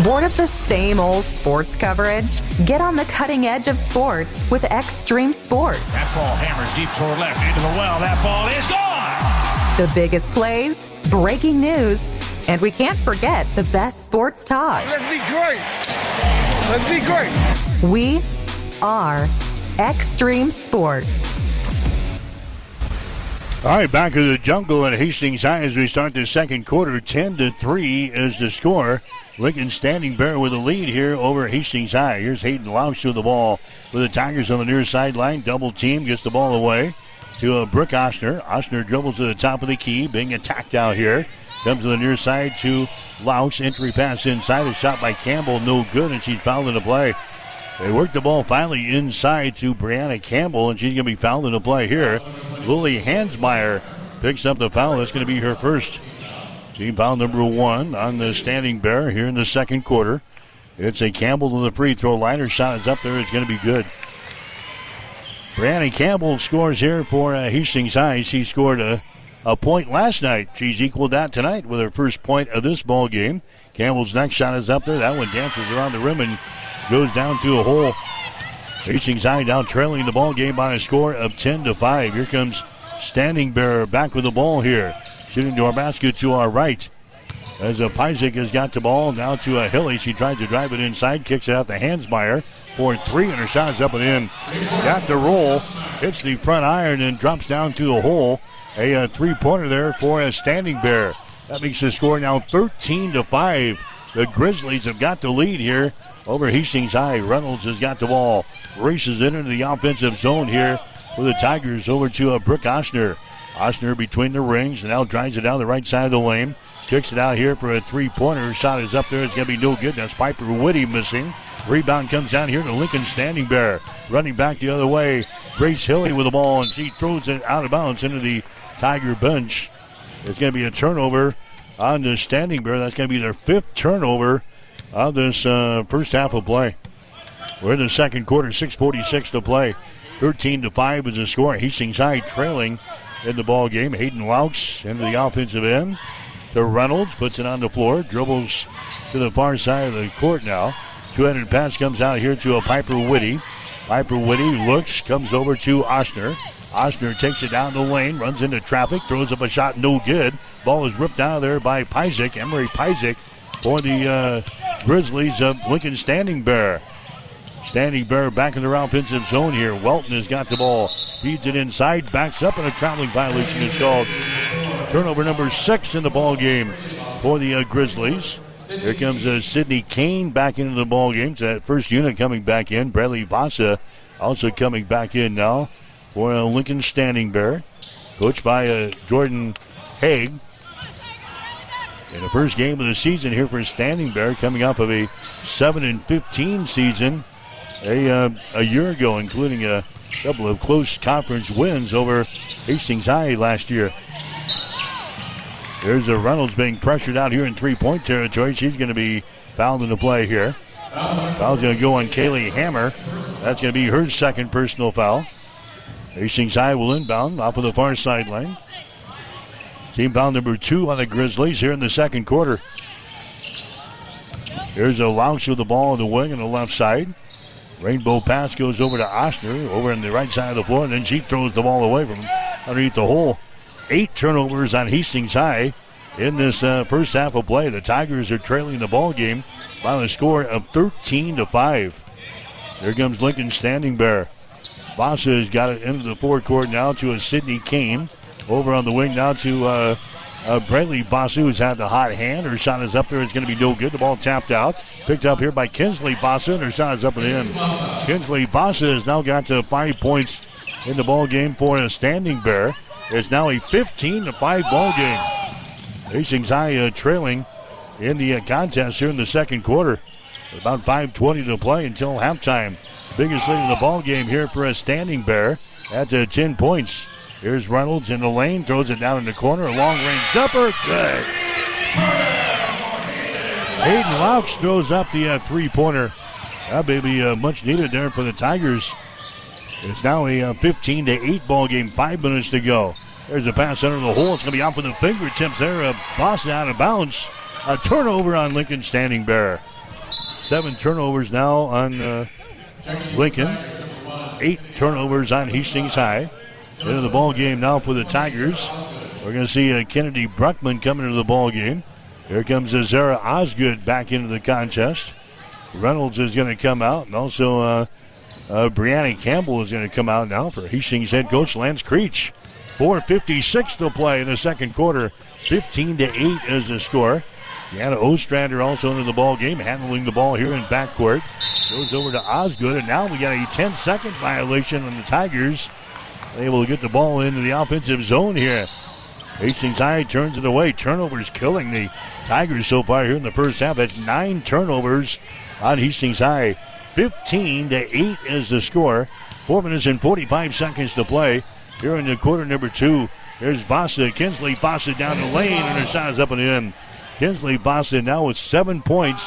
Bored of the same old sports coverage? Get on the cutting edge of sports with Extreme Sports. That ball hammered deep toward left into the well. That ball is gone. The biggest plays, breaking news, and we can't forget the best sports talk. Let's be great. Let's be great. We are Extreme Sports. All right, back to the jungle at Hastings High as we start the second quarter. 10-3 is the score. Lincoln Standing Bear with a lead here over Hastings High. Here's Hayden Lausch to the ball with the Tigers on the near sideline. Double team, gets the ball away to Brooke Oshner. Oshner dribbles to the top of the key, being attacked out here. Comes to the near side to Lausch. Entry pass inside. A shot by Campbell, no good, and she's fouled in the play. They work the ball finally inside to Brianna Campbell, and she's going to be fouled in the play here. Lily Hansmeyer picks up the foul. That's going to be her first. Team foul number 1 on the Standing Bear here in the second quarter. It's a Campbell to the free throw line. Her shot is up there. It's going to be good. Brianna Campbell scores here for Hastings High. She scored a point last night. She's equaled that tonight with her first point of this ball game. Campbell's next shot is up there. That one dances around the rim and goes down to a hole. Hastings High now trailing the ball game by a score of 10-5. Here comes Standing Bear back with the ball here. Shooting to our basket to our right. As Pyzik has got the ball now to Hilly. She tried to drive it inside, kicks it out to Hansmeyer for 3, and her shot is up and in. Got the roll, hits the front iron and drops down to the hole. A three-pointer there for a Standing Bear. That makes the score now 13-5. The Grizzlies have got the lead here over Hastings High. Reynolds has got the ball. Races it into the offensive zone here for the Tigers over to Brooke Oshner. Oshner between the rings and now drives it down the right side of the lane. Kicks it out here for a three-pointer. Shot is up there. It's going to be no good. That's Piper Whitty missing. Rebound comes down here to Lincoln Standing Bear. Running back the other way. Grace Hilly with the ball, and she throws it out of bounds into the Tiger bench. It's going to be a turnover on the Standing Bear. That's going to be their 5th turnover of this first half of play. We're in the second quarter, 6:46 to play. 13-5 is the score. Hastings High trailing in the ball game. Hayden Lausch into the offensive end to Reynolds, puts it on the floor, dribbles to the far side of the court now. Two-handed pass comes out here to a Piper Whitty. Piper Whitty looks, comes over to Oshner. Oshner takes it down the lane, runs into traffic, throws up a shot, no good. Ball is ripped out of there by Pyzik, Emery Pyzik, for the Grizzlies of Lincoln Standing Bear. Standing Bear back in the offensive zone here. Welton has got the ball. Feeds it inside. Backs up, and a traveling violation is called. Turnover number 6 in the ball game for the Grizzlies. Here comes Sydney Kane back into the ball game. So that first unit coming back in. Bradley Vasa also coming back in now for Lincoln Standing Bear. Coached by Jordan Haig. In the first game of the season here for Standing Bear, coming off of a 7-15 season a year ago, including a couple of close conference wins over Hastings High last year. There's a Reynolds being pressured out here in three-point territory. She's going to be fouled in the play here. Foul's going to go on Kaylee Hammer. That's going to be her second personal foul. Hastings High will inbound off of the far sideline. Team foul number 2 on the Grizzlies here in the second quarter. Here's a Lausch with the ball on the wing on the left side. Rainbow pass goes over to Oshner over on the right side of the floor, and then she throws the ball away from underneath the hole. 8 turnovers on Hastings High in this first half of play. The Tigers are trailing the ball game by a score of 13-5. Here comes Lincoln Standing Bear. Vasa has got it into the forecourt now to a Sydney Kane. Over on the wing now to Bradley Vasa, who's had the hot hand. Her shot is up there. It's going to be no good. The ball tapped out. Picked up here by Kinsley Vasa, and her shot is up and in. Kinsley Vasa has now got to 5 points in the ball game for a Standing Bear. It's now a 15-5 ball game. Hastings High trailing in the contest here in the second quarter. About 5:20 to play until halftime. Biggest lead in the ball game here for a Standing Bear at 10 points. Here's Reynolds in the lane, throws it down in the corner, a long-range jumper, good. Hayden Lausch throws up the three-pointer. That may be much needed there for the Tigers. It's now a 15-8 ball game, 5 minutes to go. There's a pass under the hole. It's going to be off with the fingertips there. Boston out of bounds. A turnover on Lincoln Standing Bear. 7 turnovers now on Lincoln. 8 turnovers on Hastings High. Into the ball game now for the Tigers. We're going to see Kennedy Bruckman coming into the ball game. Here comes Zara Osgood back into the contest. Reynolds is going to come out, and also Brianna Campbell is going to come out now for Hastings head coach Lance Creech. 4:56 to play in the second quarter. 15-8 is the score. Deanna Ostrander also into the ball game, handling the ball here in backcourt. Goes over to Osgood, and now we got a 10-second violation on the Tigers. Able to get the ball into the offensive zone here. Hastings High turns it away. Turnovers killing the Tigers so far here in the first half. That's 9 turnovers on Hastings High. 15-8 is the score. 4 minutes and 45 seconds to play here in the quarter number 2. There's Vasa, Kinsley Vasa down the lane, and her shot is up and in. Kinsley Vasa now with 7 points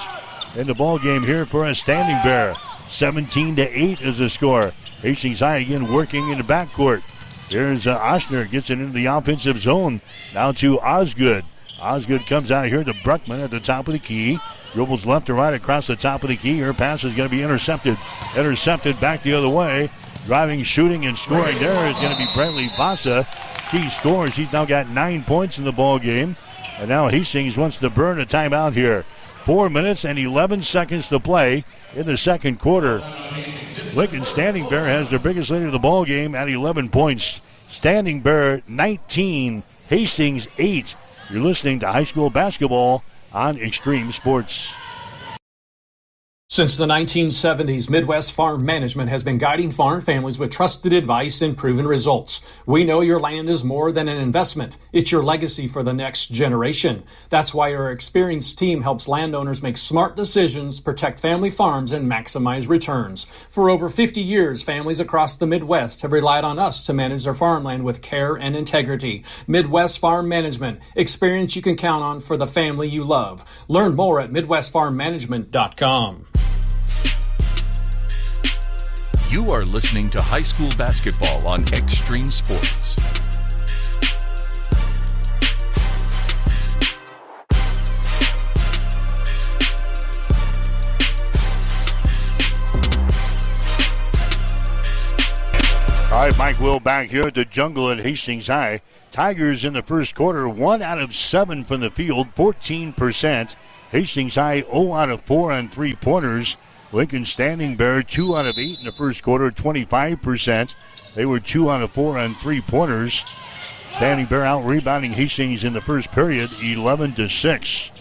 in the ball game here for a Standing Bear. 17-8 is the score. Hastings High again working in the backcourt. Here's Oshner, gets it into the offensive zone. Now to Osgood. Osgood comes out here to Bruckman at the top of the key. Dribbles left to right across the top of the key. Her pass is going to be intercepted. Intercepted back the other way. Driving, shooting, and scoring there is going to be Bradley Vasa. She scores. She's now got 9 points in the ball game. And now Hastings wants to burn a timeout here. 4 minutes and 11 seconds to play in the second quarter. Lincoln Standing Bear has their biggest lead of the ball game at 11 points. Standing Bear 19, Hastings 8. You're listening to high school basketball on Extreme Sports. Since the 1970s, Midwest Farm Management has been guiding farm families with trusted advice and proven results. We know your land is more than an investment. It's your legacy for the next generation. That's why our experienced team helps landowners make smart decisions, protect family farms, and maximize returns. For over 50 years, families across the Midwest have relied on us to manage their farmland with care and integrity. Midwest Farm Management, experience you can count on for the family you love. Learn more at MidwestFarmManagement.com. You are listening to high school basketball on Extreme Sports. All right, Mike Will back here at the Jungle at Hastings High. Tigers in the first quarter, 1 out of 7 from the field, 14%. Hastings High, 0 out of 4 on three-pointers. Lincoln Standing Bear, 2 out of 8 in the first quarter, 25%. They were 2 out of 4 on three-pointers. Standing Bear out rebounding Hastings in the first period, 11-6.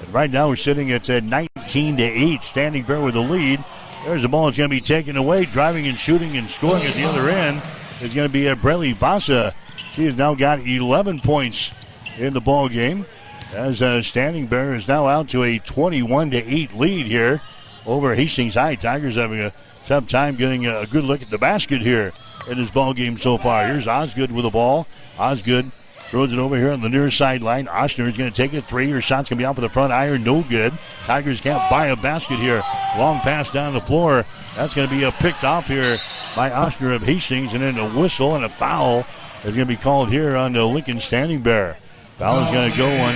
And right now we're sitting at 19-8. Standing Bear with the lead. There's the ball. It's going to be taken away. Driving and shooting and scoring at the other end is going to be Brelly Vasa. She has now got 11 points in the ball game. As Standing Bear is now out to a 21-8 lead here over Hastings High. Tigers having a tough time getting a good look at the basket here in this ball game so far. Here's Osgood with the ball. Osgood throws it over here on the near sideline. Oshner is going to take it 3. Her shot's going to be off of the front iron. No good. Tigers can't buy a basket here. Long pass down the floor. That's going to be picked off here by Oshner of Hastings. And then a whistle and a foul is going to be called here on the Lincoln Standing Bear. Foul is going to go on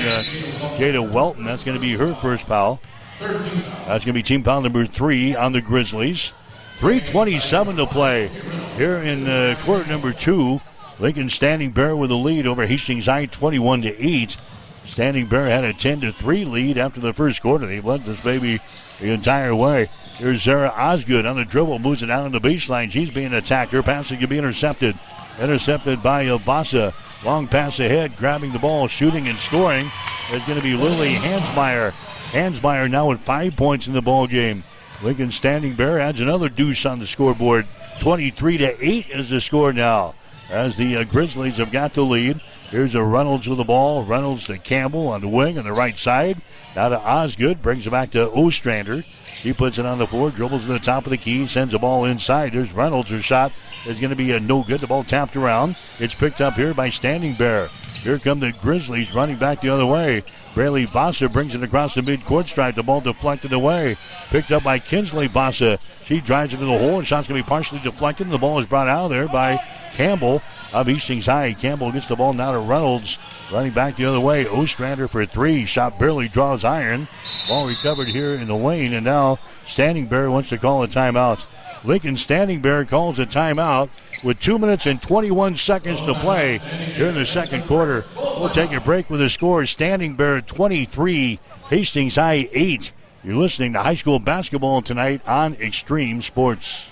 Jada Welton. That's going to be her first foul. That's going to be team foul number 3 on the Grizzlies. 3:27 to play here in quarter number 2. Lincoln Standing Bear with a lead over Hastings High, 21-8. Standing Bear had a 10-3 lead after the first quarter. They've led this baby the entire way. Here's Zara Osgood on the dribble, moves it down on the baseline. She's being attacked. Her pass is going to be intercepted. Intercepted by Vasa. Long pass ahead, grabbing the ball, shooting and scoring. It's going to be Lily Hansmeyer. Hansmeyer now with 5 points in the ball game. Lincoln Standing Bear adds another deuce on the scoreboard. 23-8 is the score now, as the Grizzlies have got the lead. Here's a Reynolds with the ball. Reynolds to Campbell on the wing on the right side. Now to Osgood. Brings it back to Ostrander. He puts it on the floor. Dribbles to the top of the key. Sends the ball inside. There's Reynolds. Her shot is going to be no good. The ball tapped around. It's picked up here by Standing Bear. Here come the Grizzlies running back the other way. Braley Vasa brings it across the midcourt stripe. The ball deflected away. Picked up by Kinsley Vasa. She drives into the hole, and shot's going to be partially deflected. And the ball is brought out of there by Campbell of Hastings High. Campbell gets the ball now to Reynolds. Running back the other way. Ostrander for three. Shot barely draws iron. Ball recovered here in the lane. And now Standing Bear wants to call a timeout. Lincoln Standing Bear calls a timeout with 2 minutes and 21 seconds to play here in the second quarter. We'll take a break with the score. Standing Bear 23, Hastings High 8. You're listening to high school basketball tonight on Extreme Sports.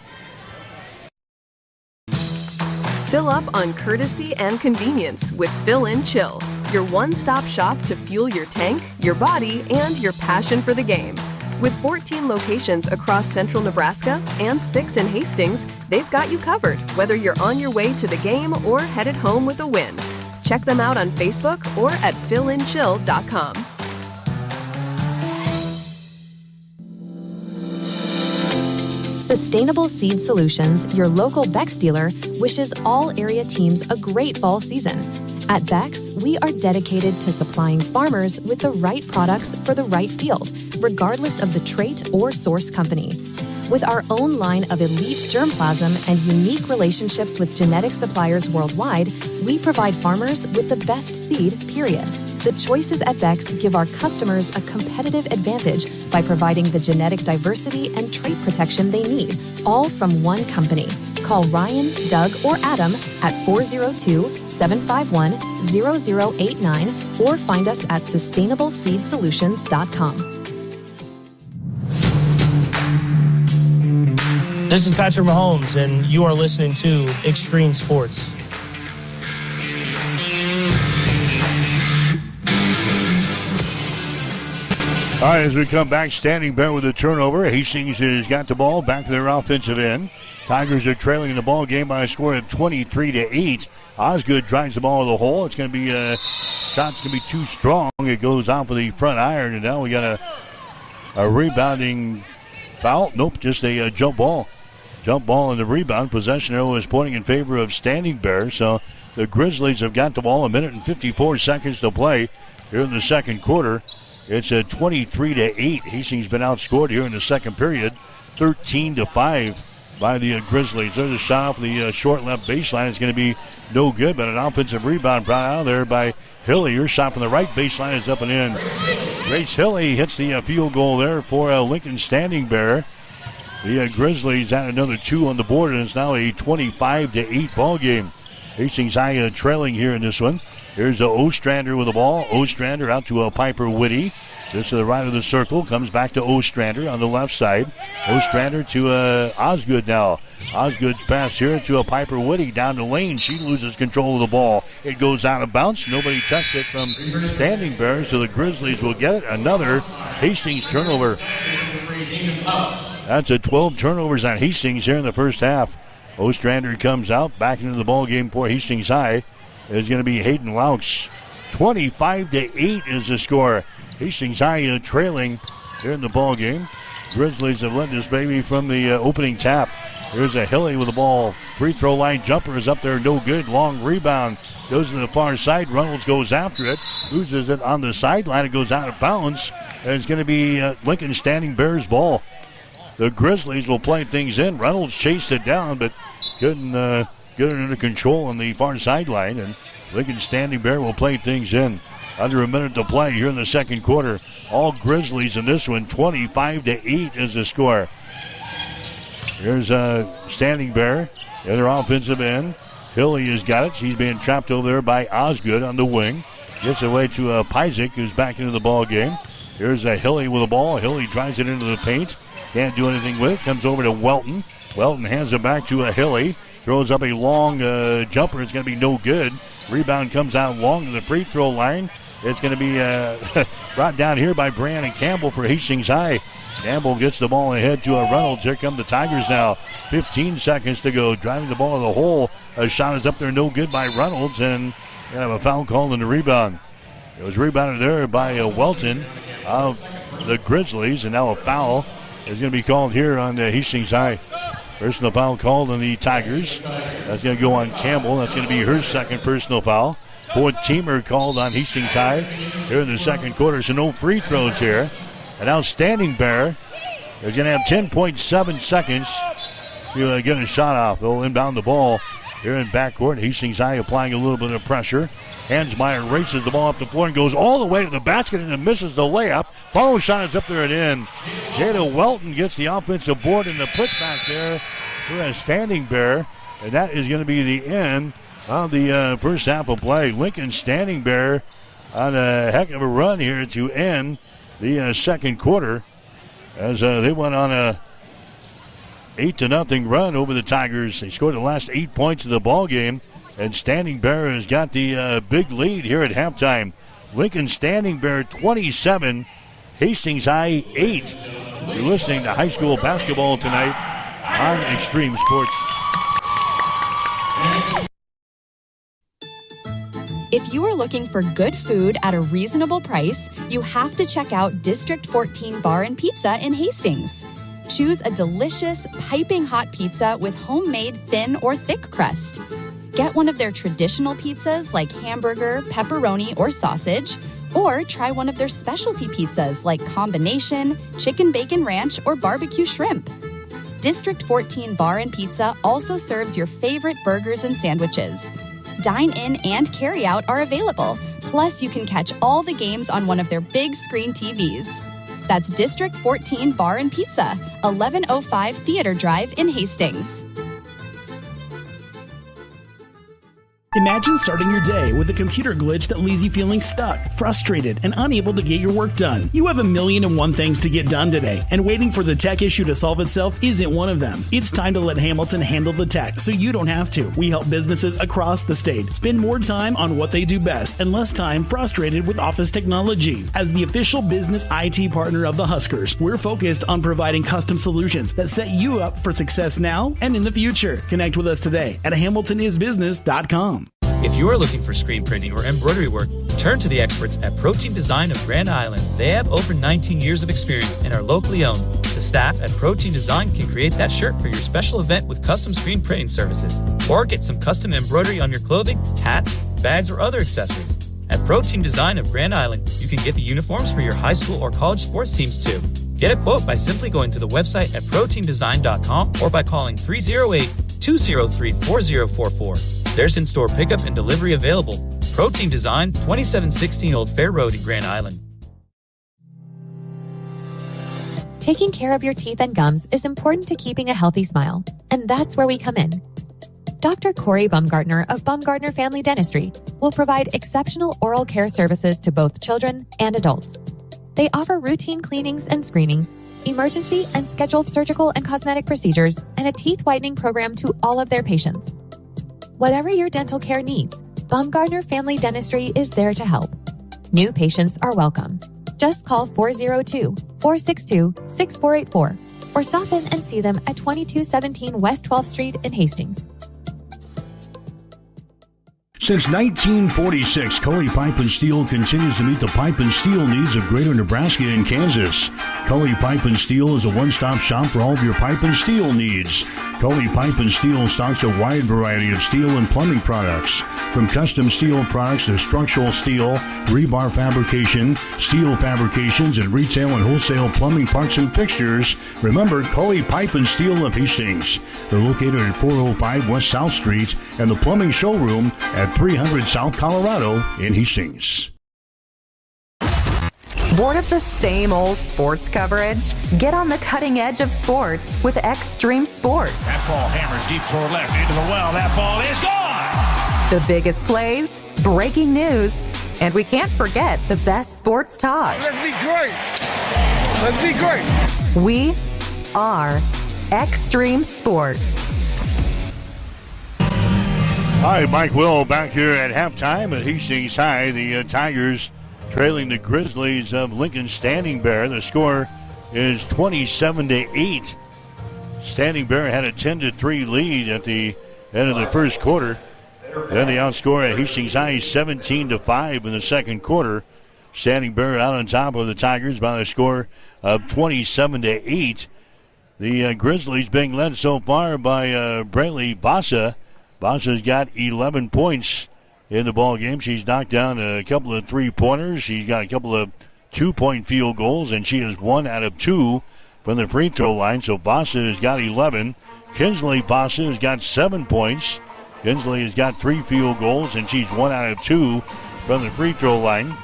Fill up on courtesy and convenience with Fill In Chill, your one-stop shop to fuel your tank, your body, and your passion for the game. With 14 locations across central Nebraska and 6 in Hastings, they've got you covered, whether you're on your way to the game or headed home with a win. Check them out on Facebook or at fillinchill.com. Sustainable Seed Solutions, your local Beck's dealer, wishes all area teams a great fall season. At Beck's, we are dedicated to supplying farmers with the right products for the right field, regardless of the trait or source company. With our own line of elite germplasm and unique relationships with genetic suppliers worldwide, we provide farmers with the best seed, period. The choices at Beck's give our customers a competitive advantage by providing the genetic diversity and trait protection they need, all from one company. Call Ryan, Doug, or Adam at 402-751-0089 or find us at sustainableseedsolutions.com. This is Patrick Mahomes, and you are listening to Extreme Sports. All right, as we come back, Standing Bear with a turnover. Hastings has got the ball back to their offensive end. Tigers are trailing in the ball game by a score of 23-8. Osgood drives the ball to the hole. It's going to be shot's going to be too strong. It goes off of the front iron, and now we got a rebounding foul. Nope, just a jump ball. Jump ball and the rebound. Possession arrow is pointing in favor of Standing Bear. So the Grizzlies have got the ball. 1 minute and 54 seconds to play here in the second quarter. It's a 23-8. Hastings been outscored here in the second period, 13-5 by the Grizzlies. There's a shot off the short left baseline. It's going to be no good, but an offensive rebound brought out of there by Hillier. Shot from the right baseline is up and in. Grace Hilly hits the field goal there for Lincoln Standing Bear. The Grizzlies had another 2 on the board, and it's now a 25-8 ball game. Hastings High trailing here in this one. Here's Ostrander with the ball. Ostrander out to Piper Whitty. Just to the right of the circle. Comes back to Ostrander on the left side. Ostrander to Osgood now. Osgood's pass here to Piper Whitty down the lane. She loses control of the ball. It goes out of bounds. Nobody touched it from Standing Bear, so the Grizzlies will get it. Another Hastings turnover. That's 12 turnovers on Hastings here in the first half. Ostrander comes out. Back into the ball game for Hastings High. Is going to be Hayden Laux. 25-8 is the score. Hastings High trailing here in the ball game. Grizzlies have led this baby from the opening tap. Here's a Hilly with the ball. Free throw line jumper is up there, no good. Long rebound goes to the far side. Reynolds goes after it, loses it on the sideline. It goes out of bounds, and it's going to be Lincoln Standing Bears ball. The Grizzlies will play things in. Reynolds chased it down, but couldn't get it under control on the far sideline, and Lincoln Standing Bear will play things in. Under a minute to play here in the second quarter. All Grizzlies in this one. 25-8 is the score. Here's Standing Bear. The other offensive end. Hilly has got it. She's being trapped over there by Osgood on the wing. Gets away to Pyzik, who's back into the ball game. Here's Hilly with the ball. Hilly drives it into the paint. Can't do anything with it. Comes over to Welton. Welton hands it back to Hilly. Throws up a long jumper. It's going to be no good. Rebound comes out long to the free throw line. It's going to be brought down here by Brandon Campbell for Hastings High. Campbell gets the ball ahead to Reynolds. Here come the Tigers now. 15 seconds to go. Driving the ball to the hole. A shot is up there, no good by Reynolds. And we have a foul called in the rebound. It was rebounded there by Welton of the Grizzlies. And now a foul is going to be called here on Hastings High. Personal foul called on the Tigers. That's going to go on Campbell. That's going to be her second personal foul. Fourth teamer called on Hastings High here in the second quarter. So no free throws here. And now Standing Bear is going to have 10.7 seconds to get a shot off. They'll inbound the ball here in backcourt. Hastings High applying a little bit of pressure. Hansmeyer races the ball up the floor and goes all the way to the basket and then misses the layup. Follow shot is up there and in. Jada Welton gets the offensive board and the putback there to a Standing Bear. And that is going to be the end of the first half of play. Lincoln Standing Bear on a heck of a run here to end the second quarter as they went on a 8-0 run over the Tigers. They scored the last 8 points of the ball game, and Standing Bear has got the big lead here at halftime. Lincoln Standing Bear 27, Hastings High 8. You're listening to high school basketball tonight on Extreme Sports. If you are looking for good food at a reasonable price, you have to check out District 14 Bar and Pizza in Hastings. Choose a delicious, piping hot pizza with homemade thin or thick crust. Get one of their traditional pizzas like hamburger, pepperoni, or sausage, or try one of their specialty pizzas like combination, chicken bacon ranch, or barbecue shrimp. District 14 Bar and Pizza also serves your favorite burgers and sandwiches. Dine-in and carry-out are available. Plus, you can catch all the games on one of their big screen TVs. That's District 14 Bar and Pizza, 1105 Theater Drive in Hastings. Imagine starting your day with a computer glitch that leaves you feeling stuck, frustrated, and unable to get your work done. You have 1,000,001 things to get done today, and waiting for the tech issue to solve itself isn't one of them. It's time to let Hamilton handle the tech so you don't have to. We help businesses across the state spend more time on what they do best and less time frustrated with office technology. As the official business IT partner of the Huskers, we're focused on providing custom solutions that set you up for success now and in the future. Connect with us today at HamiltonIsBusiness.com. If you are looking for screen printing or embroidery work, turn to the experts at Protein Design of Grand Island. They have over 19 years of experience and are locally owned. The staff at Protein Design can create that shirt for your special event with custom screen printing services. Or get some custom embroidery on your clothing, hats, bags, or other accessories. At Protein Design of Grand Island, you can get the uniforms for your high school or college sports teams too. Get a quote by simply going to the website at proteindesign.com or by calling 308-203-4044. There's in-store pickup and delivery available. Protein Design, 2716 Old Fair Road in Grand Island. Taking care of your teeth and gums is important to keeping a healthy smile, and that's where we come in. Dr. Corey Baumgartner of Baumgartner Family Dentistry will provide exceptional oral care services to both children and adults. They offer routine cleanings and screenings, emergency and scheduled surgical and cosmetic procedures, and a teeth whitening program to all of their patients. Whatever your dental care needs, Baumgartner Family Dentistry is there to help. New patients are welcome. Just call 402-462-6484 or stop in and see them at 2217 West 12th Street in Hastings. Since 1946, Cully Pipe and Steel continues to meet the pipe and steel needs of Greater Nebraska and Kansas. Cully Pipe and Steel is a one-stop shop for all of your pipe and steel needs. Cully Pipe and Steel stocks a wide variety of steel and plumbing products, from custom steel products to structural steel, rebar fabrication, steel fabrications, and retail and wholesale plumbing parts and fixtures. Remember, Cully Pipe and Steel of Hastings. They're located at 405 West South Street and the plumbing showroom at 300 South Colorado in Hastings. Bored of the same old sports coverage? Get on the cutting edge of sports with Extreme Sports. That ball hammered deep toward left into the well. That ball is gone. The biggest plays, breaking news, and we can't forget the best sports talk. Let's be great. Let's be great. We are Extreme Sports. Hi, Mike Will back here at halftime at Hastings High. The Tigers trailing the Grizzlies of Lincoln Standing Bear. The score is 27-8. Standing Bear had a 10-3 lead at the end of the first quarter. Then they outscore at Hastings High 17-5 in the second quarter. Standing Bear out on top of the Tigers by the score of 27-8. The Grizzlies being led so far by Braylee Vasa. Vasa's got 11 points in the ball game. She's knocked down a couple of three-pointers. She's got a couple of two-point field goals, and she is 1 out of 2 from the free throw line. So Vasa has got 11. Kinsley Vasa has got 7 points. Kinsley has got 3 field goals, and she's 1 out of 2 from the free throw line.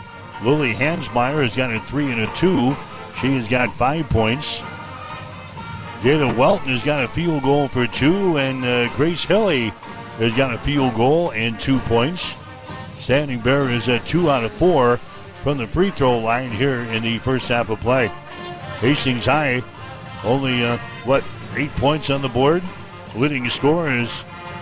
Lily Hansmeyer has got a 3 and a 2. She has got 5 points. Jada Welton has got a field goal for 2, and Grace Hilly has got a field goal and 2 points. Standing Bear is at 2 out of 4 from the free throw line here in the first half of play. Hastings High only, 8 points on the board. Leading scorer is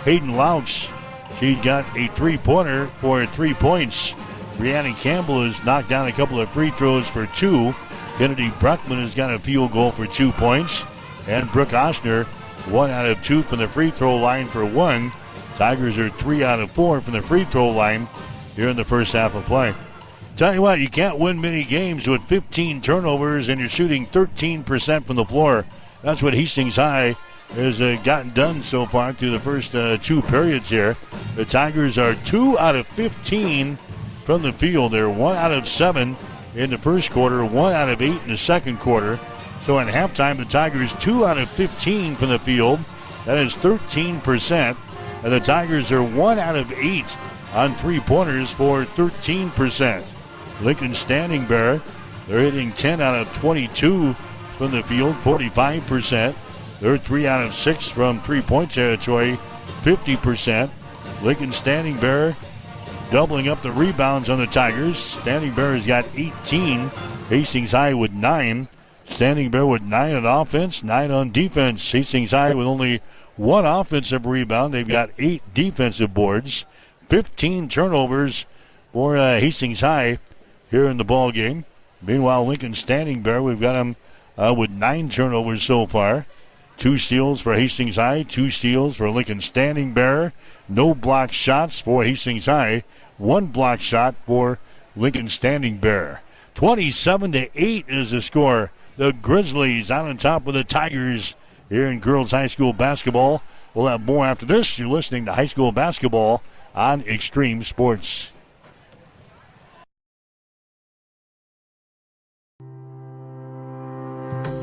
Hayden Laux. She got a 3-pointer for 3 points. Rhiannon Campbell has knocked down a couple of free throws for 2. Kennedy Bruckman has got a field goal for 2 points. And Brooke Oshner, 1 out of 2 from the free throw line for 1. Tigers are 3 out of 4 from the free throw line here in the first half of play. Tell you what, you can't win many games with 15 turnovers and you're shooting 13% from the floor. That's what Hastings High has gotten done so far through the first 2 periods here. The Tigers are 2 out of 15 from the field. They're 1 out of 7 in the first quarter, 1 out of 8 in the second quarter. So at halftime, the Tigers 2 out of 15 from the field. That is 13%. And the Tigers are 1 out of 8 on 3-pointers for 13%. Lincoln Standing Bear, they're hitting 10 out of 22 from the field, 45%. They're 3 out of 6 from 3-point territory, 50%. Lincoln Standing Bear doubling up the rebounds on the Tigers. Standing Bear has got 18. Hastings High with 9. Standing Bear with 9 on offense, 9 on defense. Hastings High with only 1 offensive rebound. They've got 8 defensive boards. 15 turnovers for Hastings High here in the ball game. Meanwhile, Lincoln Standing Bear, we've got them with 9 turnovers so far. 2 steals for Hastings High, 2 steals for Lincoln Standing Bear. No block shots for Hastings High. 1 block shot for Lincoln Standing Bear. 27-8 is the score. The Grizzlies out on top of the Tigers here in girls high school basketball. We'll have more after this. You're listening to high school basketball on Extreme Sports.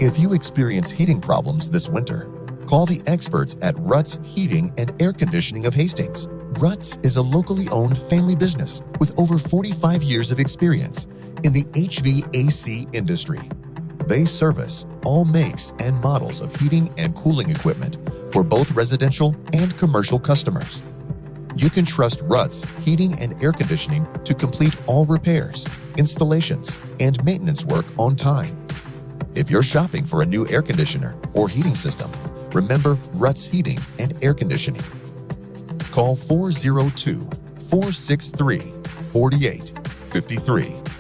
If you experience heating problems this winter, call the experts at Ruts Heating and Air Conditioning of Hastings. Ruts is a locally owned family business with over 45 years of experience in the HVAC industry. They service all makes and models of heating and cooling equipment for both residential and commercial customers. You can trust Ruts Heating and Air Conditioning to complete all repairs, installations, and maintenance work on time. If you're shopping for a new air conditioner or heating system, remember Ruts Heating and Air Conditioning. Call 402-463-4853.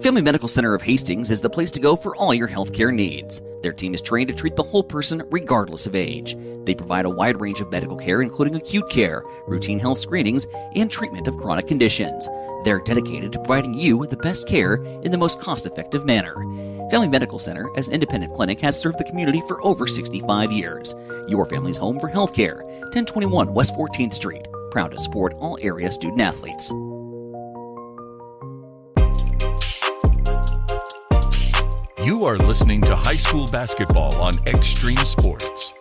Family Medical Center of Hastings is the place to go for all your healthcare needs. Their team is trained to treat the whole person regardless of age. They provide a wide range of medical care, including acute care, routine health screenings, and treatment of chronic conditions. They're dedicated to providing you with the best care in the most cost-effective manner. Family Medical Center, as an independent clinic, has served the community for over 65 years. Your family's home for healthcare. 1021 West 14th Street. Proud to support all area student athletes. You are listening to high school basketball on Extreme Sports.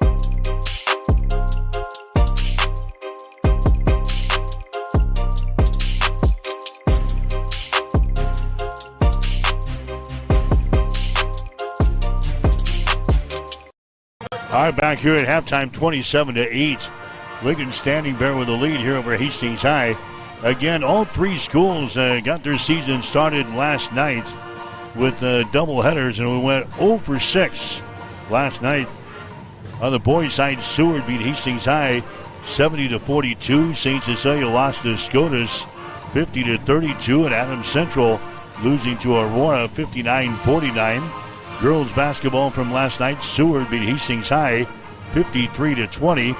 All right, back here at halftime, 27-8. Lincoln Standing Bear with the lead here over Hastings High. Again, all 3 schools got their season started last night with double headers, and we went 0 for 6 last night. On the boys' side, Seward beat Hastings High 70-42. St. Cecilia lost to Scotus 50-32, and Adams Central losing to Aurora 59-49. Girls basketball from last night, Seward beat Hastings High 53-20.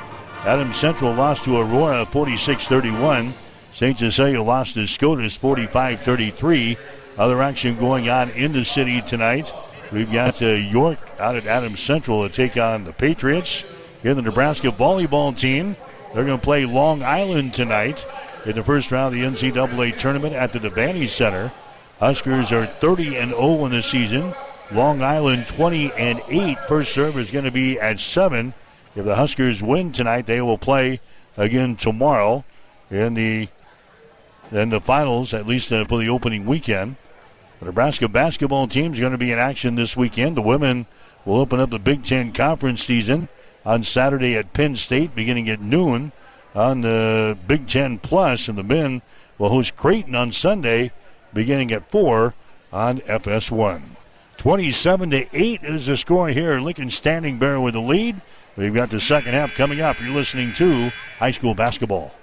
Adams Central lost to Aurora 46-31. St. Cecilia lost to Scotus 45-33. Other action going on in the city tonight. We've got York out at Adams Central to take on the Patriots. Here, the Nebraska volleyball team, they're going to play Long Island tonight in the first round of the NCAA tournament at the Devaney Center. Huskers are 30-0 in the season. Long Island 20-8. First serve is going to be at 7. If the Huskers win tonight, they will play again tomorrow in the finals, at least for the opening weekend. The Nebraska basketball team is going to be in action this weekend. The women will open up the Big Ten Conference season on Saturday at Penn State, beginning at noon on the Big Ten Plus, and the men will host Creighton on Sunday, beginning at 4 on FS1. 27-8 is the score here. Lincoln Standing Bear with the lead. We've got the second half coming up. You're listening to high school basketball.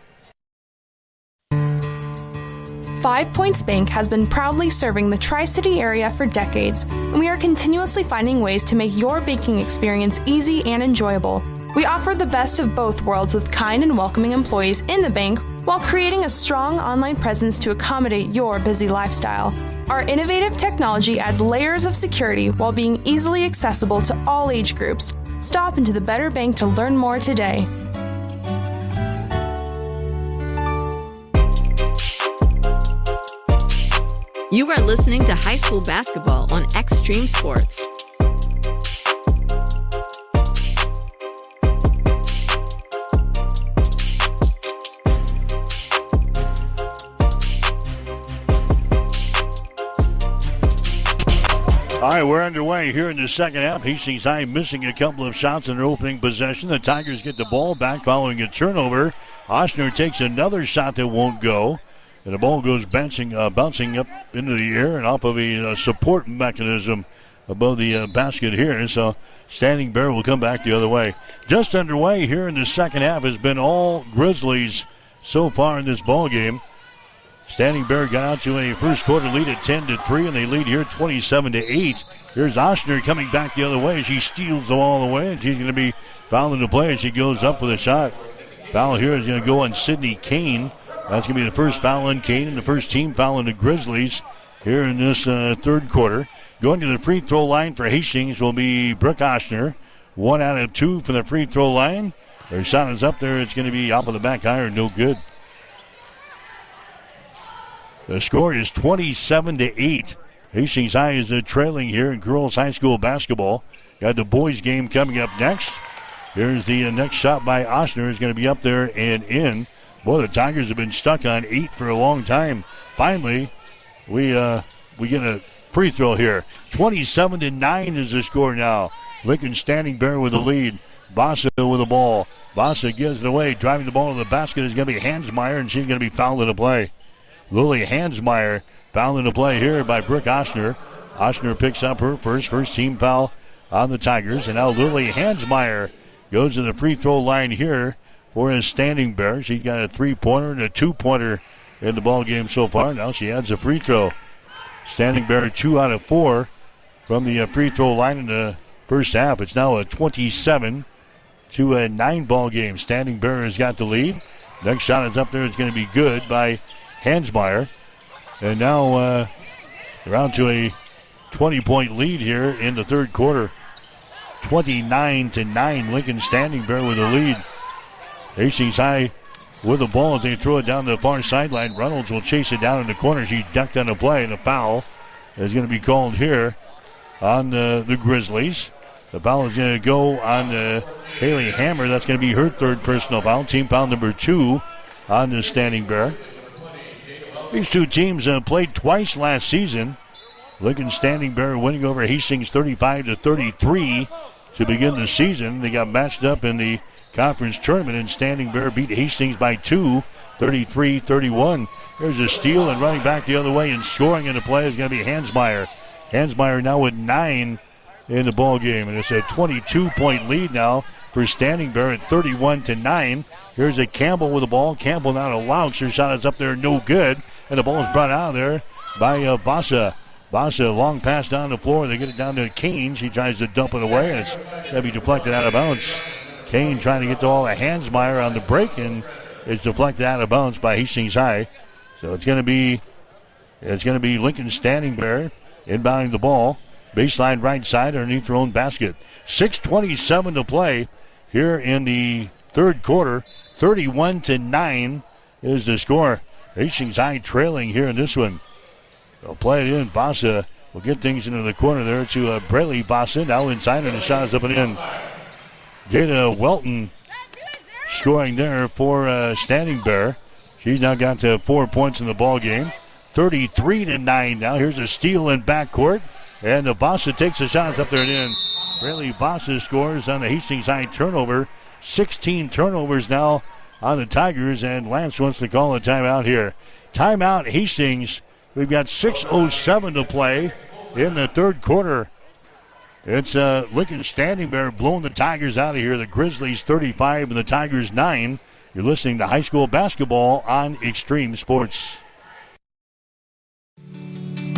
5 Points Bank has been proudly serving the Tri-City area for decades, and we are continuously finding ways to make your banking experience easy and enjoyable. We offer the best of both worlds with kind and welcoming employees in the bank while creating a strong online presence to accommodate your busy lifestyle. Our innovative technology adds layers of security while being easily accessible to all age groups. Stop into the Better Bank to learn more today. You are listening to high school basketball on Extreme Sports. All right, we're underway here in the second half. Hastings High missing a couple of shots in their opening possession. The Tigers get the ball back following a turnover. Oshner takes another shot that won't go. And the ball goes bouncing up into the air and off of a support mechanism above the basket here. So Standing Bear will come back the other way. Just underway here in the second half has been all Grizzlies so far in this ball game. Standing Bear got out to a first quarter lead at 10-3, and they lead here 27-8. Here's Oshner coming back the other way. She steals the ball away, and she's going to be fouling the play as she goes up for the shot. Foul here is going to go on Sydney Kane. That's going to be the first foul on Kane and the first team foul on the Grizzlies here in this third quarter. Going to the free throw line for Hastings will be Brooke Oshner. 1 out of 2 from the free throw line. Her shot is up there. It's going to be off of the back iron. No good. The score is 27-8. Hastings High is trailing here in girls high school basketball. Got the boys game coming up next. Here's the next shot by Oshner. Is going to be up there and in. Boy, the Tigers have been stuck on 8 for a long time. Finally, we get a free throw here. 27-9 is the score now. Lincoln Standing Bear with the lead. Bassa with the ball. Bassa gives it away. Driving the ball to the basket is going to be Hansmeyer, and she's going to be fouled in the play. Lily Hansmeyer fouled in the play here by Brooke Oshner. Oshner picks up her first team foul on the Tigers. And now Lily Hansmeyer goes to the free throw line here for his Standing Bear. She's got a 3-pointer and a 2-pointer in the ball game so far. Now she adds a free throw. Standing Bear 2 out of 4 from the free throw line in the first half. It's now a 27-9 ball game. Standing Bear has got the lead. Next shot is up there. It's going to be good by Hansmeyer. And now around to a 20-point lead here in the third quarter. 29-9. Lincoln Standing Bear with the lead. Hastings High with the ball as they throw it down the far sideline. Reynolds will chase it down in the corner. She ducked on the play, and a foul is going to be called here on the Grizzlies. The foul is going to go on Haley Hammer. That's going to be her third personal foul. Team foul number 2 on the Standing Bear. These two teams played twice last season. Lincoln Standing Bear winning over Hastings 35-33 to begin the season. They got matched up in the conference tournament, and Standing Bear beat Hastings by 2, 33-31. There's a steal, and running back the other way and scoring in the play is going to be Hansmeyer. Hansmeyer now with 9 in the ball game, and it's a 22-point lead now for Standing Bear at 31-9. Here's a Campbell with the ball. Campbell not allowed. Her shot is up there, no good, and the ball is brought out of there by Bassa. Bassa, long pass down the floor. They get it down to Kane. She tries to dump it away, and it's going to be deflected out of bounds. Kane trying to get the ball to Hansmeyer on the break, and it's deflected out of bounds by Hastings High. So it's going to be Lincoln Standing Bear inbounding the ball. Baseline right side underneath their own basket. 6:27 to play here in the third quarter. 31-9 is the score. Hastings High trailing here in this one. They'll play it in. Bassa will get things into the corner there to Braley Bassa. Now inside, and the shot is up and in. Jada Welton scoring there for Standing Bear. She's now got 4 points in the ball game. 33-9 now. Here's a steal in backcourt. And Bossa takes the shots up there and in. Really, Bossa scores on the Hastings High turnover. 16 turnovers now on the Tigers. And Lance wants to call a timeout here. Timeout Hastings. We've got 6:07 to play in the third quarter. It's Lincoln Standing Bear blowing the Tigers out of here. The Grizzlies 35 and the Tigers 9. You're listening to high school basketball on Extreme Sports.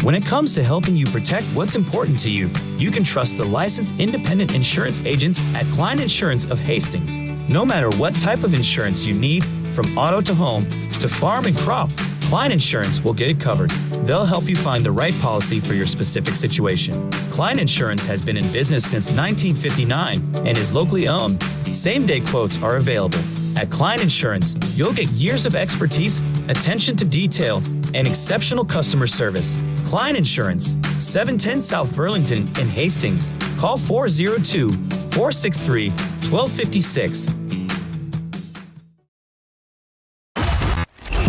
When it comes to helping you protect what's important to you, you can trust the licensed independent insurance agents at Klein Insurance of Hastings. No matter what type of insurance you need, from auto to home to farm and crop, Klein Insurance will get it covered. They'll help you find the right policy for your specific situation. Klein Insurance has been in business since 1959 and is locally owned. Same-day quotes are available. At Klein Insurance, you'll get years of expertise, attention to detail, and exceptional customer service. Klein Insurance, 710 South Burlington in Hastings. Call 402-463-1256.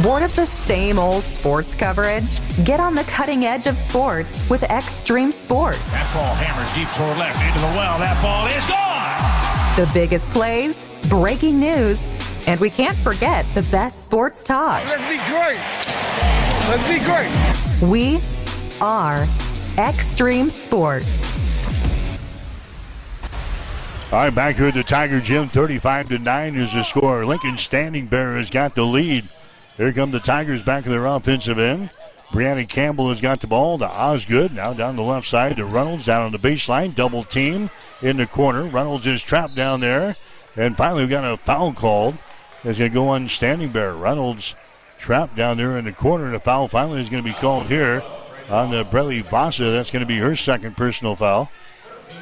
Bored of the same old sports coverage? Get on the cutting edge of sports with Extreme Sports. That ball hammered deep toward left into the well. That ball is gone. The biggest plays, breaking news, and we can't forget the best sports talk. Let's be great. Let's be great. We are Extreme Sports. All right, back here at the Tiger Gym, 35-9 is the score. Lincoln Standing Bear has got the lead. Here come the Tigers back in their offensive end. Brianna Campbell has got the ball to Osgood. Now down the left side to Reynolds down on the baseline. Double team in the corner. Reynolds is trapped down there. And finally we got a foul called. It's going to go on Standing Bear. Reynolds trapped down there in the corner. And a foul finally is going to be called here on the Brelly Bossa. That's going to be her second personal foul.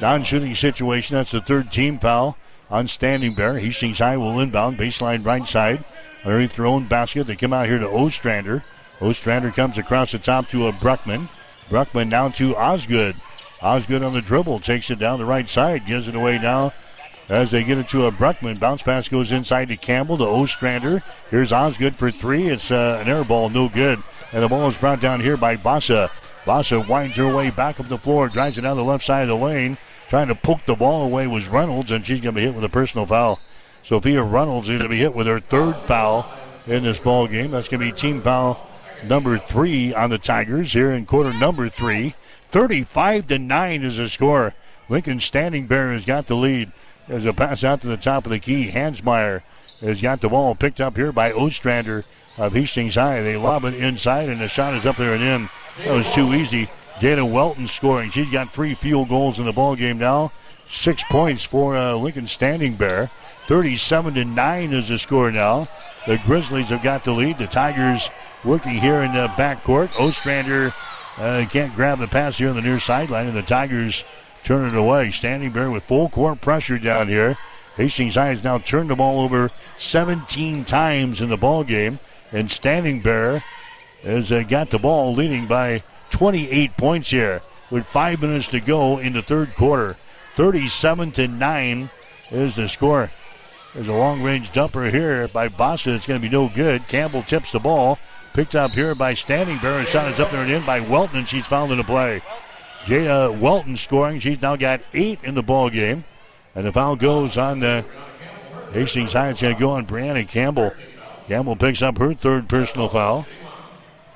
Non-shooting situation. That's the third team foul on Standing Bear. Hastings High will inbound. Baseline right side. Underneath their own basket. They come out here to Ostrander. Ostrander comes across the top to a Bruckman. Bruckman down to Osgood. Osgood on the dribble. Takes it down the right side. Gives it away now as they get it to a Bruckman. Bounce pass goes inside to Campbell to Ostrander. Here's Osgood for three. It's an air ball. No good. And the ball is brought down here by Bossa. Bossa winds her way back up the floor. Drives it down the left side of the lane. Trying to poke the ball away was Reynolds. And she's going to be hit with a personal foul. Sophia Reynolds is going to be hit with her third foul in this ball game. That's going to be team foul number 3 on the Tigers here in quarter number 3. 35-9 is the score. Lincoln Standing Bear has got the lead. There's a pass out to the top of the key. Hansmeyer has got the ball picked up here by Ostrander of Hastings High. They lob it inside, and the shot is up there and in. That was too easy. Jada Welton scoring. She's got 3 field goals in the ball game now. 6 points for Lincoln Standing Bear. 37-9 is the score now. The Grizzlies have got the lead. The Tigers working here in the backcourt. Ostrander can't grab the pass here on the near sideline, and the Tigers turn it away. Standing Bear with full court pressure down here. Hastings High has now turned the ball over 17 times in the ball game, and Standing Bear has got the ball leading by 28 points here with 5 minutes to go in the third quarter. 37-9 is the score. There's a long-range dumper here by Bossa. It's going to be no good. Campbell tips the ball. Picked up here by Standing Bear. And shot is up there and in by Welton, and she's fouled in the play. Jaya Welton scoring. She's now got 8 in the ball game. And the foul goes on the Hastings High. It's going to go on Brianna Campbell. Campbell picks up her third personal foul.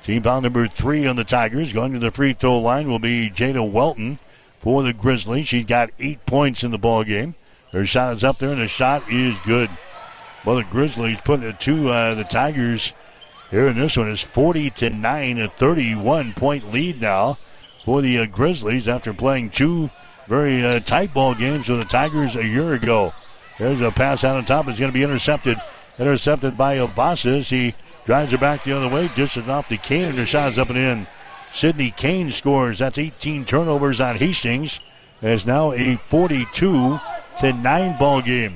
Team foul number 3 on the Tigers. Going to the free throw line will be Jada Welton for the Grizzlies. She's got 8 points in the ball game. Her shot is up there, and the shot is good. Well, the Grizzlies put it to the Tigers here in this one. Is 40-9, a 31-point lead now for the Grizzlies after playing 2 very tight ball games with the Tigers a year ago. There's a pass out on top. It's going to be intercepted. Intercepted by Obasa. He drives it back the other way, dishes off to Kane, and the shot is up and in. Sydney Kane scores. That's 18 turnovers on Hastings. It's now a 42-9 ball game.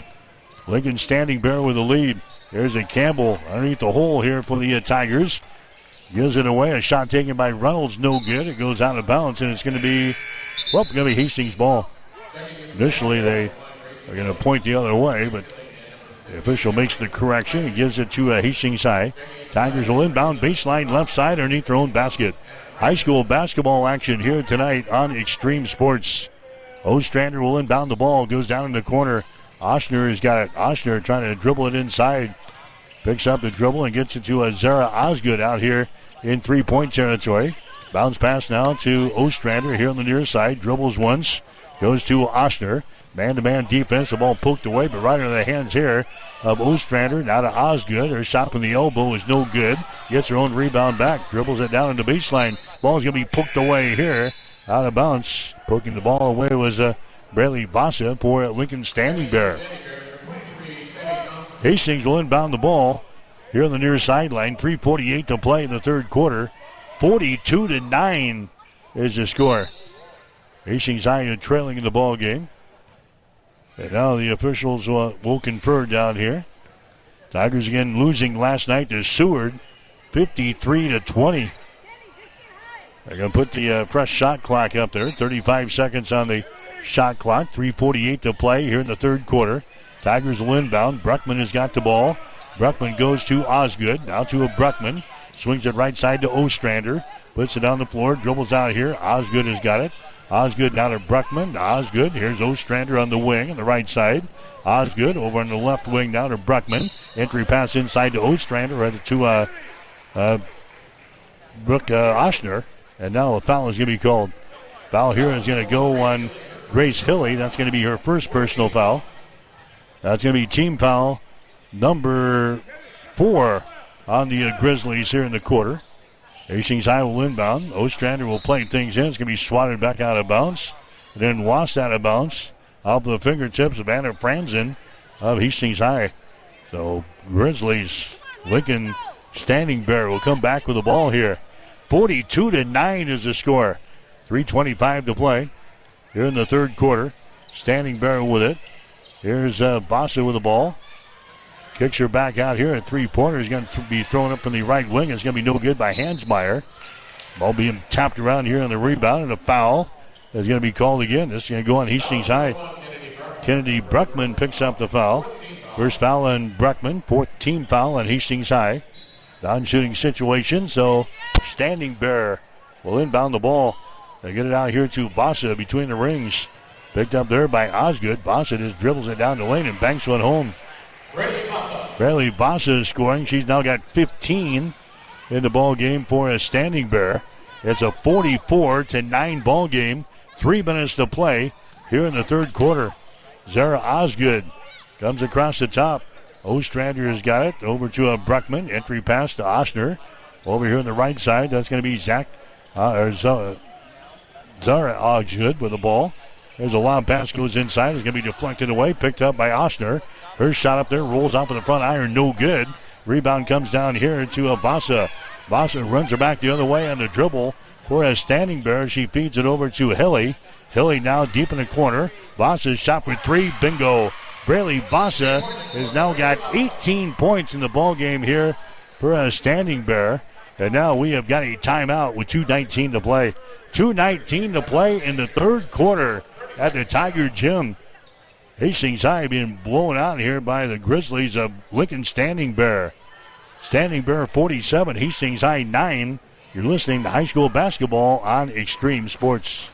Lincoln Standing Bear with the lead. There's a Campbell underneath the hole here for the Tigers. Gives it away. A shot taken by Reynolds. No good. It goes out of bounds, and it's going to be, Hastings ball. Initially, they They're going to point the other way, but the official makes the correction. He gives it to Hastings High. Tigers will inbound baseline left side underneath their own basket. High school basketball action here tonight on Extreme Sports. Ostrander will inbound the ball. Goes down in the corner. Oshner has got it. Oshner trying to dribble it inside. Picks up the dribble and gets it to Zara Osgood out here in three-point territory. Bounce pass now to Ostrander here on the near side. Dribbles once. Goes to Oshner. Man-to-man defense. The ball poked away, but right into the hands here of Ostrander. Now to Osgood. Her shot from the elbow is no good. Gets her own rebound back. Dribbles it down in the baseline. Ball's going to be poked away here. Out of bounds. Poking the ball away was Braley Vasa for Lincoln Standing Bear. Hastings will inbound the ball here on the near sideline. 3:48 to play in the third quarter. 42-9 is the score. Hastings High trailing in the ball game. And now the officials will confer down here. Tigers again losing last night to Seward, 53-20. They're going to put the press shot clock up there. 35 seconds on the shot clock. 3:48 to play here in the third quarter. Tigers will inbound. Bruckman has got the ball. Bruckman goes to Osgood. Now to a Bruckman. Swings it right side to Ostrander. Puts it on the floor. Dribbles out here. Osgood has got it. Osgood down to Bruckman. Osgood. Here's Ostrander on the wing on the right side. Osgood over on the left wing now to Bruckman. Entry pass inside to Ostrander. Right to Brooke Oshner. And now a foul is going to be called. Foul here is going to go on Grace Hilly. That's going to be her first personal foul. That's going to be team foul number 4 on the Grizzlies here in the quarter. Hastings High will inbound. Ostrander will play things in. It's going to be swatted back out of bounds. And then washed out of bounds off the fingertips of Anna Franzen of Hastings High. So Grizzlies, Lincoln Standing Bear will come back with the ball here. 42-9 is the score. 3:25 to play here in the third quarter. Standing Bear with it. Here's Vasa with the ball. Kicks her back out here at three-pointer. He's going to be thrown up from the right wing. It's going to be no good by Hansmeyer. Ball being tapped around here on the rebound, and a foul is going to be called again. This is going to go on Hastings High. Kennedy Bruckman picks up the foul. First foul on Bruckman. Fourth team foul on Hastings High. Non-shooting situation, so Standing Bear will inbound the ball. They get it out here to Vasa between the rings. Picked up there by Osgood. Vasa just dribbles it down the lane and banks one home. Braley Vasa is scoring. She's now got 15 in the ball game for a Standing Bear. It's a 44-9 ball game. 3 minutes to play here in the third quarter. Zara Osgood comes across the top. Ostrander has got it over to Bruckman. Entry pass to Oshner. Over here on the right side, that's going to be Zara Osgood with the ball. There's a lob pass, goes inside. It's going to be deflected away. Picked up by Oshner. Her shot up there rolls off of the front iron. No good. Rebound comes down here to Vasa. Vasa runs her back the other way on the dribble for a Standing Bear. She feeds it over to Hilly. Hilly now deep in the corner. Vasa's shot for 3. Bingo. Braley Vasa has now got 18 points in the ball game here for a Standing Bear. And now we have got a timeout with 2:19 to play. 2:19 to play in the third quarter at the Tiger Gym. Hastings High being blown out here by the Grizzlies of Lincoln Standing Bear. Standing Bear 47, Hastings High 9. You're listening to high school basketball on Extreme Sports.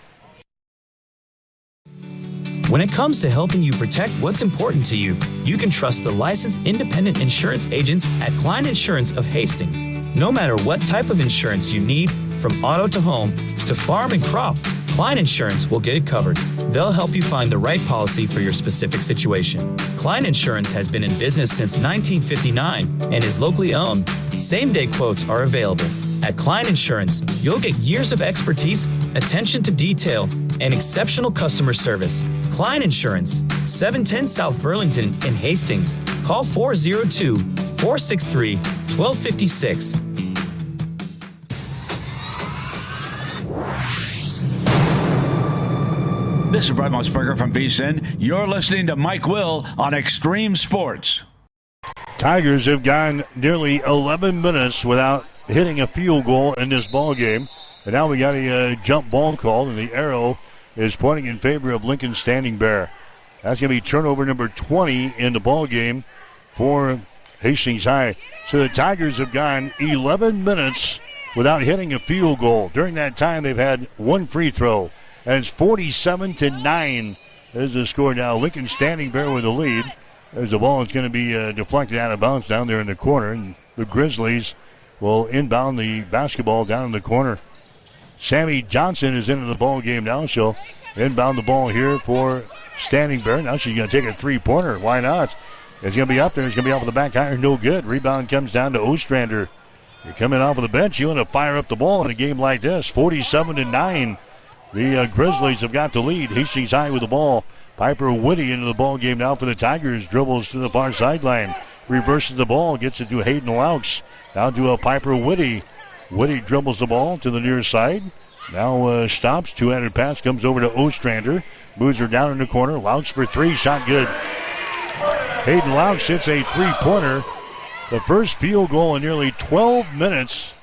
When it comes to helping you protect what's important to you, you can trust the licensed independent insurance agents at Klein Insurance of Hastings. No matter what type of insurance you need, from auto to home to farm and crop, Klein Insurance will get it covered. They'll help you find the right policy for your specific situation. Klein Insurance has been in business since 1959 and is locally owned. Same-day quotes are available. At Klein Insurance, you'll get years of expertise, attention to detail, and exceptional customer service. Klein Insurance, 710 South Burlington in Hastings. Call 402-463-1256. This is Brett Musburger from VSiN. You're listening to Mike Will on Extreme Sports. Tigers have gone nearly 11 minutes without hitting a field goal in this ball game. And now we got a jump ball called, and the arrow is pointing in favor of Lincoln Standing Bear. That's going to be turnover number 20 in the ball game for Hastings High. So the Tigers have gone 11 minutes without hitting a field goal. During that time, they've had one free throw. And it's 47-9 is the score now. Lincoln Standing Bear with the lead. There's the ball. It's going to be deflected out of bounds down there in the corner. And the Grizzlies will inbound the basketball down in the corner. Sammy Johnson is into the ball game now. She'll inbound the ball here for Standing Bear. Now she's going to take a three-pointer. Why not? It's going to be up there. It's going to be off of the back iron. No good. Rebound comes down to Ostrander. You're coming off of the bench. You want to fire up the ball in a game like this. 47-9. The Grizzlies have got the lead. Hastings High with the ball. Piper Whitty into the ball game now for the Tigers. Dribbles to the far sideline. Reverses the ball. Gets it to Hayden Laux. Down to a Piper Whitty. Whitty dribbles the ball to the near side. Now stops. Two-handed pass comes over to Ostrander. Moves her down in the corner. Laux for three. Shot good. Hayden Laux hits a three-pointer. The first field goal in nearly 12 minutes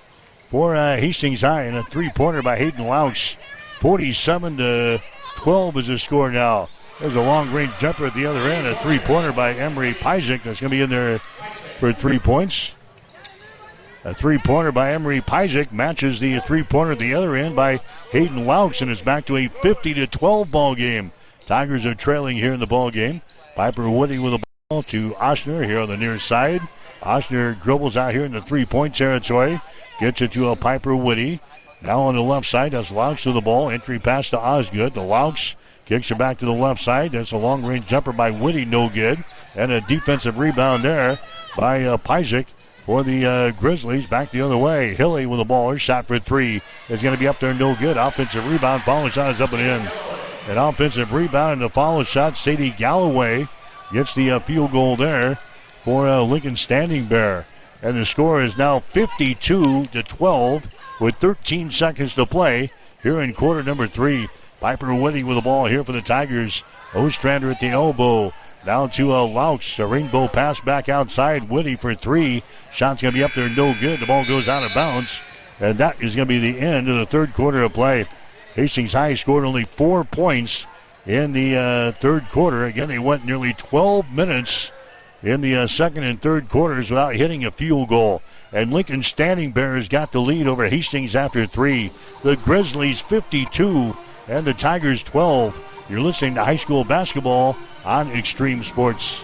for Hastings High. And a three-pointer by Hayden Laux. 47-12 is the score now. There's a long-range jumper at the other end. A three-pointer by Emery Pajek. That's going to be in there for 3 points. A three-pointer by Emery Pajek matches the three-pointer at the other end by Hayden Laux, and it's back to a 50-12 ball game. Tigers are trailing here in the ball game. Piper Woody with the ball to Oshner here on the near side. Oshner dribbles out here in the three-point territory. Gets it to a Piper Woody. Now on the left side, that's Laux with the ball. Entry pass to Osgood. The Laux kicks it back to the left side. That's a long-range jumper by Woody, no good. And a defensive rebound there by Pajek for the Grizzlies. Back the other way. Hilly with the ball. Her shot for three is going to be up there, no good. Offensive rebound. Follow shot is up and in. An offensive rebound and the follow shot. Sadie Galloway gets the field goal there for Lincoln Standing Bear. And the score is now 52-12 with 13 seconds to play here in quarter number 3. Piper Whitty with the ball here for the Tigers. Ostrander at the elbow. Down to Laux. A rainbow pass back outside. Whitty for three. Shot's going to be up there, no good. The ball goes out of bounds. And that is going to be the end of the third quarter of play. Hastings High scored only 4 points in the third quarter. Again, they went nearly 12 minutes in the second and third quarters without hitting a field goal. And Lincoln Standing Bear has got the lead over Hastings after 3. The Grizzlies 52 and the Tigers 12. You're listening to high school basketball on Extreme Sports.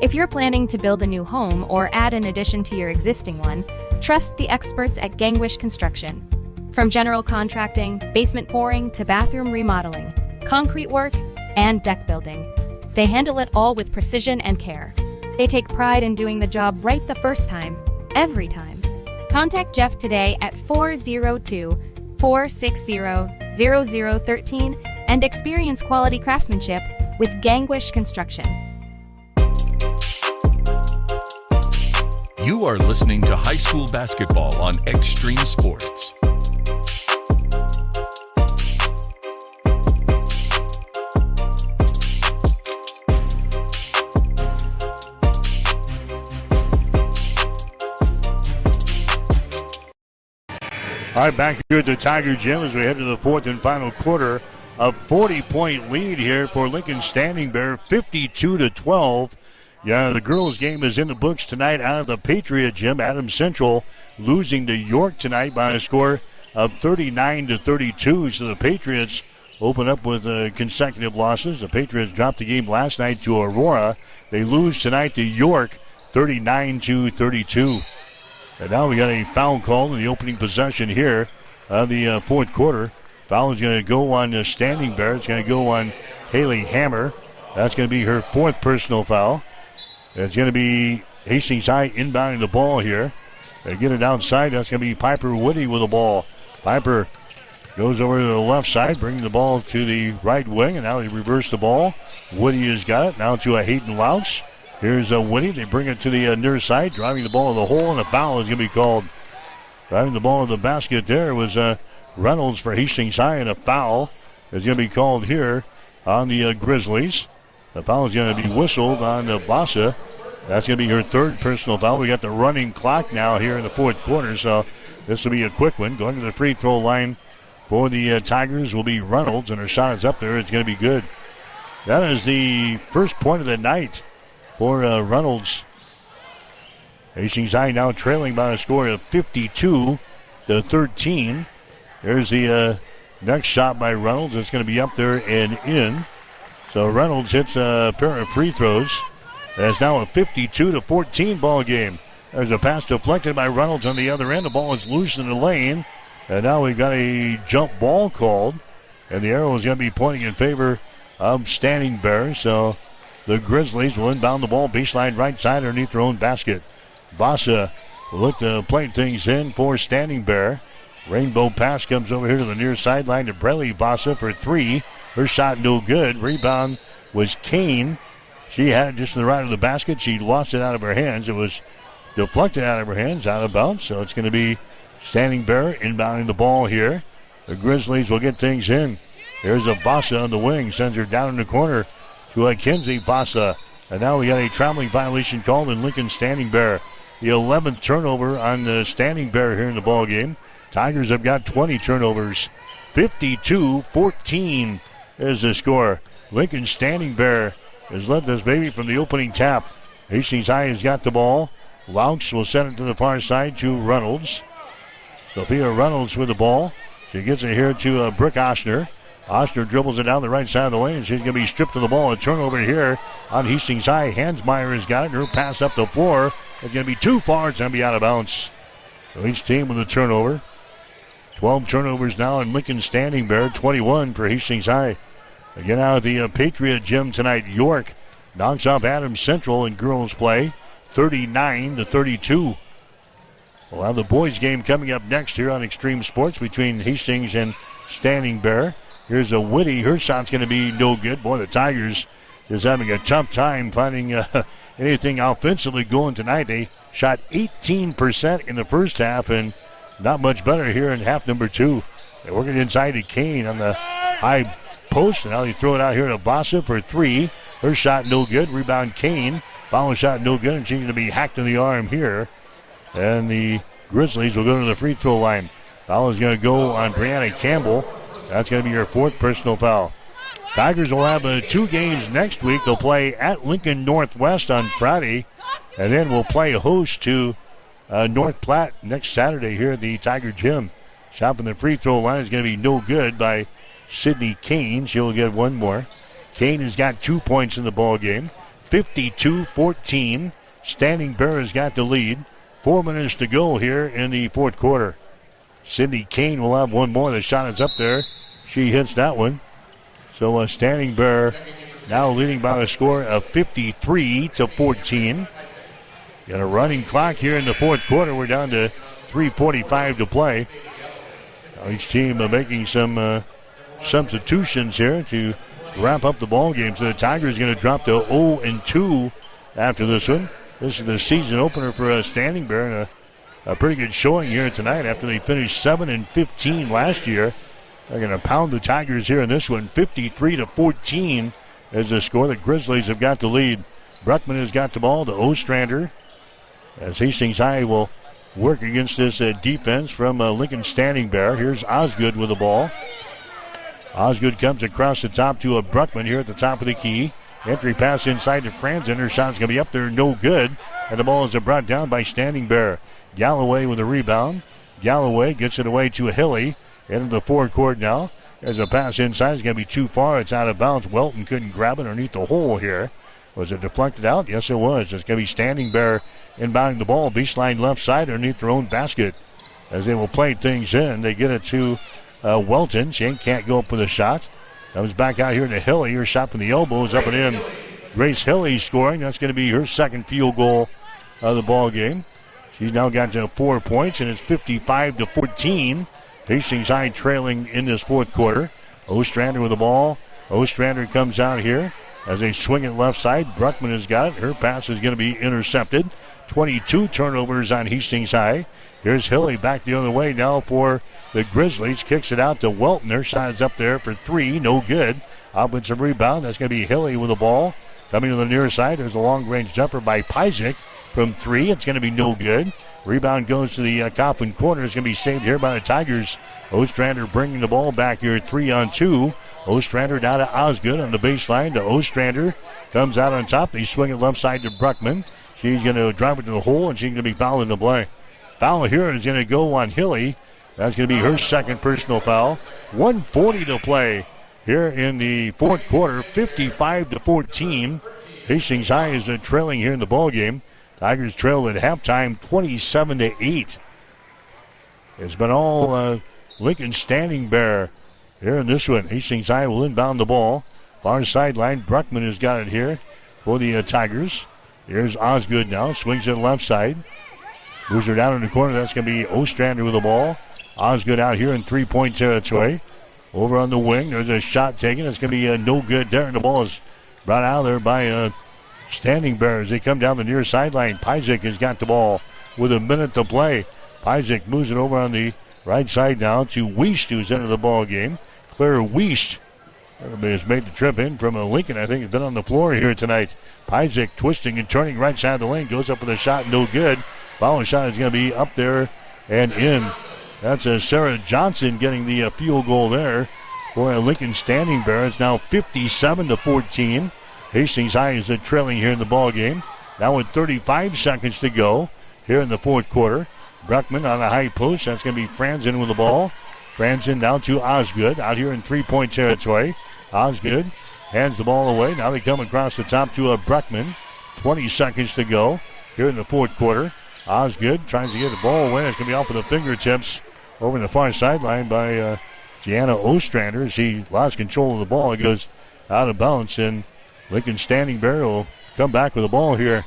If you're planning to build a new home or add an addition to your existing one, trust the experts at Gangwish Construction. From general contracting, basement pouring, to bathroom remodeling, concrete work, and deck building, they handle it all with precision and care. They take pride in doing the job right the first time, every time. Contact Jeff today at 402-460-0013 and experience quality craftsmanship with Gangwish Construction. You are listening to high school basketball on Extreme Sports. All right, back here at the Tiger Gym as we head to the fourth and final quarter. A 40-point lead here for Lincoln Standing Bear, 52-12. Yeah, the girls' game is in the books tonight out of the Patriot Gym. Adams Central losing to York tonight by a score of 39-32. So the Patriots open up with consecutive losses. The Patriots dropped the game last night to Aurora. They lose tonight to York, 39-32. And now we got a foul call in the opening possession here of the fourth quarter. Foul is going to go on Standing Bear. It's going to go on Haley Hammer. That's going to be her fourth personal foul. It's going to be Hastings High inbounding the ball here. They get it outside. That's going to be Piper Woody with the ball. Piper goes over to the left side, bringing the ball to the right wing, and now they reverse the ball. Woody has got it. Now to a Hayden Laux. Here's Woody. They bring it to the near side, driving the ball in the hole, and a foul is going to be called. Driving the ball in the basket there was Reynolds for Hastings High, and a foul is going to be called here on the Grizzlies. The foul is going to be whistled on Bassa. That's going to be her third personal foul. We got the running clock now here in the fourth quarter, so this will be a quick one. Going to the free throw line for the Tigers will be Reynolds, and her shot is up there. It's going to be good. That is the first point of the night for Reynolds. Hastings High now trailing by a score of 52-13. There's the next shot by Reynolds. It's going to be up there and in. So Reynolds hits a pair of free throws. That's now a 52-14 ball game. There's a pass deflected by Reynolds on the other end. The ball is loose in the lane. And now we've got a jump ball called. And the arrow is going to be pointing in favor of Standing Bear. So the Grizzlies will inbound the ball baseline right side underneath their own basket. Bassa will look to play things in for Standing Bear. Rainbow pass comes over here to the near sideline to Brelly Bassa for three. Her shot no good. Rebound was Kane. She had it just to the right of the basket. She lost it out of her hands. It was deflected out of her hands, out of bounds. So it's going to be Standing Bear inbounding the ball here. The Grizzlies will get things in. There's a Bassa on the wing. Sends her down in the corner to a Kinsey Bassa. And now we got a traveling violation called in Lincoln Standing Bear. The 11th turnover on the Standing Bear here in the ball game. Tigers have got 20 turnovers. 52-14 is the score. Lincoln Standing Bear has led this baby from the opening tap. Hastings High has got the ball. Laux will send it to the far side to Reynolds. Sophia Reynolds with the ball. She gets it here to Brooke Oshner. Oshner dribbles it down the right side of the lane. She's going to be stripped of the ball. A turnover here on Hastings High. Hansmeyer has got it. Her pass up the floor. It's going to be too far. It's going to be out of bounds. So each team with a turnover. 12 turnovers now in Lincoln Standing Bear. 21 for Hastings High. Again out at the Patriot Gym tonight. York knocks off Adams Central in girls play. 39-32. We'll have the boys game coming up next here on Extreme Sports between Hastings and Standing Bear. Here's a Whitty. Her shot's going to be no good. Boy, the Tigers is having a tough time finding anything offensively going tonight. They shot 18% in the first half and not much better here in half number two. They're working inside to Kane on the high post. And now they throw it out here to Bassa for three. Her shot no good. Rebound Kane. Follow shot no good, and she's going to be hacked in the arm here. And the Grizzlies will go to the free throw line. Foul is going to go on Brianna Campbell. That's going to be her fourth personal foul. Tigers will have 2 games next week. They'll play at Lincoln Northwest on Friday, and then we'll play host to North Platte next Saturday here at the Tiger Gym. Shot from the free throw line is going to be no good by Sydney Kane. She'll get one more. Kane has got 2 points in the ball game. 52-14. Standing Bear has got the lead. 4 minutes to go here in the fourth quarter. Sydney Kane will have one more. The shot is up there. She hits that one. So Standing Bear now leading by a score of 53-14. Got a running clock here in the fourth quarter. We're down to 3:45 to play. Now each team making some substitutions here to wrap up the ball game. So the Tigers going to drop to 0-2 after this one. This is the season opener for Standing Bear, and a pretty good showing here tonight after they finished 7-15 last year. They're going to pound the Tigers here in this one. 53-14 is the score. The Grizzlies have got the lead. Bruckman has got the ball to Ostrander as Hastings High will work against this defense from Lincoln Standing Bear. Here's Osgood with the ball. Osgood comes across the top to Bruckman here at the top of the key. Entry pass inside to Franzen. Her shot's going to be up there, no good. And the ball is brought down by Standing Bear. Galloway with a rebound. Galloway gets it away to Hilly. Into the forecourt now. There's a pass inside. It's going to be too far. It's out of bounds. Welton couldn't grab it underneath the hole here. Was it deflected out? Yes, it was. It's going to be Standing Bear inbounding the ball. Baseline left side underneath their own basket. As they will play things in, they get it to Welton. She can't go up with a shot. Comes back out here to Hilly. Her shot from the elbow is up and in. Grace Hilly scoring. That's going to be her second field goal of the ball game. She's now got to 4 points, and it's 55-14. Hastings High trailing in this fourth quarter. Ostrander with the ball. Ostrander comes out here as they swing it left side. Bruckman has got it. Her pass is going to be intercepted. 22 turnovers on Hastings High. Here's Hilly back the other way now for the Grizzlies. Kicks it out to Welton. Her shot is up there for three. No good. Offensive rebound. That's going to be Hilly with the ball. Coming to the near side. There's a long-range jumper by Pyzik from three. It's going to be no good. Rebound goes to the Coffin corner. It's going to be saved here by the Tigers. Ostrander bringing the ball back here. 3-on-2. Ostrander down to Osgood on the baseline to Ostrander. Comes out on top. They swing it left side to Bruckman. She's going to drive it to the hole, and she's going to be fouled in the play. Foul here is going to go on Hilly. That's going to be her second personal foul. 1:40 to play here in the fourth quarter. 55-14. Hastings High is trailing here in the ball game. Tigers trailed at halftime 27-8. It's been all Lincoln Standing Bear here in this one. Hastings High will inbound the ball. Far sideline, Bruckman has got it here for the Tigers. Here's Osgood now, swings it left side. Moves her down in the corner. That's going to be Ostrander with the ball. Osgood out here in three-point territory. Over on the wing, there's a shot taken. It's going to be no good there, and the ball is brought out there by Standing Bear as they come down the near sideline. Pajek has got the ball with a minute to play. Pajek moves it over on the right side now to Wiest, who's into the ball game. Claire Wiest has made the trip in from Lincoln. I think has been on the floor here tonight. Pajek twisting and turning right side of the lane. Goes up with a shot, no good. Following shot is going to be up there and in. That's Sarah Johnson getting the field goal there for Lincoln Standing Bear. It's now 57-14. Hastings High is trailing here in the ball game. Now with 35 seconds to go here in the fourth quarter. Bruckman on the high post. That's going to be Franzen with the ball. Franzen down to Osgood out here in three-point territory. Osgood hands the ball away. Now they come across the top to Bruckman. 20 seconds to go here in the fourth quarter. Osgood tries to get the ball away. It's going to be off of the fingertips over in the far sideline by Gianna Ostrander. She lost control of the ball. It goes out of bounds, and Lincoln Standing Bear will come back with the ball here.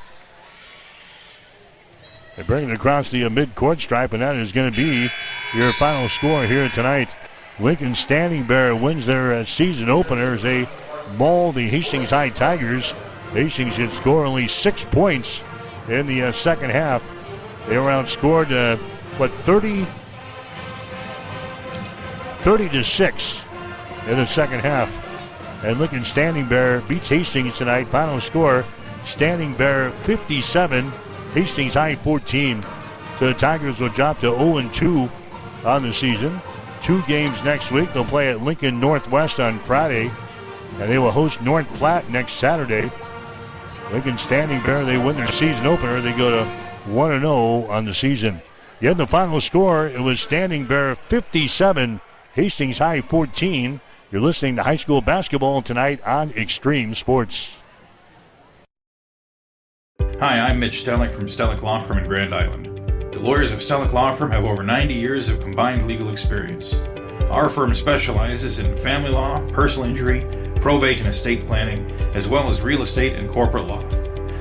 They bring it across the mid-court stripe, and that is going to be your final score here tonight. Lincoln Standing Bear wins their season opener as they maul the Hastings High Tigers. Hastings should score only 6 points in the second half. They were outscored, 30-6 in the second half. And Lincoln Standing Bear beats Hastings tonight. Final score, Standing Bear 57, Hastings High 14. So the Tigers will drop to 0-2 on the season. 2 games next week. They'll play at Lincoln Northwest on Friday, and they will host North Platte next Saturday. Lincoln Standing Bear, they win their season opener. They go to 1-0 on the season. Yet the final score, it was Standing Bear 57, Hastings High 14. You're listening to high school basketball tonight on Extreme Sports. Hi, I'm Mitch Stellick from Stellick Law Firm in Grand Island. The lawyers of Stellick Law Firm have over 90 years of combined legal experience. Our firm specializes in family law, personal injury, probate and estate planning, as well as real estate and corporate law.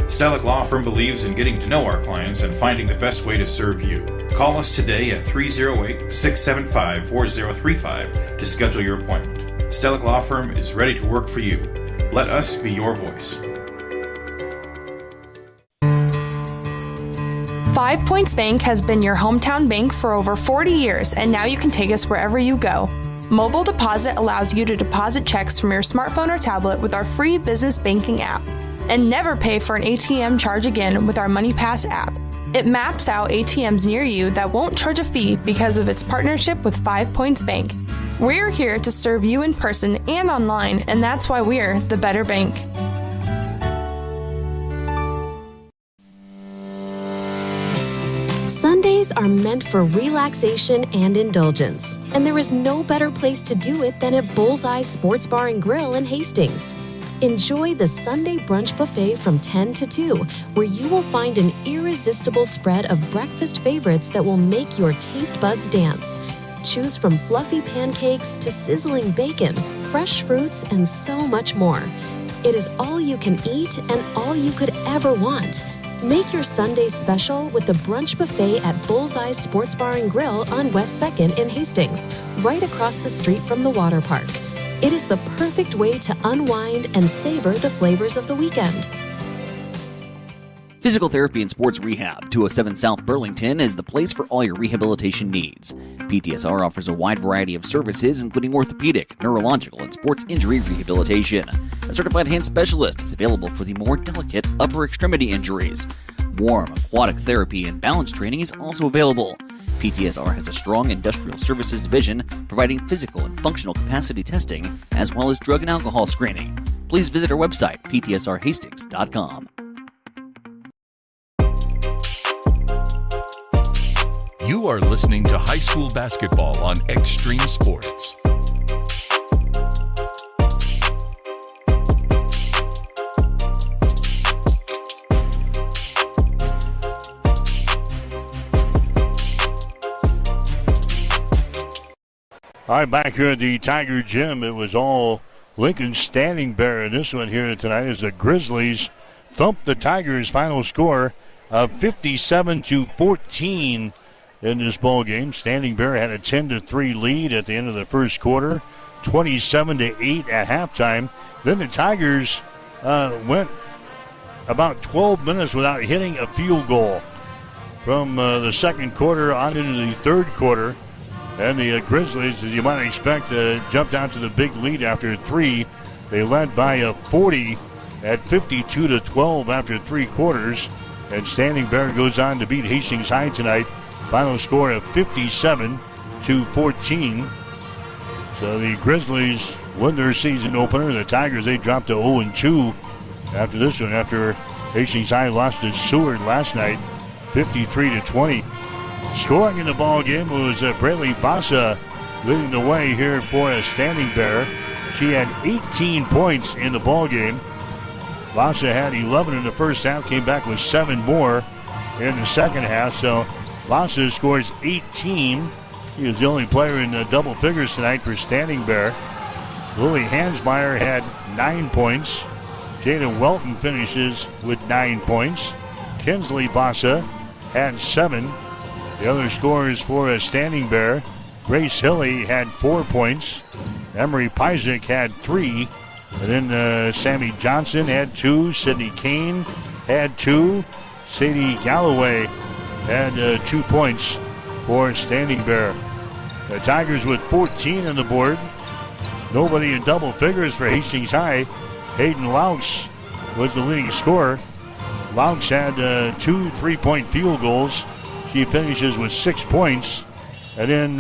Stellick Law Firm believes in getting to know our clients and finding the best way to serve you. Call us today at 308-675-4035 to schedule your appointment. Stellick Law Firm is ready to work for you. Let us be your voice. 5 Points Bank has been your hometown bank for over 40 years, and now you can take us wherever you go. Mobile Deposit allows you to deposit checks from your smartphone or tablet with our free business banking app. And never pay for an ATM charge again with our MoneyPass app. It maps out ATMs near you that won't charge a fee because of its partnership with 5 Points Bank. We're here to serve you in person and online, and that's why we're the better bank. Sundays are meant for relaxation and indulgence, and there is no better place to do it than at Bullseye Sports Bar and Grill in Hastings. Enjoy the Sunday brunch buffet from 10 to 2, where you will find an irresistible spread of breakfast favorites that will make your taste buds dance. Choose from fluffy pancakes to sizzling bacon, fresh fruits, and so much more. It is all you can eat and all you could ever want. Make your Sundays special with the brunch buffet at Bullseye Sports Bar and Grill on West 2nd in Hastings, right across the street from the water park. It is the perfect way to unwind and savor the flavors of the weekend. Physical Therapy and Sports Rehab, 207 South Burlington, is the place for all your rehabilitation needs. PTSR offers a wide variety of services, including orthopedic, neurological, and sports injury rehabilitation. A certified hand specialist is available for the more delicate upper extremity injuries. Warm aquatic therapy and balance training is also available. PTSR has a strong industrial services division providing physical and functional capacity testing as well as drug and alcohol screening. Please visit our website, ptsrhastings.com. You are listening to high school basketball on Extreme Sports. All right, back here at the Tiger Gym, it was all Lincoln Standing Bear in this one here tonight as the Grizzlies thumped the Tigers. Final score of 57-14 in this ball game. Standing Bear had a 10-3 lead at the end of the first quarter, 27-8 at halftime. Then the Tigers went about 12 minutes without hitting a field goal from the second quarter on into the third quarter. And the Grizzlies, as you might expect, jumped out to the big lead after three. They led by 40 at 52-12 after three quarters. And Standing Bear goes on to beat Hastings High tonight. Final score of 57-14. So the Grizzlies win their season opener. The Tigers, they dropped to 0-2 after this one, after Hastings High lost to Seward last night, 53-20. Scoring in the ball game was Braylee Bassa leading the way here for a Standing Bear. She had 18 points in the ball game. Bassa had 11 in the first half, came back with 7 more in the second half. So Bassa scores 18. He was the only player in double figures tonight for Standing Bear. Lily Hansmeyer had 9 points. Jada Welton finishes with 9 points. Kinsley Bassa had 7. The other scorers for a Standing Bear, Grace Hilly had 4 points. Emery Pyzik had 3. And then Sammy Johnson had 2. Sydney Kane had 2. Sadie Galloway had 2 points for Standing Bear. The Tigers with 14 on the board. Nobody in double figures for Hastings High. Hayden Laux was the leading scorer. Laux had 2 3-point field goals. She finishes with 6 points. And then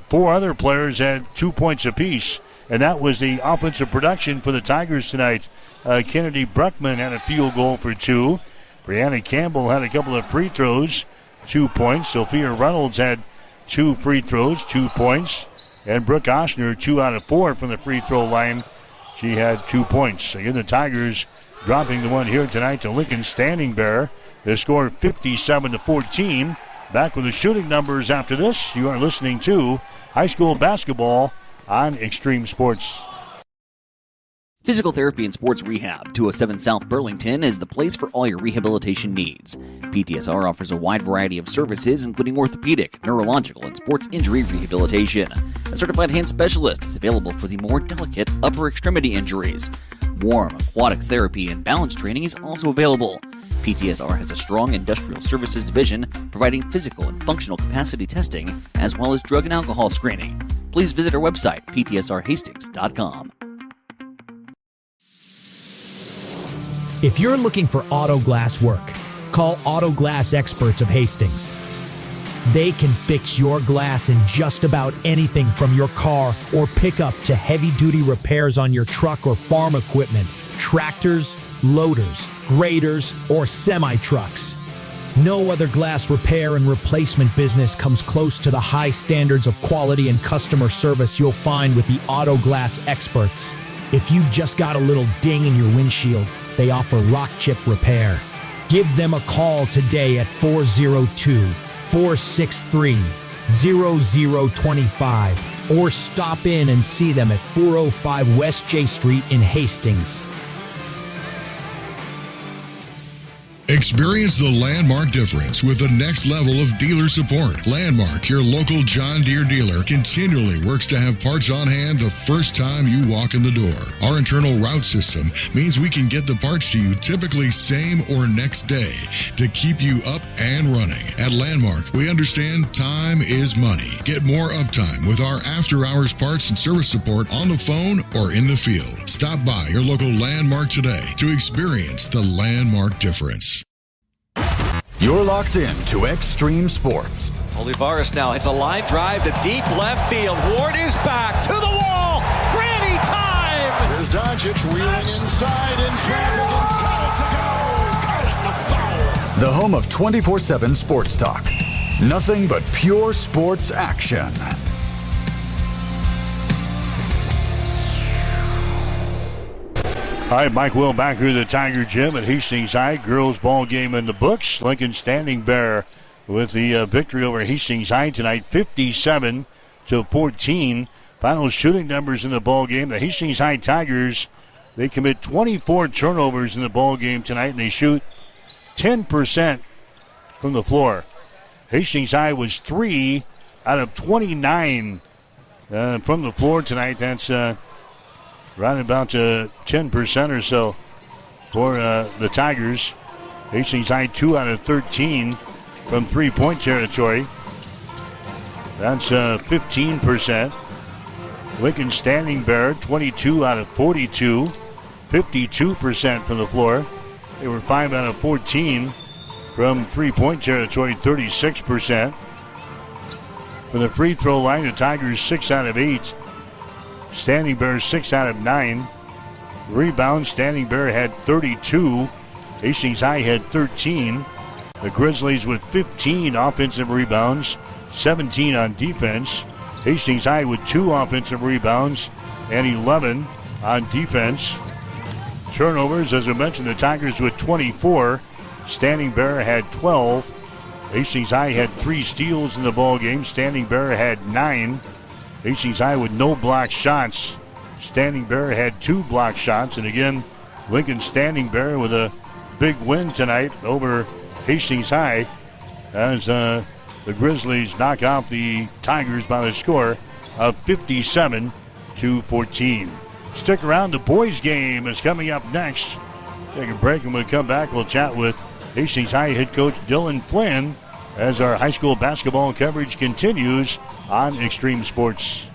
4 other players had 2 points apiece. And that was the offensive production for the Tigers tonight. Kennedy Bruckman had a field goal for 2. Brianna Campbell had a couple of free throws, 2 points. Sophia Reynolds had 2 free throws, 2 points. And Brooke Oshner, 2 out of 4 from the free throw line. She had 2 points. Again, the Tigers dropping the one here tonight to Lincoln Standing Bear. They scored 57-14. Back with the shooting numbers after this. You are listening to high school basketball on Extreme Sports. Physical Therapy and Sports Rehab, 207 South Burlington, is the place for all your rehabilitation needs. PTSR offers a wide variety of services, including orthopedic, neurological, and sports injury rehabilitation. A certified hand specialist is available for the more delicate upper extremity injuries. Warm, aquatic therapy, and balance training is also available. PTSR has a strong industrial services division providing physical and functional capacity testing as well as drug and alcohol screening. Please visit our website, ptsrhastings.com. If you're looking for auto glass work, call Auto Glass Experts of Hastings. They can fix your glass in just about anything from your car or pickup to heavy-duty repairs on your truck or farm equipment, tractors, loaders, graders, or semi-trucks. No other glass repair and replacement business comes close to the high standards of quality and customer service you'll find with the Auto Glass Experts. If you've just got a little ding in your windshield, they offer rock chip repair. Give them a call today at 402-463-0025 or stop in and see them at 405 West J Street in Hastings. Experience the Landmark difference with the next level of dealer support. Landmark, your local John Deere dealer, continually works to have parts on hand the first time you walk in the door. Our internal route system means we can get the parts to you typically same or next day to keep you up and running. At Landmark, we understand time is money. Get more uptime with our after-hours parts and service support on the phone or in the field. Stop by your local Landmark today to experience the Landmark difference. You're locked in to Extreme Sports. Olivares now hits a line drive to deep left field. Ward is back to the wall. Granny time! Here's Doncic wheeling inside in traffic and got it to go. Call it the foul. The home of 24/7 sports talk. Nothing but pure sports action. All right, Mike Will back here at the Tiger Gym at Hastings High. Girls ball game in the books. Lincoln Standing Bear with the victory over Hastings High tonight, 57-14. Final shooting numbers in the ball game. The Hastings High Tigers, they commit 24 turnovers in the ball game tonight, and they shoot 10% from the floor. Hastings High was 3 out of 29 from the floor tonight. That's right about 10% or so for the Tigers. Hastings High 2 out of 13 from three-point territory. That's 15%. Lincoln Standing Bear 22 out of 42, 52% from the floor. They were 5 out of 14 from three-point territory, 36%. From the free throw line, the Tigers 6 out of 8. Standing Bear 6 out of 9. Rebounds, Standing Bear had 32. Hastings High had 13. The Grizzlies with 15 offensive rebounds, 17 on defense. Hastings High with 2 offensive rebounds and 11 on defense. Turnovers, as I mentioned, the Tigers with 24. Standing Bear had 12. Hastings High had 3 steals in the ball game. Standing Bear had 9. Hastings High with no block shots. Standing Bear had 2 block shots. And again, Lincoln Standing Bear with a big win tonight over Hastings High as the Grizzlies knock off the Tigers by the score of 57-14. Stick around. The boys game is coming up next. Take a break, and when we come back, we'll chat with Hastings High head coach Dylan Flynn as our high school basketball coverage continues on Extreme Sports.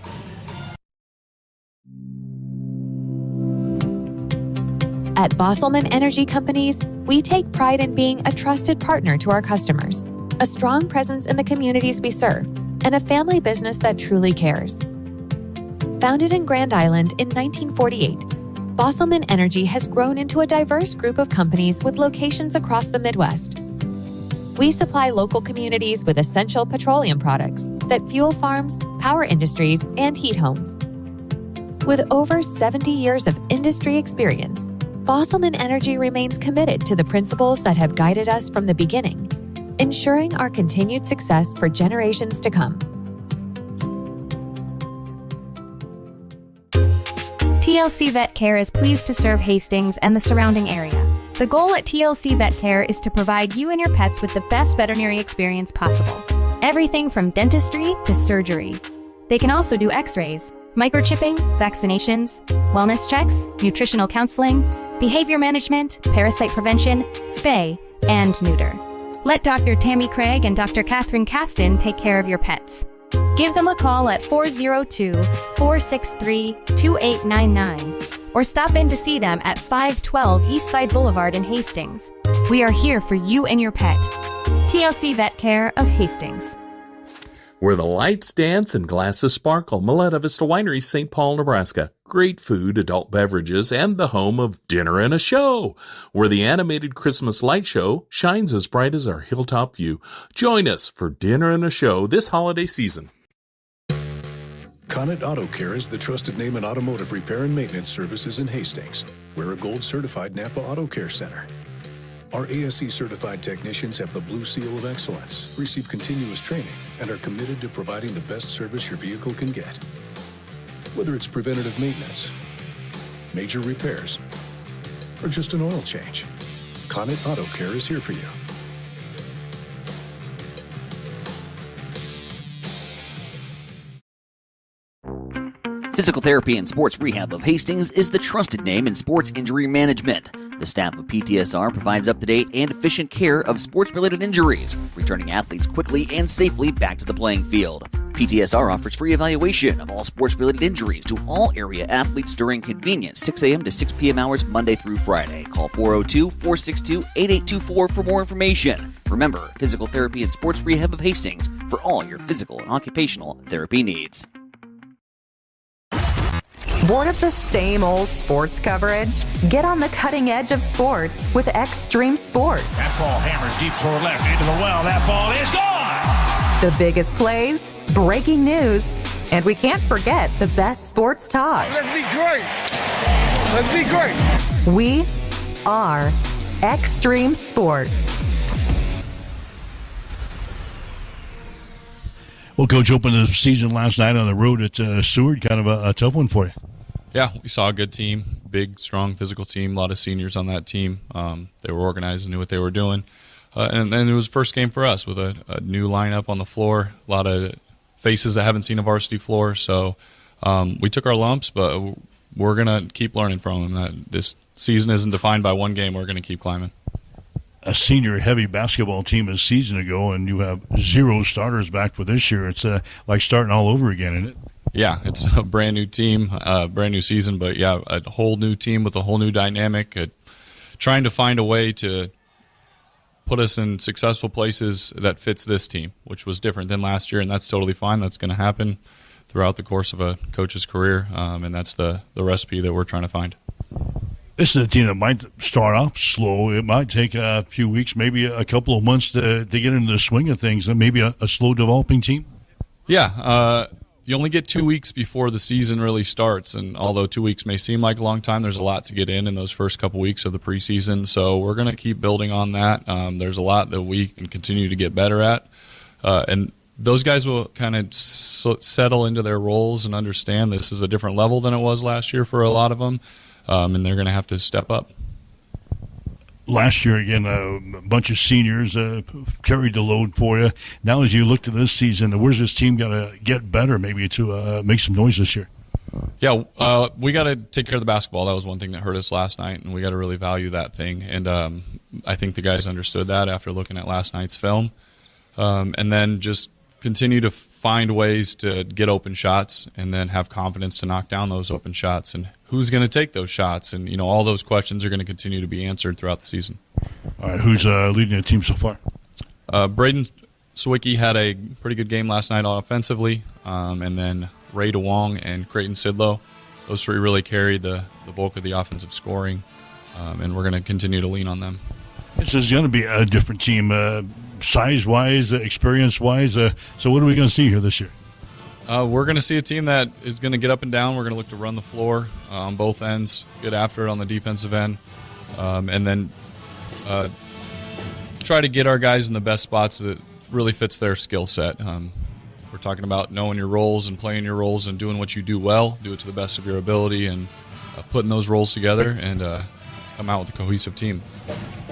At Bosselman Energy Companies, we take pride in being a trusted partner to our customers, a strong presence in the communities we serve, and a family business that truly cares. Founded in Grand Island in 1948, Bosselman Energy has grown into a diverse group of companies with locations across the Midwest. We supply local communities with essential petroleum products that fuel farms, power industries, and heat homes. With over 70 years of industry experience, Bosselman Energy remains committed to the principles that have guided us from the beginning, ensuring our continued success for generations to come. TLC Vet Care is pleased to serve Hastings and the surrounding area. The goal at TLC Vet Care is to provide you and your pets with the best veterinary experience possible. Everything from dentistry to surgery. They can also do x-rays, microchipping, vaccinations, wellness checks, nutritional counseling, behavior management, parasite prevention, spay, and neuter. Let Dr. Tammy Craig and Dr. Catherine Caston take care of your pets. Give them a call at 402-463-2899 or stop in to see them at 512 Eastside Boulevard in Hastings. We are here for you and your pet. TLC Vet Care of Hastings. Where the lights dance and glasses sparkle, Maleta Vista Winery, St. Paul, Nebraska. Great food, adult beverages, and the home of Dinner and a Show, where the animated Christmas light show shines as bright as our hilltop view. Join us for Dinner and a Show this holiday season. Connet Auto Care is the trusted name in automotive repair and maintenance services in Hastings. We're a gold-certified Napa Auto Care Center. Our ASE-certified technicians have the Blue Seal of Excellence, receive continuous training, and are committed to providing the best service your vehicle can get. Whether it's preventative maintenance, major repairs, or just an oil change, Connet Auto Care is here for you. Physical Therapy and Sports Rehab of Hastings is the trusted name in sports injury management. The staff of PTSR provides up-to-date and efficient care of sports-related injuries, returning athletes quickly and safely back to the playing field. PTSR offers free evaluation of all sports-related injuries to all area athletes during convenient 6 a.m. to 6 p.m. hours Monday through Friday. Call 402-462-8824 for more information. Remember, Physical Therapy and Sports Rehab of Hastings for all your physical and occupational therapy needs. Bored of the same old sports coverage? Get on the cutting edge of sports with Extreme Sports. That ball hammered deep toward left into the well. That ball is gone! The biggest plays, breaking news, and we can't forget the best sports talk. Let's be great. Let's be great. We are Extreme Sports. Well, Coach opened the season last night on the road at Seward. Kind of a tough one for you. Yeah, we saw a good team, big, strong, physical team, a lot of seniors on that team. They were organized and knew what they were doing. And it was the first game for us with a new lineup on the floor, a lot of faces that haven't seen a varsity floor. So we took our lumps, but we're going to keep learning from them. This season isn't defined by one game. We're going to keep climbing. A senior-heavy basketball team a season ago, and you have 0 starters back for this year. It's like starting all over again, isn't it? Yeah, it's a brand-new team, brand-new season, but, yeah, a whole new team with a whole new dynamic, trying to find a way to put us in successful places that fits this team, which was different than last year, and that's totally fine. That's going to happen throughout the course of a coach's career, and that's the recipe that we're trying to find. This is a team that might start off slow. It might take a few weeks, maybe a couple of months to get into the swing of things, and maybe a slow developing team. Yeah, you only get 2 weeks before the season really starts, and although 2 weeks may seem like a long time, there's a lot to get in those first couple weeks of the preseason, so we're going to keep building on that. There's a lot that we can continue to get better at, and those guys will kind of settle into their roles and understand this is a different level than it was last year for a lot of them, and they're going to have to step up. Last year, again, a bunch of seniors carried the load for you. Now as you look to this season, where's this team got to get better maybe to make some noise this year? Yeah, we got to take care of the basketball. That was one thing that hurt us last night, and we got to really value that thing. And I think the guys understood that after looking at last night's film. And then just continue to find ways to get open shots and then have confidence to knock down those open shots. And who's going to take those shots? And, all those questions are going to continue to be answered throughout the season. All right, who's leading the team so far? Braden Sawicki had a pretty good game last night offensively. And then Ray DeWong and Creighton Sidlow, those three really carried the bulk of the offensive scoring. And we're going to continue to lean on them. This is going to be a different team, size-wise, experience-wise. So what are we going to see here this year? We're going to see a team that is going to get up and down. We're going to look to run the floor on both ends, get after it on the defensive end, and then try to get our guys in the best spots that really fits their skill set. We're talking about knowing your roles and playing your roles and doing what you do well, do it to the best of your ability, and putting those roles together and come out with a cohesive team.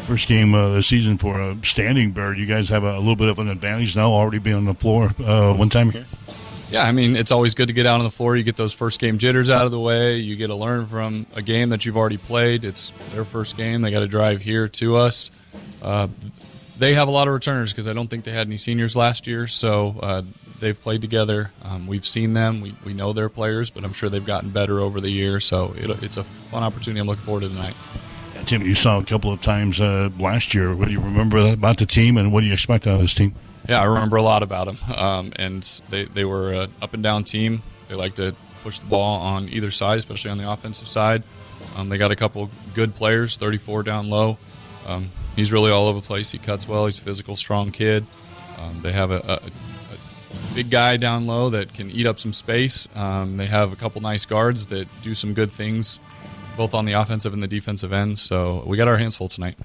First game of the season for Standing Bear. You guys have a little bit of an advantage now, already being on the floor one time here. Yeah, I mean, it's always good to get out on the floor. You get those first game jitters out of the way. You get to learn from a game that you've already played. It's their first game. They got to drive here to us. They have a lot of returners because I don't think they had any seniors last year, so they've played together. We've seen them. We know they're players, but I'm sure they've gotten better over the year, so it's a fun opportunity. I'm looking forward to tonight. Tim, you saw a couple of times last year. What do you remember about the team, and what do you expect out of this team? Yeah, I remember a lot about them, and they were an up-and-down team. They like to push the ball on either side, especially on the offensive side. They got a couple good players, 34 down low. He's really all over the place. He cuts well. He's a physical, strong kid. They have a big guy down low that can eat up some space. They have a couple nice guards that do some good things both on the offensive and the defensive end. So we got our hands full tonight.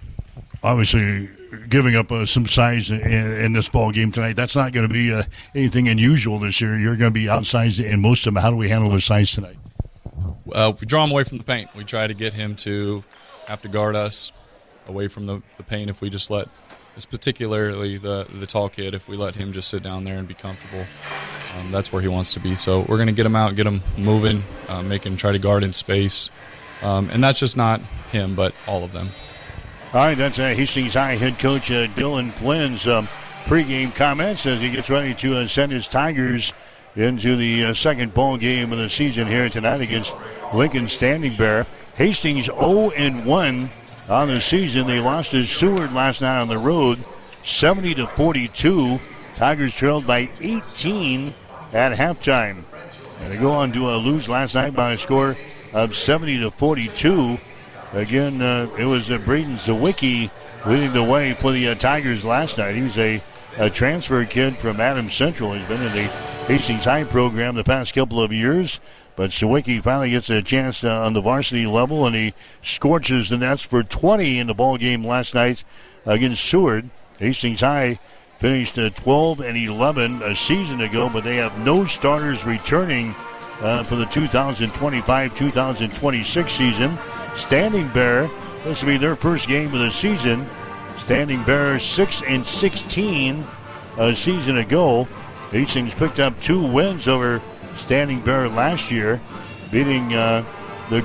Obviously, giving up some size in this ball game tonight, that's not going to be anything unusual this year. You're going to be outsized in most of them. How do we handle the size tonight? We draw him away from the paint. We try to get him to have to guard us away from the paint if we just let, particularly the tall kid, if we let him just sit down there and be comfortable. That's where he wants to be. So we're going to get him out, get him moving, make him try to guard in space. And that's just not him, but all of them. All right, that's Hastings High head coach Dylan Flynn's pregame comments as he gets ready to send his Tigers into the second ball game of the season here tonight against Lincoln Standing Bear. Hastings 0-1 on the season. They lost to Seward last night on the road, 70-42. Tigers trailed by 18 at halftime. And they go on to lose last night by a score of 70-42. Again, it was Braden Zawicki leading the way for the Tigers last night. He's a transfer kid from Adams Central. He's been in the Hastings High program the past couple of years. But Zawicki finally gets a chance on the varsity level, and he scorches the nets for 20 in the ball game last night against Seward. Hastings High finished 12-11 a season ago, but they have no starters returning for the 2025-2026 season. Standing Bear, this will be their first game of the season. Standing Bear 6-16 a season ago. Hastings picked up 2 wins over Standing Bear last year, beating the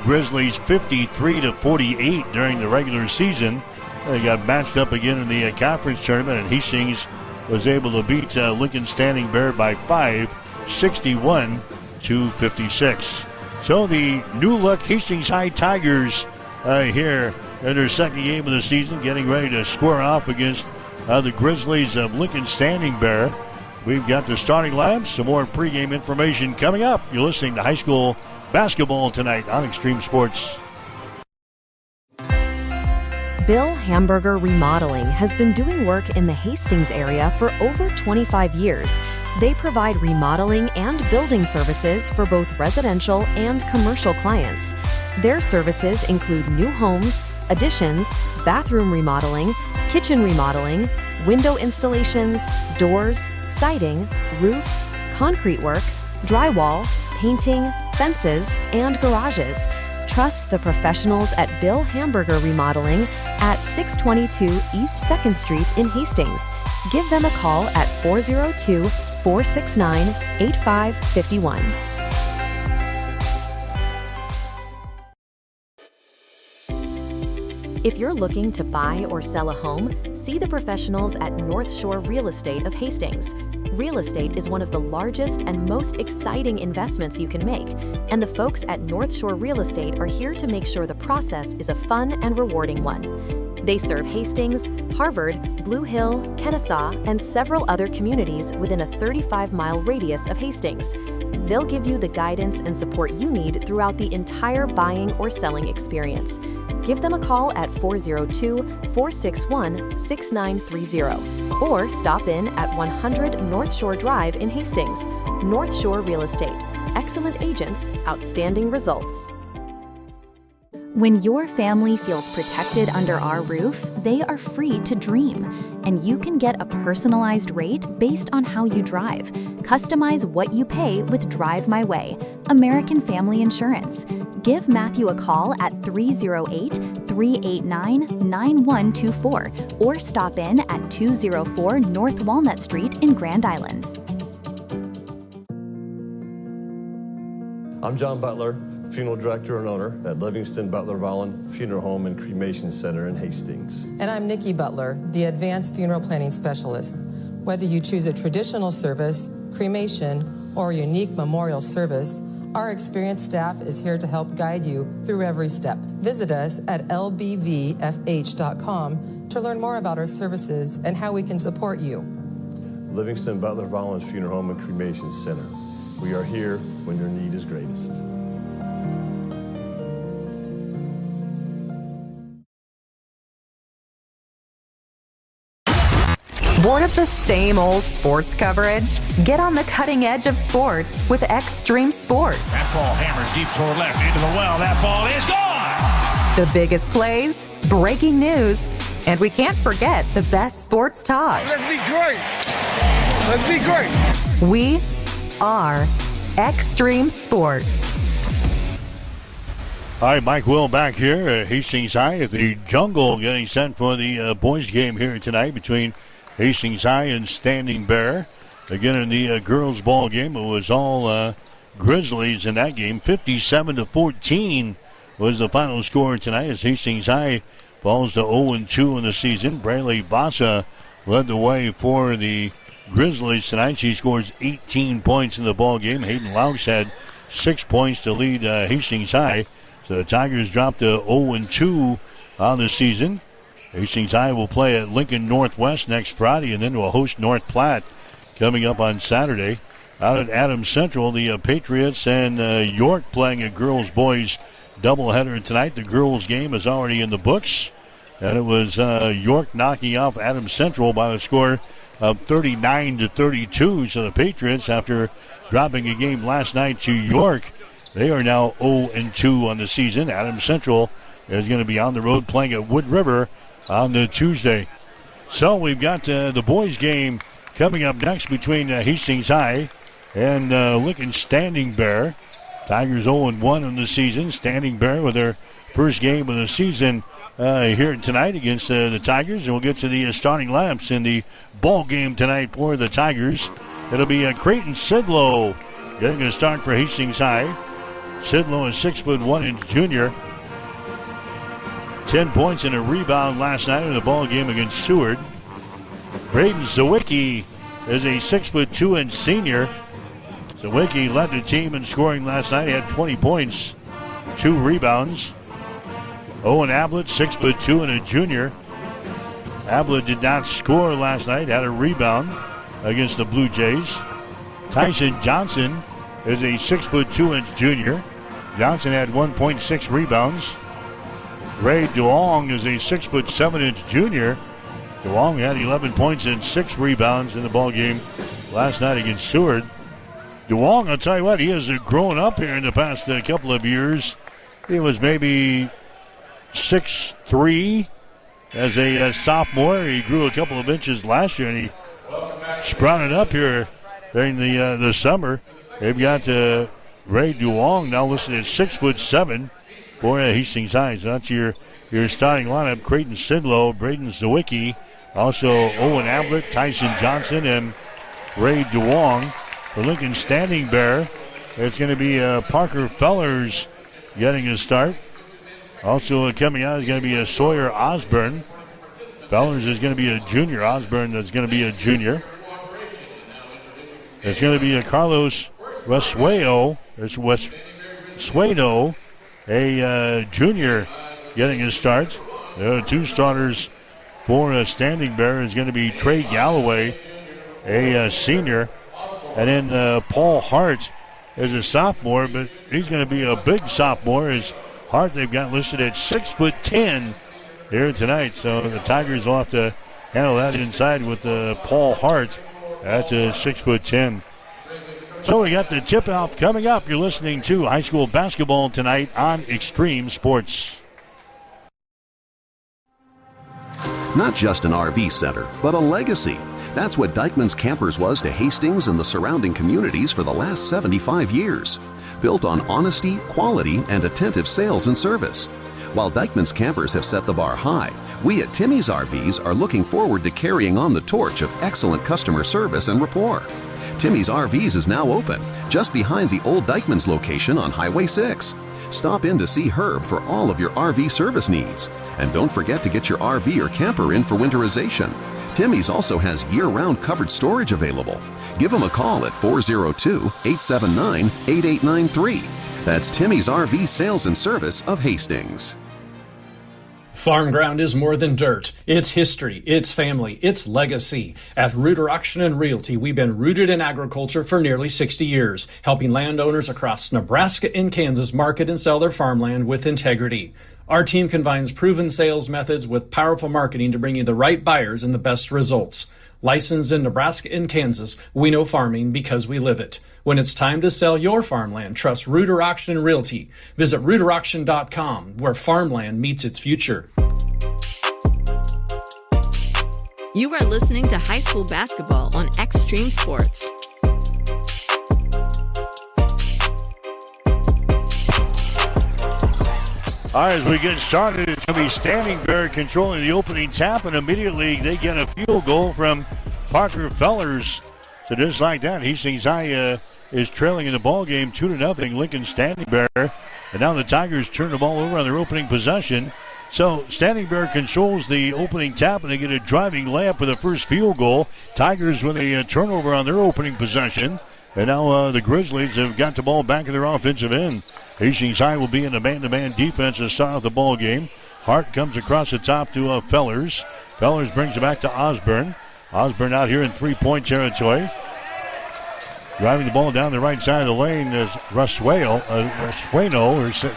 Grizzlies 53-48 during the regular season. They got matched up again in the conference tournament, and Hastings was able to beat Lincoln Standing Bear by 5, 61-56. So the new look Hastings High Tigers here in their second game of the season, getting ready to square off against the Grizzlies of Lincoln Standing Bear. We've got the starting lineup, some more pregame information coming up. You're listening to high school basketball tonight on Extreme Sports. Bill Hamburger Remodeling has been doing work in the Hastings area for over 25 years. They provide remodeling and building services for both residential and commercial clients. Their services include new homes, additions, bathroom remodeling, kitchen remodeling, window installations, doors, siding, roofs, concrete work, drywall, painting, fences, and garages. Trust the professionals at Bill Hamburger Remodeling at 622 East 2nd Street in Hastings. Give them a call at 402-469-8551. If you're looking to buy or sell a home, see the professionals at North Shore Real Estate of Hastings. Real estate is one of the largest and most exciting investments you can make, and the folks at North Shore Real Estate are here to make sure the process is a fun and rewarding one. They serve Hastings, Harvard, Blue Hill, Kennesaw, and several other communities within a 35-mile radius of Hastings. They'll give you the guidance and support you need throughout the entire buying or selling experience. Give them a call at 402-461-6930 or stop in at 100 North Shore Drive in Hastings. North Shore Real Estate. Excellent agents, outstanding results. When your family feels protected under our roof, they are free to dream, and you can get a personalized rate based on how you drive. Customize what you pay with Drive My Way, American Family Insurance. Give Matthew a call at 308-389-9124 or stop in at 204 North Walnut Street in Grand Island. I'm John Butler, Funeral Director and owner at Livingston Butler Vollen Funeral Home and Cremation Center in Hastings. And I'm Nikki Butler, the Advanced Funeral Planning Specialist. Whether you choose a traditional service, cremation, or a unique memorial service, our experienced staff is here to help guide you through every step. Visit us at lbvfh.com to learn more about our services and how we can support you. Livingston Butler Vollen Funeral Home and Cremation Center. We are here when your need is greatest. Bored of the same old sports coverage? Get on the cutting edge of sports with Extreme Sports. That ball hammered deep toward left into the well. That ball is gone! The biggest plays, breaking news, and we can't forget the best sports talk. Let's be great! Let's be great! We are Extreme Sports. Hi, Mike Will back here at Hastings High at the Jungle, getting set for the boys game here tonight between Hastings High and Standing Bear. Again, in the girls' ball game, it was all Grizzlies in that game. 57-14 was the final score tonight as Hastings High falls to 0-2 in the season. Braylee Vasa led the way for the Grizzlies tonight. She scores 18 points in the ball game. Hayden Laux had 6 points to lead Hastings High. So the Tigers dropped to 0-2 on the season. Hastings High will play at Lincoln Northwest next Friday, and then will host North Platte coming up on Saturday. Out at Adams Central, the Patriots and York playing a girls-boys doubleheader tonight. The girls' game is already in the books, and it was York knocking off Adams Central by a score of 39-32. So the Patriots, after dropping a game last night to York, they are now 0-2 on the season. Adams Central is going to be on the road playing at Wood River on the Tuesday. So we've got the boys' game coming up next between Hastings High and Lincoln Standing Bear. Tigers 0-1 on the season. Standing Bear with their first game of the season here tonight against the Tigers. And we'll get to the starting lineups in the ball game tonight for the Tigers. It'll be Creighton Sidlow getting a start for Hastings High. Sidlow is 6'1" junior. 10 points and a rebound last night in the ball game against Seward. Braden Zawicki is a 6'2" senior. Zawicki led the team in scoring last night. He had 20 points, 2 rebounds. Owen Ablett, 6'2" and a junior. Ablett did not score last night, had a rebound against the Blue Jays. Tyson Johnson is a 6'2" junior. Johnson had 1.6 rebounds. Ray Duong is a 6'7" junior. Duong had 11 points and 6 rebounds in the ball game last night against Seward. Duong, I'll tell you what, he has grown up here in the past couple of years. He was maybe 6'3" as a sophomore. He grew a couple of inches last year, and he sprouted up here during the summer. They've got Ray Duong now listed at 6'7" for Hastings High. So that's your starting lineup. Creighton Sidlow, Braden Zawicki, also Owen Ablett, Tyson Johnson, and Ray Duong. For Lincoln Standing Bear, it's going to be Parker Fellers getting a start. Also coming out is going to be Sawyer Osborne. Fellers is going to be a junior. Osborne is going to be a junior. It's going to be Carlos Resuedo, a junior, getting a start. The 2 starters for Standing Bear is going to be Trey Galloway, a senior. And then Paul Hart is a sophomore, but he's going to be a big sophomore. As Hart, they've got listed at 6'10" here tonight. So the Tigers will have to handle that inside with Paul Hart. That's a 6'10". So we got the tip-off coming up. You're listening to high school basketball tonight on Extreme Sports. Not just an RV center, but a legacy. That's what Dykeman's Campers was to Hastings and the surrounding communities for the last 75 years. Built on honesty, quality, and attentive sales and service. While Dykeman's Campers have set the bar high, we at Timmy's RVs are looking forward to carrying on the torch of excellent customer service and rapport. Timmy's RVs is now open, just behind the old Dykeman's location on Highway 6. Stop in to see Herb for all of your RV service needs. And don't forget to get your RV or camper in for winterization. Timmy's also has year-round covered storage available. Give them a call at 402-879-8893. That's Timmy's RV Sales and Service of Hastings. Farm ground is more than dirt. It's history, it's family, it's legacy. At Reuter Auction and Realty, we've been rooted in agriculture for nearly 60 years, helping landowners across Nebraska and Kansas market and sell their farmland with integrity. Our team combines proven sales methods with powerful marketing to bring you the right buyers and the best results. Licensed in Nebraska and Kansas, we know farming because we live it. When it's time to sell your farmland, trust Reuter Auction and Realty. Visit ReuterAuction.com, where farmland meets its future. You are listening to high school basketball on Extreme Sports. All right, as we get started, it's going to be Standing Bear controlling the opening tap, and immediately they get a field goal from Parker Fellers. So just like that, Hastings High is trailing in the ball game 2-0. Lincoln Standing Bear, and now the Tigers turn the ball over on their opening possession. So Standing Bear controls the opening tap, and they get a driving layup for the first field goal. Tigers with a turnover on their opening possession. And now the Grizzlies have got the ball back in their offensive end. Hastings High will be in a man-to-man defense to start off the ball game. Hart comes across the top to Fellers. Fellers brings it back to Osborne. Osborne out here in three-point territory. Driving the ball down the right side of the lane is Rasueno.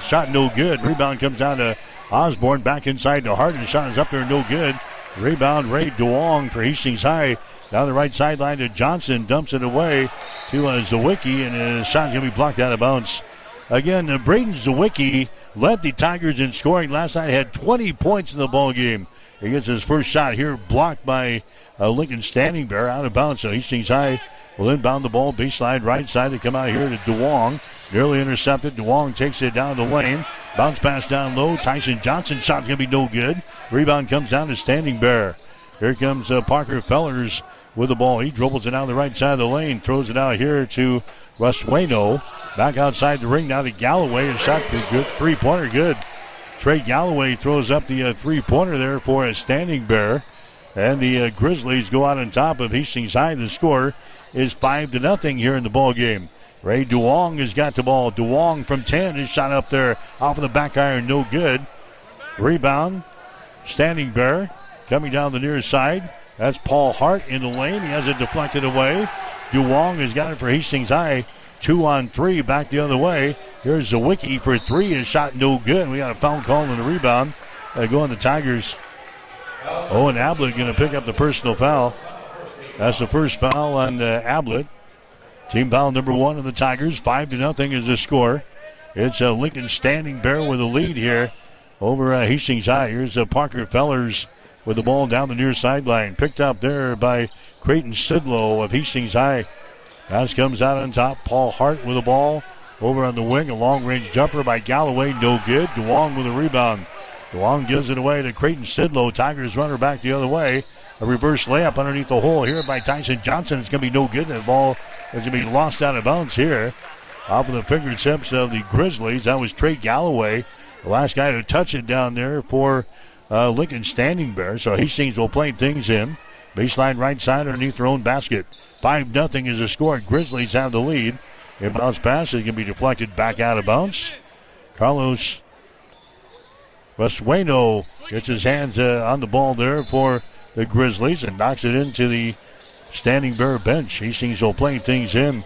Shot no good. Rebound comes down to Osborne. Back inside to Hart. The shot is up there, no good. Rebound, Ray DeWong for Hastings High. Down the right sideline to Johnson. Dumps it away to Zawicki, and his shot's going to be blocked out of bounds. Again, Braden Zawicki led the Tigers in scoring last night. Had 20 points in the ball game. He gets his first shot here blocked by Lincoln Standing Bear out of bounds. So Hastings High will inbound the ball baseline right side to come out here to DeWong. Nearly intercepted. DeWong takes it down the lane. Bounce pass down low. Tyson Johnson shot's going to be no good. Rebound comes down to Standing Bear. Here comes Parker Fellers with the ball. He dribbles it down the right side of the lane. Throws it out here to Rasueno. Back outside the ring now to Galloway. And shot good. Three-pointer good. Trey Galloway throws up the three-pointer there for a Standing Bear. And the Grizzlies go out on top of Hastings High. The score is 5-0 here in the ball game. Ray DeWong has got the ball. DeWong from 10. His shot up there off of the back iron. No good. Rebound. Standing Bear coming down the near side. That's Paul Hart in the lane. He has it deflected away. DeWong has got it for Hastings High. 2-on-3 back the other way. Here's Zawicki for three. His shot no good. We got a foul call on the rebound. Going the Tigers. Owen Ablett going to pick up the personal foul. That's the first foul on Ablett. Team foul number 1 of the Tigers. 5-0 is the score. It's Lincoln Standing Bear with a lead here over Hastings High. Here's Parker Fellers with the ball down the near sideline. Picked up there by Creighton Sidlow of Hastings High. Pass comes out on top. Paul Hart with the ball over on the wing. A long-range jumper by Galloway. No good. DeWong with a rebound. DeWong gives it away to Creighton Sidlow. Tigers runner back the other way. A reverse layup underneath the hole here by Tyson Johnson. It's going to be no good. The ball is going to be lost out of bounds here. Off of the fingertips of the Grizzlies. That was Trey Galloway, the last guy to touch it down there for Lincoln Standing Bear. So Hastings will play things in. Baseline right side underneath their own basket. 5-0 is the score. Grizzlies have the lead. Inbounds pass is going to be deflected back out of bounds. Carlos Rasueno gets his hands on the ball there for the Grizzlies and knocks it into the Standing Bear bench. Hastings will play things in.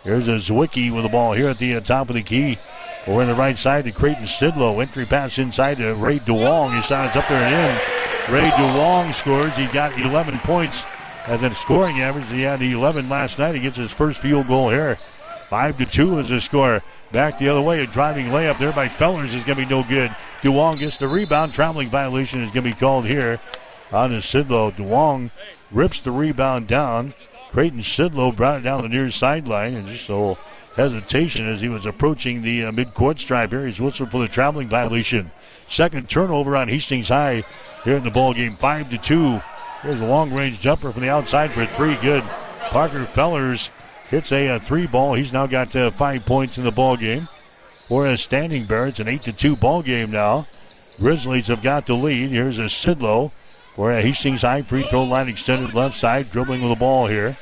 Here's a Zawicki with the ball here at the top of the key. Over on the right side to Creighton Sidlow. Entry pass inside to Ray DeWong. His shot is up there and in. Ray DeWong scores. He got 11 points as a scoring average. He had 11 last night. He gets his first field goal here. 5-2 is the score. Back the other way. A driving layup there by Fellers is going to be no good. DeWong gets the rebound. Traveling violation is going to be called here on the Sidlow. DeWong rips the rebound down. Creighton Sidlow brought it down the near sideline, and just a little hesitation as he was approaching the midcourt stripe here. He's whistled for the traveling violation. Second turnover on Hastings High here in the ball game. 5-2. Here's a long-range jumper from the outside for three. Good. Parker Fellers hits a three ball. He's now got 5 points in the ball game. For a Standing Bear, it's an 8-2 ball game now. Grizzlies have got the lead. Here's a Sidlow. For a Hastings High free throw line extended left side, dribbling with the ball here.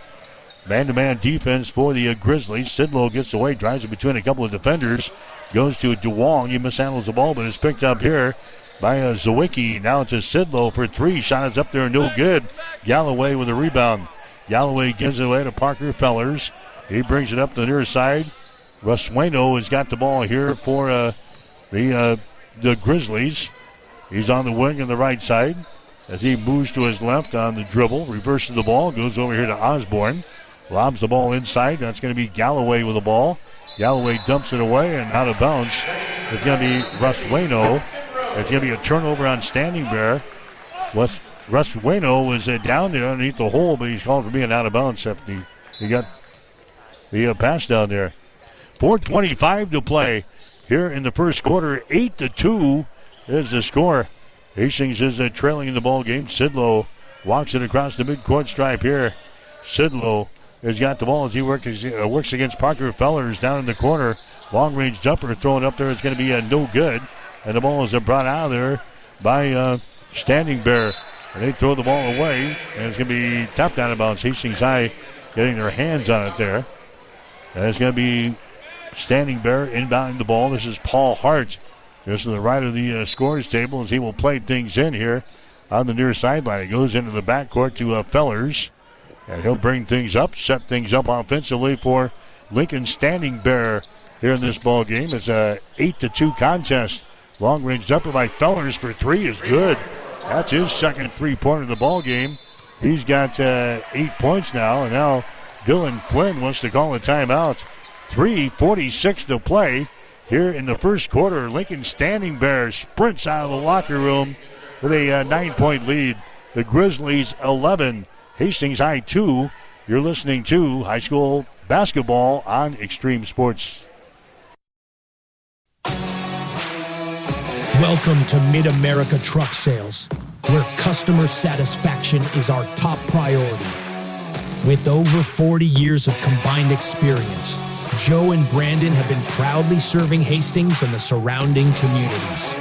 Man-to-man defense for the Grizzlies. Sidlow gets away, drives it between a couple of defenders. Goes to DeWong. He mishandles the ball, but it's picked up here by Zawicki. Now it's a Sidlow for three. Shot is up there, no good. Galloway with a rebound. Galloway gives it away to Parker Fellers. He brings it up the near side. Rasueno has got the ball here for the Grizzlies. He's on the wing on the right side as he moves to his left on the dribble. Reverses the ball. Goes over here to Osborne. Lobs the ball inside. That's going to be Galloway with the ball. Galloway dumps it away and out of bounds. It's going to be Rasueno. It's going to be a turnover on Standing Bear. Rasueno was down there underneath the hole, but he's called for being out of bounds after he got the pass down there. 4:25 to play here in the first quarter. 8-2 is the score. Hastings is trailing in the ball game. Sidlow walks it across the midcourt stripe here. Sidlow has got the ball as he works against Parker Fellers down in the corner. Long-range jumper thrown up there is going to be no good. And the ball is brought out of there by Standing Bear. And they throw the ball away, and it's going to be tapped out of bounds. Hastings High getting their hands on it there. And it's going to be Standing Bear inbounding the ball. This is Paul Hart just to the right of the scores table as he will play things in here on the near sideline. It goes into the backcourt to Fellers, and he'll bring things up, set things up offensively for Lincoln Standing Bear here in this ball game. It's a 8-2 contest. Long range jumper by Fellers for three is good. That's his second three-pointer of the ball game. He's got 8 points now, and now Dylan Flynn wants to call a timeout. 3:46 to play here in the first quarter. Lincoln Standing Bear sprints out of the locker room with a 9-point lead. The Grizzlies 11, Hastings High 2. You're listening to high school basketball on Extreme Sports. Welcome to Mid-America Truck Sales, where customer satisfaction is our top priority. With over 40 years of combined experience, Joe and Brandon have been proudly serving Hastings and the surrounding communities.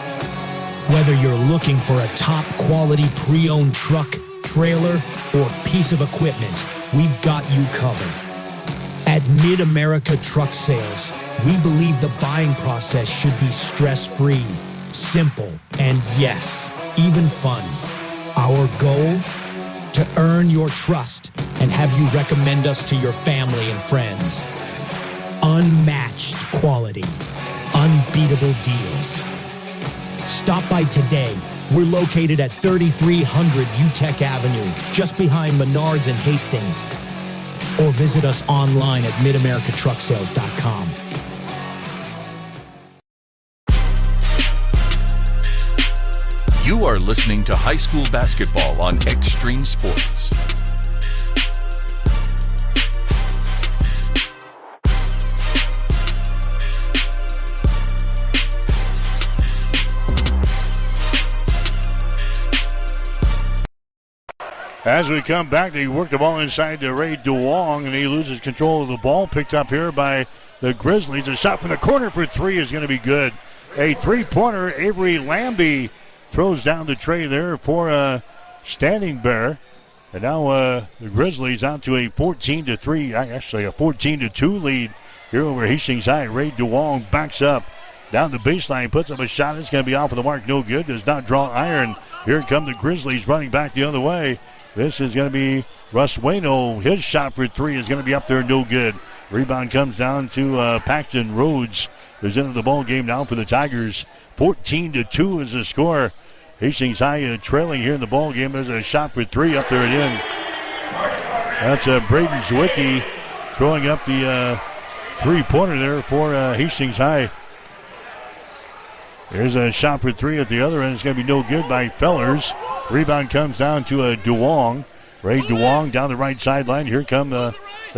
Whether you're looking for a top-quality pre-owned truck, trailer, or piece of equipment, we've got you covered. At Mid-America Truck Sales, we believe the buying process should be stress-free, simple, and yes, even fun. Our goal? To earn your trust and have you recommend us to your family and friends. Unmatched quality, unbeatable deals. Stop by today. We're located at 3300 UTEC Avenue, just behind Menards and Hastings. Or visit us online at midamericatrucksales.com. You are listening to high school basketball on Extreme Sports. As we come back, they work the ball inside to Ray DeWong, and he loses control of the ball. Picked up here by the Grizzlies. A shot from the corner for three is going to be good. A three-pointer, Avery Lambie throws down the tray there for Standing Bear. And now the Grizzlies out to a 14-3, actually a 14-2 lead here over Hastings High. Ray DeWong backs up down the baseline, puts up a shot. It's going to be off of the mark. No good. Does not draw iron. Here come the Grizzlies running back the other way. This is going to be Russ Waino. His shot for three is going to be up there. No good. Rebound comes down to Paxton Rhodes, who's into the ball game now for the Tigers. 14-2 is the score. Hastings High trailing here in the ball game. There's a shot for three up there and in. That's Braden Zwicky throwing up the three-pointer there for Hastings High. There's a shot for three at the other end. It's going to be no good by Fellers. Rebound comes down to DeWong. Ray DeWong down the right sideline. Here come the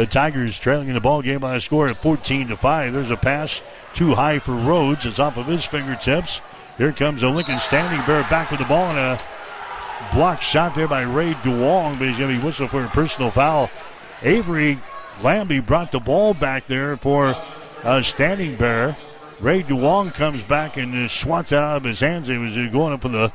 Tigers trailing in the ball game by a score of 14-5. There's a pass too high for Rhodes. It's off of his fingertips. Here comes a Lincoln Standing Bear back with the ball, and a blocked shot there by Ray DeWong, but he's going to be whistled for a personal foul. Avery Lambie brought the ball back there for Standing Bear. Ray DeWong comes back and swats it out of his hands. He was going up for the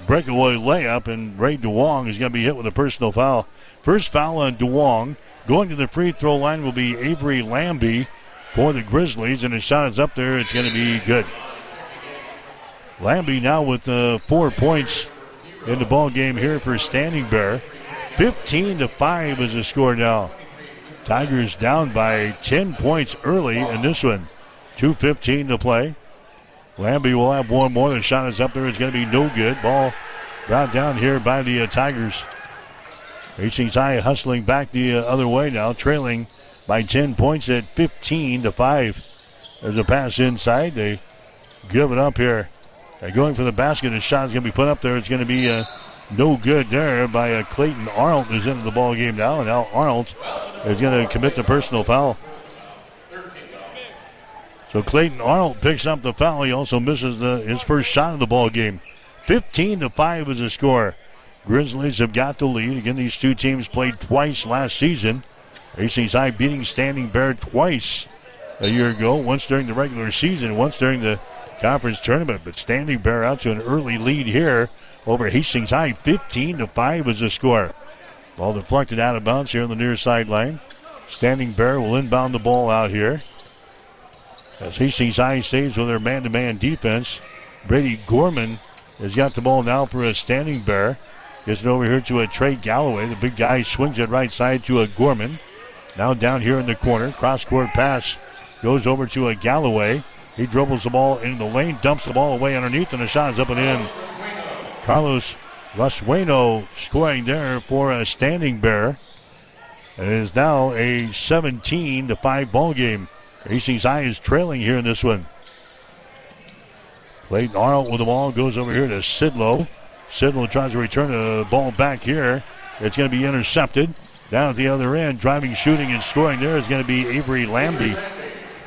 breakaway layup, and Ray DeWong is going to be hit with a personal foul. First foul on DeWong. Going to the free throw line will be Avery Lambie for the Grizzlies, and his shot is up there. It's going to be good. Lambie now with 4 points in the ball game here for Standing Bear. 15-5 is the score now. Tigers down by 10 points early in this one. 2:15 to play. Lambie will have one more. The shot is up there. It's going to be no good. Ball brought down here by the Tigers. Hastings High hustling back the other way now, trailing by 10 points at 15-5. There's a pass inside. They give it up here. They're going for the basket. The shot is going to be put up there. It's going to be no good there by Clayton Arnold, who's into the ball game now. And now Arnold is going to commit the personal foul. So Clayton Arnold picks up the foul. He also misses his first shot of the ball game. 15-5 is the score. Grizzlies have got the lead. Again, these two teams played twice last season. Hastings High beating Standing Bear twice a year ago. Once during the regular season, once during the conference tournament. But Standing Bear out to an early lead here over Hastings High. 15-5 is the score. Ball deflected out of bounds here on the near sideline. Standing Bear will inbound the ball out here. As Hastings High stays with their man-to-man defense. Brady Gorman has got the ball now for a Standing Bear. Gets it over here to a Trey Galloway. The big guy swings it right side to a Gorman. Now down here in the corner. Cross-court pass goes over to a Galloway. He dribbles the ball into the lane, dumps the ball away underneath, and the shot is up and in. Carlos Rasueno scoring there for a Standing Bear. It is now a 17-5 ball game. Hastings High is trailing here in this one. Clayton Arnold with the ball goes over here to Sidlow. Sidlow tries to return the ball back here. It's going to be intercepted. Down at the other end, driving, shooting, and scoring there is going to be Avery Lambie.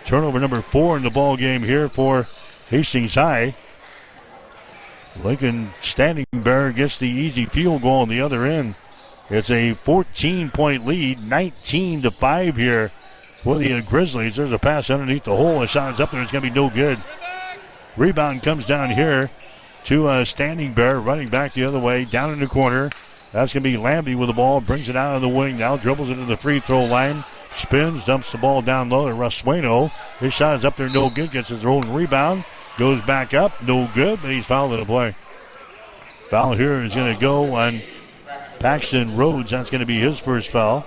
Turnover number 4 in the ball game here for Hastings High. Lincoln Standing Bear gets the easy field goal on the other end. It's a 14-point lead, 19-5 here for the Grizzlies. There's a pass underneath the hole. A shot is up there. It's going to be no good. Rebound comes down here to Standing Bear, running back the other way, down in the corner. That's going to be Lambie with the ball. Brings it out of the wing now. Dribbles it to the free throw line. Spins, dumps the ball down low to Rasueno. His shot is up there, no good. Gets his own rebound. Goes back up, no good, but he's fouled in the play. Foul here is going to go on Paxton Rhodes. That's going to be his first foul.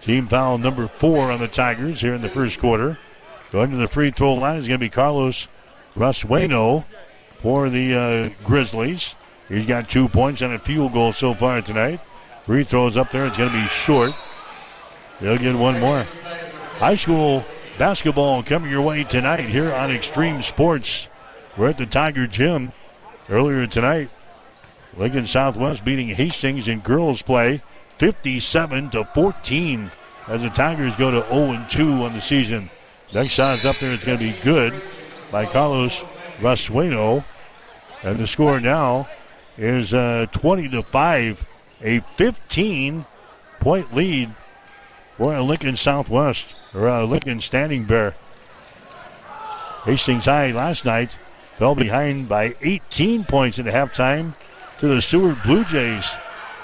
Team foul number 4 on the Tigers here in the first quarter. Going to the free throw line is going to be Carlos Rasueno for the Grizzlies. He's got 2 points and a field goal so far tonight. Free throws up there. It's going to be short. They'll get one more. High school basketball coming your way tonight here on Extreme Sports. We're at the Tiger Gym. Earlier tonight, Lincoln Southwest beating Hastings in girls play 57-14 as the Tigers go to 0-2 on the season. Next shot is up there. It's going to be good by Carlos Rasueno. And the score now is 20-5, a 15-point lead for a Lincoln Southwest, or a Lincoln Standing Bear. Hastings High last night fell behind by 18 points at halftime to the Seward Blue Jays.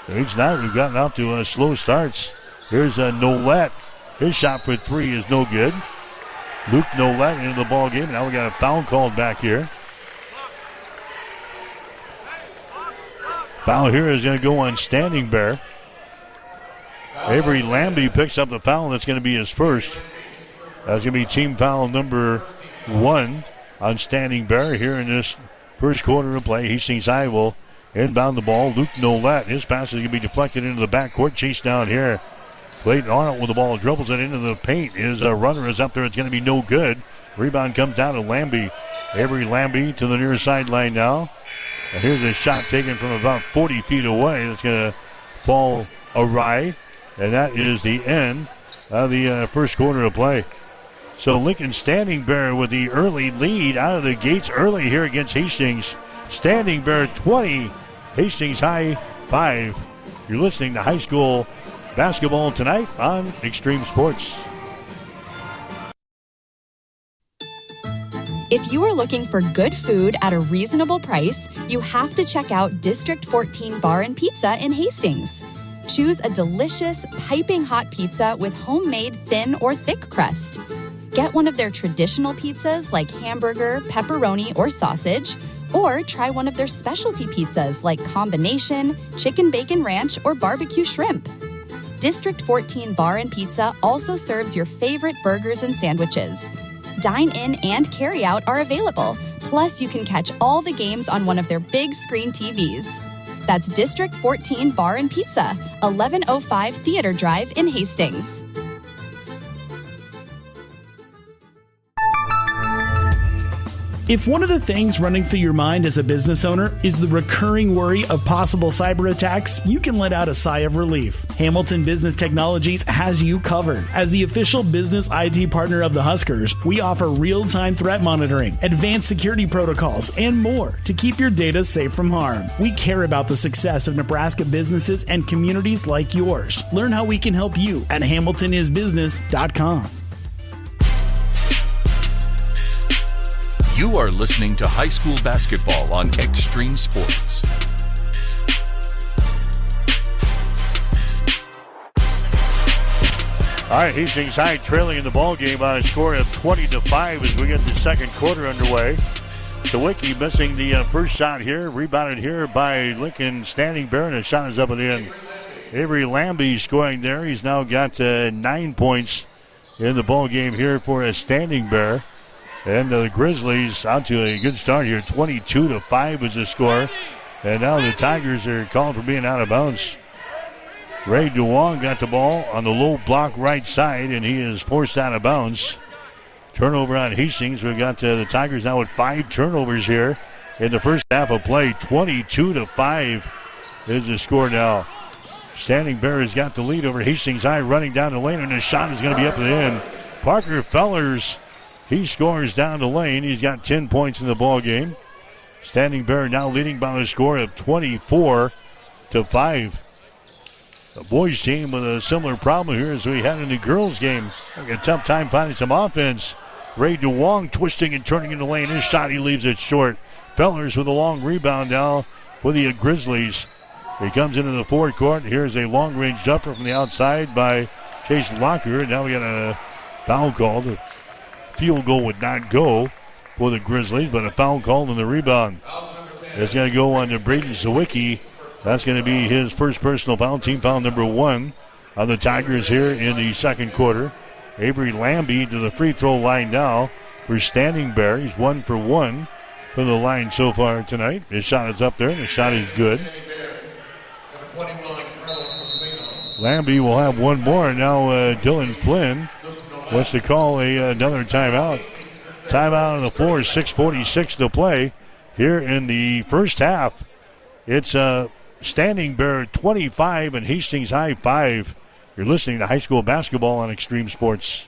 Each night we've gotten off to slow starts. Here's Nolette. His shot for 3 is no good. Luke Nolette into the ball game. Now we got a foul called back here. Foul here is going to go on Standing Bear. Avery Lambie picks up the foul. That's going to be his first. That's going to be team foul number 1 on Standing Bear here in this first quarter of play. Hastings High will inbound the ball. Luke Nolette. His pass is going to be deflected into the backcourt. Chase down here. Clayton Arnold with the ball. Dribbles it into the paint. His runner is up there. It's going to be no good. Rebound comes down to Lambie. Avery Lambie to the near sideline now. And here's a shot taken from about 40 feet away. It's going to fall awry. And that is the end of the first quarter of play. So Lincoln Standing Bear with the early lead out of the gates early here against Hastings. Standing Bear 20, Hastings High 5. You're listening to high school basketball tonight on Extreme Sports. If you are looking for good food at a reasonable price, you have to check out District 14 Bar and Pizza in Hastings. Choose a delicious, piping hot pizza with homemade thin or thick crust. Get one of their traditional pizzas like hamburger, pepperoni, or sausage, or try one of their specialty pizzas like combination, chicken bacon ranch, or barbecue shrimp. District 14 Bar and Pizza also serves your favorite burgers and sandwiches. Dine-in and carry-out are available, plus you can catch all the games on one of their big screen TVs. That's District 14 Bar and Pizza, 1105 Theater Drive in Hastings. If one of the things running through your mind as a business owner is the recurring worry of possible cyber attacks, you can let out a sigh of relief. Hamilton Business Technologies has you covered. As the official business IT partner of the Huskers, we offer real-time threat monitoring, advanced security protocols, and more to keep your data safe from harm. We care about the success of Nebraska businesses and communities like yours. Learn how we can help you at HamiltonIsBusiness.com. You are listening to high school basketball on Extreme Sports. All right, Hastings High trailing in the ball game on a score of 20-5 as we get the second quarter underway. Sawicki missing the first shot here. Rebounded here by Lincoln Standing Bear, and the shot is up and in. Avery Lambie scoring there. He's now got 9 points in the ball game here for a Standing Bear. And the Grizzlies out to a good start here. 22-5 is the score. And now the Tigers are called for being out of bounds. Ray DeWong got the ball on the low block right side, and he is forced out of bounds. Turnover on Hastings. We've got the Tigers now with 5 turnovers here in the first half of play. 22-5 is the score now. Standing Bear has got the lead over Hastings High, running down the lane, and the shot is going to be up and in. Parker Fellers, he scores down the lane. He's got 10 points in the ball game. Standing Bear now leading by a score of 24-5. The boys team with a similar problem here as we had in the girls game. Having a tough time finding some offense. Ray DeWong twisting and turning in the lane. His shot, he leaves it short. Fellers with a long rebound now for the Grizzlies. He comes into the forecourt. Here's a long-range jumper from the outside by Chase Locker. Now we got a foul call. The field goal would not go for the Grizzlies, but a foul call on the rebound. It's going to go on to Braden Sawicki. That's going to be his first personal foul, team foul number 1 on the Tigers here in the second quarter. Avery Lambie to the free throw line now for Standing Bear. He's 1 for 1 from the line so far tonight. His shot is up there, and his shot is good. Lambie will have one more. Now Dylan Flynn wants to call another timeout. Timeout on the floor, 6:46 to play here in the first half. It's Standing Bear 25 and Hastings High 5. You're listening to high school basketball on Extreme Sports.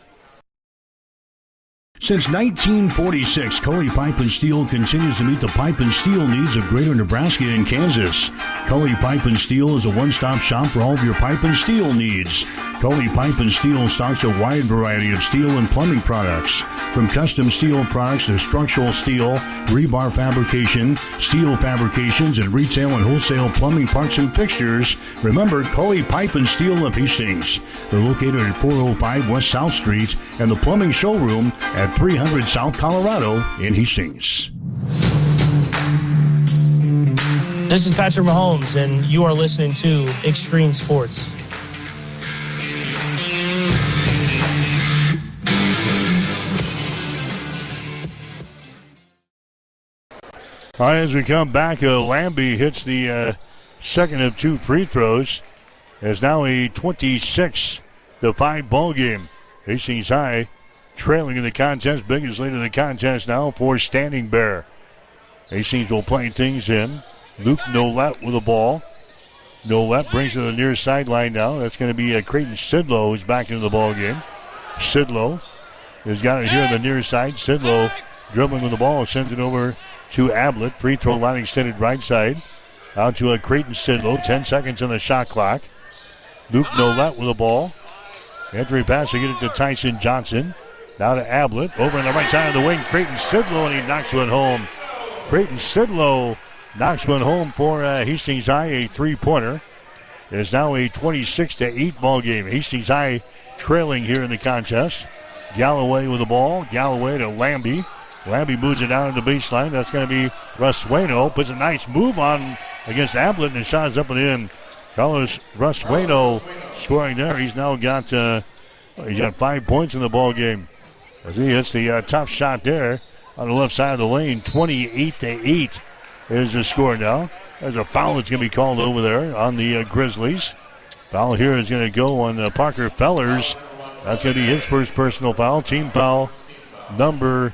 Since 1946, Cully Pipe and Steel continues to meet the pipe and steel needs of Greater Nebraska and Kansas. Cully Pipe and Steel is a one-stop shop for all of your pipe and steel needs. Cully Pipe and Steel stocks a wide variety of steel and plumbing products, from custom steel products to structural steel, rebar fabrication, steel fabrications, and retail and wholesale plumbing parts and fixtures. Remember, Cully Pipe and Steel of Hastings. They're located at 405 West South Street and the plumbing showroom at 300 South Colorado in Hastings. This is Patrick Mahomes, and you are listening to Extreme Sports. All right, as we come back, Lambie hits the second of 2 free throws. It's now a 26-5 ball game. Hastings High trailing in the contest. Biggest lead in the contest now for Standing Bear. Hastings will play things in. Luke Nolette with the ball. Nolette brings it to the near sideline now. That's going to be Creighton Sidlow who's back into the ball game. Sidlow has got it here on the near side. Sidlow dribbling with the ball, sends it over to Ablett. Free throw line extended right side. Out to Creighton Sidlow. 10 seconds on the shot clock. Luke Nolette with the ball. Entry pass to get it to Tyson Johnson. Now to Ablett. Over on the right side of the wing. Creighton Sidlow, and he knocks one home. Creighton Sidlow knocks one home for Hastings High, a 3-pointer. It is now a 26-8 ball game. Hastings High trailing here in the contest. Galloway with the ball. Galloway to Lambie. Lambie moves it down to the baseline. That's going to be Rusueno. Puts a nice move on against Ablett, and the shot is up and in. Carlos Rusueno scoring there. He's now got 5 points in the ball game. As he hits the tough shot there on the left side of the lane. 28-8 is the score now. There's a foul that's going to be called over there on the Grizzlies. Foul here is going to go on Parker Fellers. That's going to be his first personal foul. Team foul number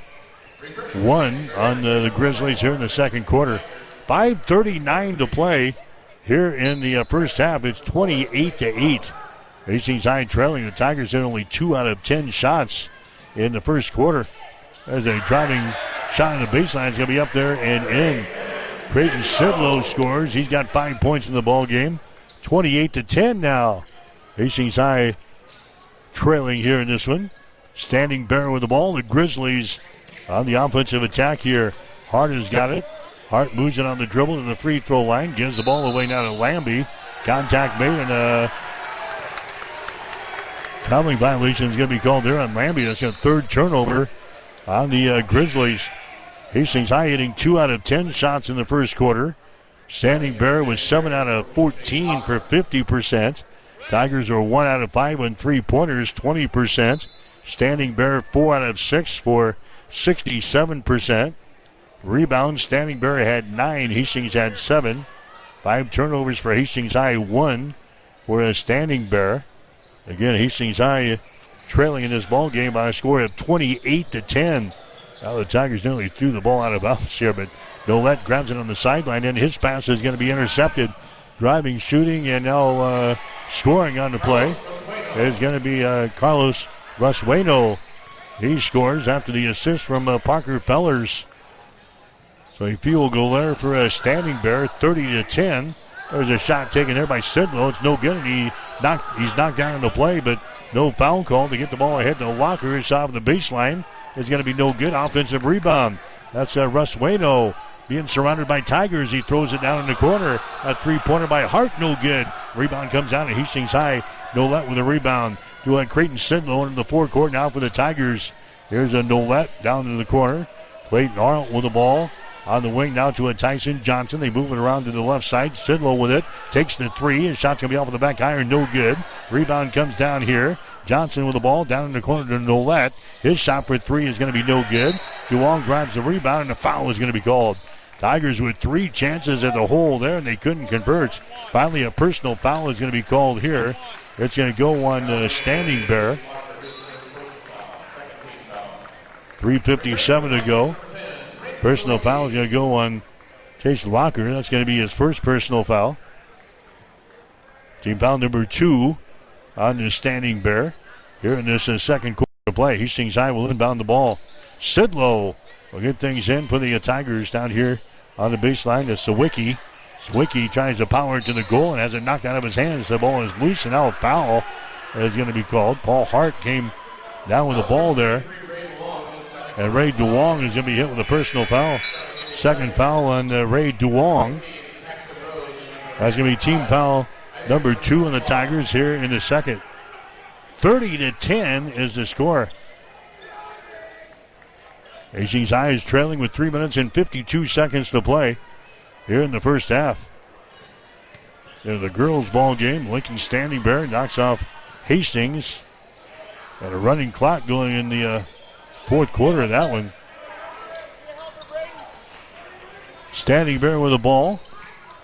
1 on the Grizzlies here in the second quarter. 5:39 to play here in the first half. It's 28-8. Hastings High trailing. The Tigers hit only 2 out of 10 shots in the first quarter. There's a driving shot on the baseline. It's going to be up there and in. Creighton Sidlow scores. He's got 5 points in the ball game. 28-10 now. Hastings High trailing here in this one. Standing Bear with the ball. The Grizzlies on the offensive attack here. Hart has got it. Hart moves it on the dribble to the free throw line. Gives the ball away now to Lambie. Contact made, and Traveling violation is going to be called there on Lambie. That's a third turnover on the Grizzlies. Hastings High hitting 2 out of 10 shots in the first quarter. Standing Bear was 7 out of 14 for 50%. Tigers are 1 out of 5 on three-pointers, 20%. Standing Bear 4 out of 6 for 67%. Rebounds, Standing Bear had 9. Hastings had 7. 5 turnovers for Hastings High, 1 for a Standing Bear. Again, Hastings High trailing in this ball game by a score of 28-10. Now the Tigers nearly threw the ball out of bounds here, but Nolet grabs it on the sideline, and his pass is going to be intercepted. Driving, shooting, and now scoring on the play is going to be Carlos Rusueno. He scores after the assist from Parker Fellers. So a field goal there for a Standing Bear, 30-10. There's a shot taken there by Sidlow. It's no good, and he's knocked down in the play, but no foul call to get the ball ahead to Walker. His shot of the baseline is going to be no good. Offensive rebound. That's Rusueno being surrounded by Tigers. He throws it down in the corner. A three-pointer by Hart, no good. Rebound comes down to Hastings High. Nolet with a rebound to Creighton Sidlow in the forecourt now for the Tigers. Here's a Nolet down in the corner. Clayton Arnold with the ball. On the wing now to a Tyson Johnson. They move it around to the left side. Sidlow with it. Takes the three. His shot's going to be off of the back iron. No good. Rebound comes down here. Johnson with the ball down in the corner to Nolet. His shot for three is going to be no good. Duong grabs the rebound, and a foul is going to be called. Tigers with 3 chances at the hole there, and they couldn't convert. Finally, a personal foul is going to be called here. It's going to go on Standing Bear. 3:57 to go. Personal foul is going to go on Chase Walker. That's going to be his first personal foul. Team foul number 2 on the Standing Bear. Here in this second quarter of play, Hastings High will inbound the ball. Sidlow will get things in for the Tigers down here on the baseline to Sawicki. Sawicki tries to power it to the goal and has it knocked out of his hands. The ball is loose, and now a foul is going to be called. Paul Hart came down with the ball there. And Ray Duong is going to be hit with a personal foul. Second foul on Ray Duong. That's going to be team foul number 2 on the Tigers here in the second. 30-10 is the score. Hastings High is trailing with 3 minutes and 52 seconds to play here in the first half. In the girls' ball game, Lincoln Standing Bear knocks off Hastings. Got a running clock going in the fourth quarter of that one. Standing Bear with the ball.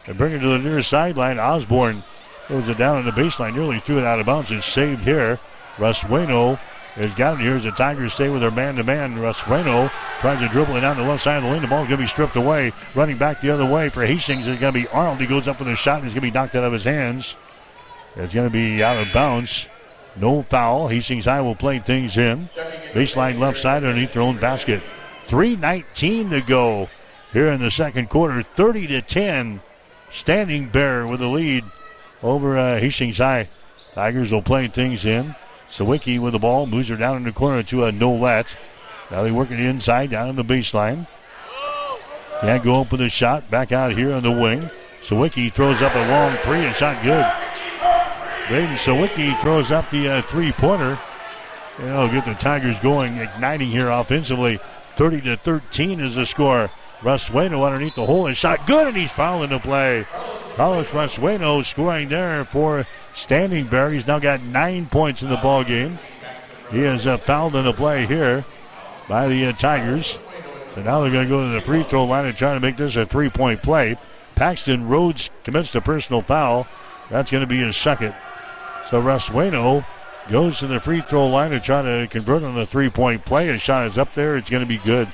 And bring it to the near sideline. Osborne throws it down on the baseline. Nearly threw it out of bounds. It's saved here. Rusueno has got it here as the Tigers stay with their man-to-man. Rusueno tries to dribble it down the left side of the lane. The ball's going to be stripped away. Running back the other way for Hastings is going to be Arnold. He goes up with a shot and it's going to be knocked out of his hands. It's going to be out of bounds. No foul. Hastings High will play things in. Baseline left side underneath their own basket. 3:19 to go here in the second quarter. 30-10. Standing Bear with the lead over Hastings High. Tigers will play things in. Sawicki with the ball. Moves her down in the corner to a Nolet. Now they work it inside down on the baseline. Can't go up with a shot. Back out here on the wing. Sawicki throws up a long three and shot good. Braden Sawicki throws up the three-pointer. And it'll get the Tigers going, igniting here offensively. 30-13 is the score. Rusueno underneath the hole and shot good, and he's fouling the play. Carlos Rusueno scoring there for Standing Bear. He's now got 9 points in the ball game. He has fouled in the play here by the Tigers. So now they're going to go to the free throw line and try to make this a three-point play. Paxton Rhodes commits the personal foul. That's going to be his second. So Rusueno goes to the free throw line to try to convert on the three-point play. His shot is up there. It's going to be good.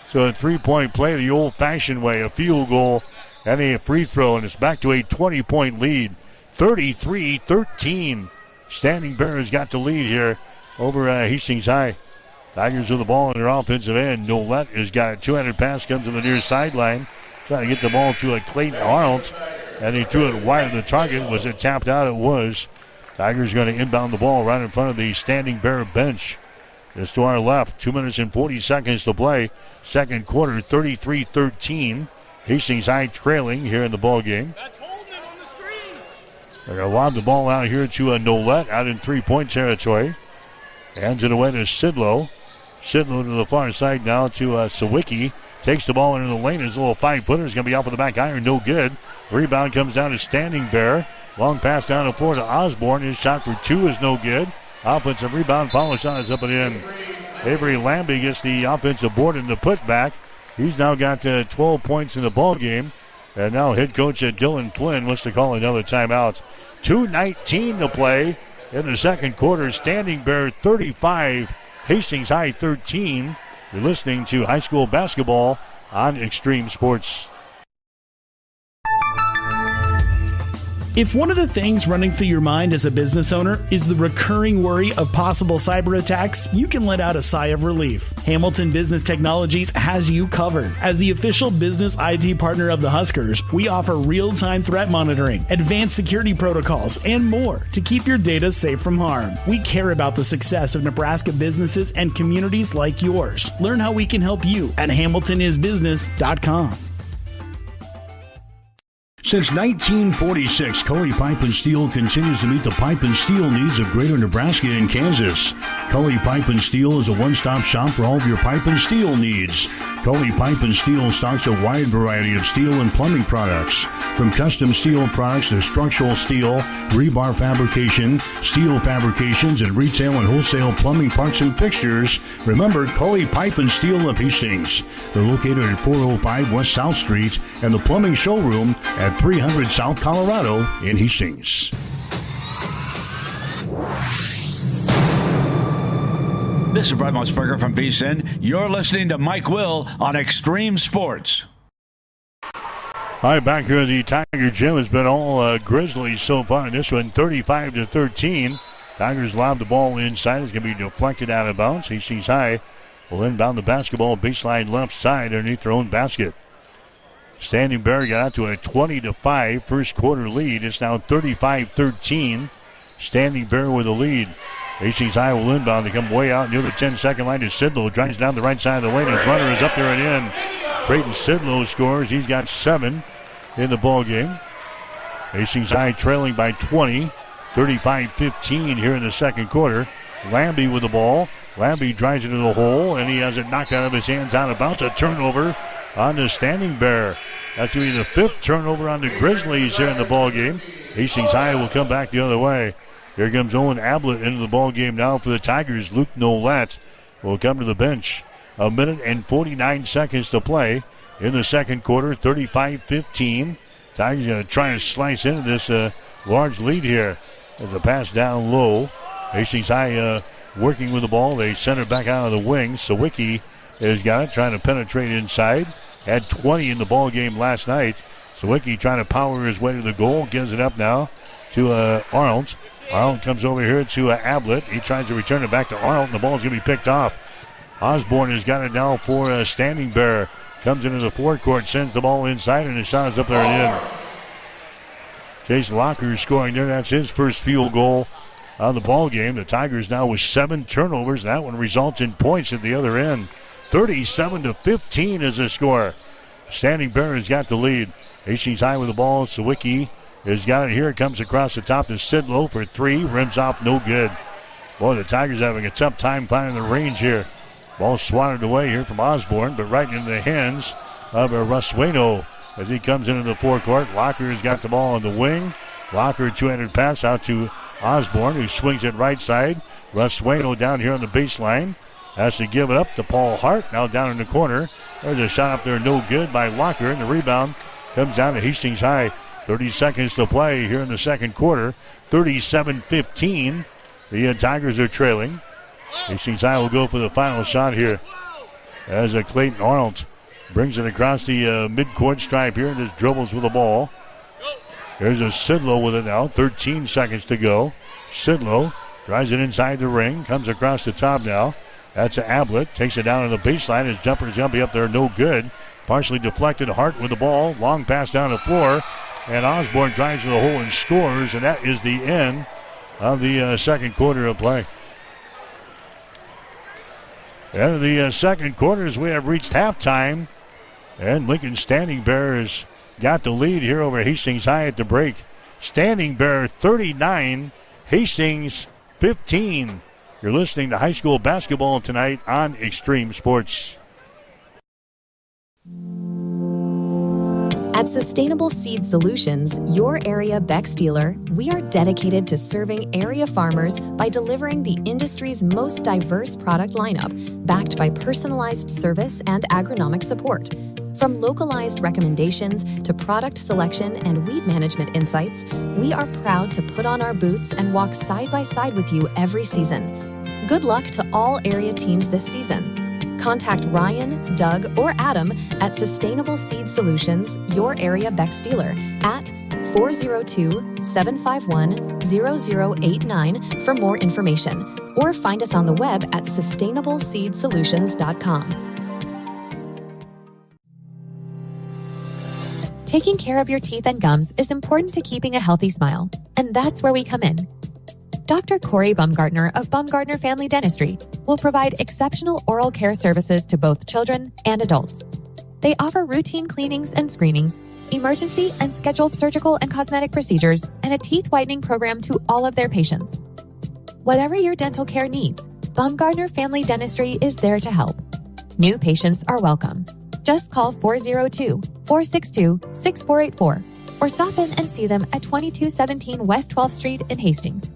So a three-point play the old-fashioned way, a field goal and a free throw, and it's back to a 20-point lead. 33-13. Standing Bear has got the lead here over Hastings High. Tigers with the ball in their offensive end. Nolet has got a two-handed pass, comes to the near sideline. Trying to get the ball to a Clayton Arnold, and he threw it wide of the target. Was it tapped out? It was. Tigers going to inbound the ball right in front of the Standing Bear bench. Just to our left, 2 minutes and 40 seconds to play. Second quarter, 33-13. Hastings High trailing here in the ball game. They're going to lob the ball out here to Nolette out in three-point territory. Hands it away to Sidlow. Sidlow to the far side now to Sawicki. Takes the ball into the lane. His little 5-footer is going to be off of the back iron. No good. Rebound comes down to Standing Bear. Long pass down the floor to Osborne. His shot for two is no good. Offensive rebound. Follow shot is up and in. Avery Lambie gets the offensive board in the putback. He's now got 12 points in the ball game. And now head coach Dylan Flynn wants to call another timeout. 2:19 to play in the second quarter. Standing Bear 35, Hastings High 13. You're listening to high school basketball on Extreme Sports. If one of the things running through your mind as a business owner is the recurring worry of possible cyber attacks, you can let out a sigh of relief. Hamilton Business Technologies has you covered. As the official business IT partner of the Huskers, we offer real-time threat monitoring, advanced security protocols, and more to keep your data safe from harm. We care about the success of Nebraska businesses and communities like yours. Learn how we can help you at hamiltonisbusiness.com. Since 1946, Cully Pipe and Steel continues to meet the pipe and steel needs of greater Nebraska and Kansas. Cully Pipe and Steel is a one-stop shop for all of your pipe and steel needs. Cully Pipe and Steel stocks a wide variety of steel and plumbing products. From custom steel products to structural steel, rebar fabrication, steel fabrications, and retail and wholesale plumbing parts and fixtures, remember Cully Pipe and Steel of Hastings. They're located at 405 West South Street and the plumbing showroom at 300 South Colorado in Hastings. This is Brett Musburger from VSiN. You're listening to Mike Will on Extreme Sports. All right, back here at the Tiger Gym. Has been all Grizzlies so far in this one, 35-13. Tigers lob the ball inside. It's going to be deflected out of bounds. Hastings High will inbound the basketball baseline left side underneath their own basket. Standing Bear got out to a 20-5 first quarter lead. It's now 35-13. Standing Bear with a lead. Hastings High will inbound. They come way out near the 10-second line to Sidlow. Drives down the right side of the lane. His runner is up there and in. Creighton Sidlow scores. He's got 7 in the ball game. Hastings High trailing by 20. 35-15 here in the second quarter. Lambie with the ball. Lambie drives it into the hole, and he has it knocked out of his hands out of bounds. A turnover on the Standing Bear. That's going to be the 5th turnover on the Grizzlies here in the ball game. Hastings High will come back the other way. Here comes Owen Ablett into the ball game now for the Tigers. Luke Nolette will come to the bench. 1 minute and 49 seconds to play in the second quarter. 35-15. Tigers going to try to slice into this large lead here. There's a pass down low. Hastings High working with the ball. They send it back out of the wing. Sawicki has got it, trying to penetrate inside. Had 20 in the ball game last night. Sawicki trying to power his way to the goal. Gives it up now to Arnold. Arnold comes over here to Ablett. He tries to return it back to Arnold, and the ball's going to be picked off. Osborne has got it now for Standing Bear. Comes into the forecourt, sends the ball inside, and his shot is up there and in. Chase Locker scoring there. That's his first field goal on the ball game. The Tigers now with 7 turnovers. That one results in points at the other end. 37-15 is the score. Standing Bear has got the lead. Hastings High with the ball. Sawicki has got it here. It comes across the top to Sidlow for 3. Rims off, no good. Boy, the Tigers having a tough time finding the range here. Ball swatted away here from Osborne, but right into the hands of Rusueno as he comes into the forecourt. Locker has got the ball on the wing. Locker, two-handed pass out to Osborne, who swings it right side. Rusueno down here on the baseline. Has to give it up to Paul Hart, now down in the corner. There's a shot up there, no good by Locker, and the rebound comes down to Hastings High. 30 seconds to play here in the second quarter. 37-15. The Tigers are trailing. Hastings High will go for the final shot here as Clayton Arnold brings it across the midcourt stripe here and just dribbles with the ball. There's a Sidlow with it now. 13 seconds to go. Sidlow drives it inside the ring. Comes across the top now. That's Ablett. Takes it down to the baseline. His jumper's going to be up there. No good. Partially deflected. Hart with the ball. Long pass down the floor. And Osborne drives to the hole and scores. And that is the end of the second quarter of play. End of the second quarter as we have reached halftime. And Lincoln Standing Bear has got the lead here over Hastings High at the break. Standing Bear 39, Hastings 15. You're listening to high school basketball tonight on Extreme Sports. At Sustainable Seed Solutions, your area Beck's dealer, we are dedicated to serving area farmers by delivering the industry's most diverse product lineup, backed by personalized service and agronomic support. From localized recommendations to product selection and weed management insights, we are proud to put on our boots and walk side by side with you every season. Good luck to all area teams this season. Contact Ryan, Doug, or Adam at Sustainable Seed Solutions, your area Beck's dealer, at 402-751-0089 for more information, or find us on the web at sustainableseedsolutions.com. Taking care of your teeth and gums is important to keeping a healthy smile, and that's where we come in. Dr. Corey Bumgartner of Bumgartner Family Dentistry will provide exceptional oral care services to both children and adults. They offer routine cleanings and screenings, emergency and scheduled surgical and cosmetic procedures, and a teeth whitening program to all of their patients. Whatever your dental care needs, Bumgartner Family Dentistry is there to help. New patients are welcome. Just call 402-462-6484 or stop in and see them at 2217 West 12th Street in Hastings.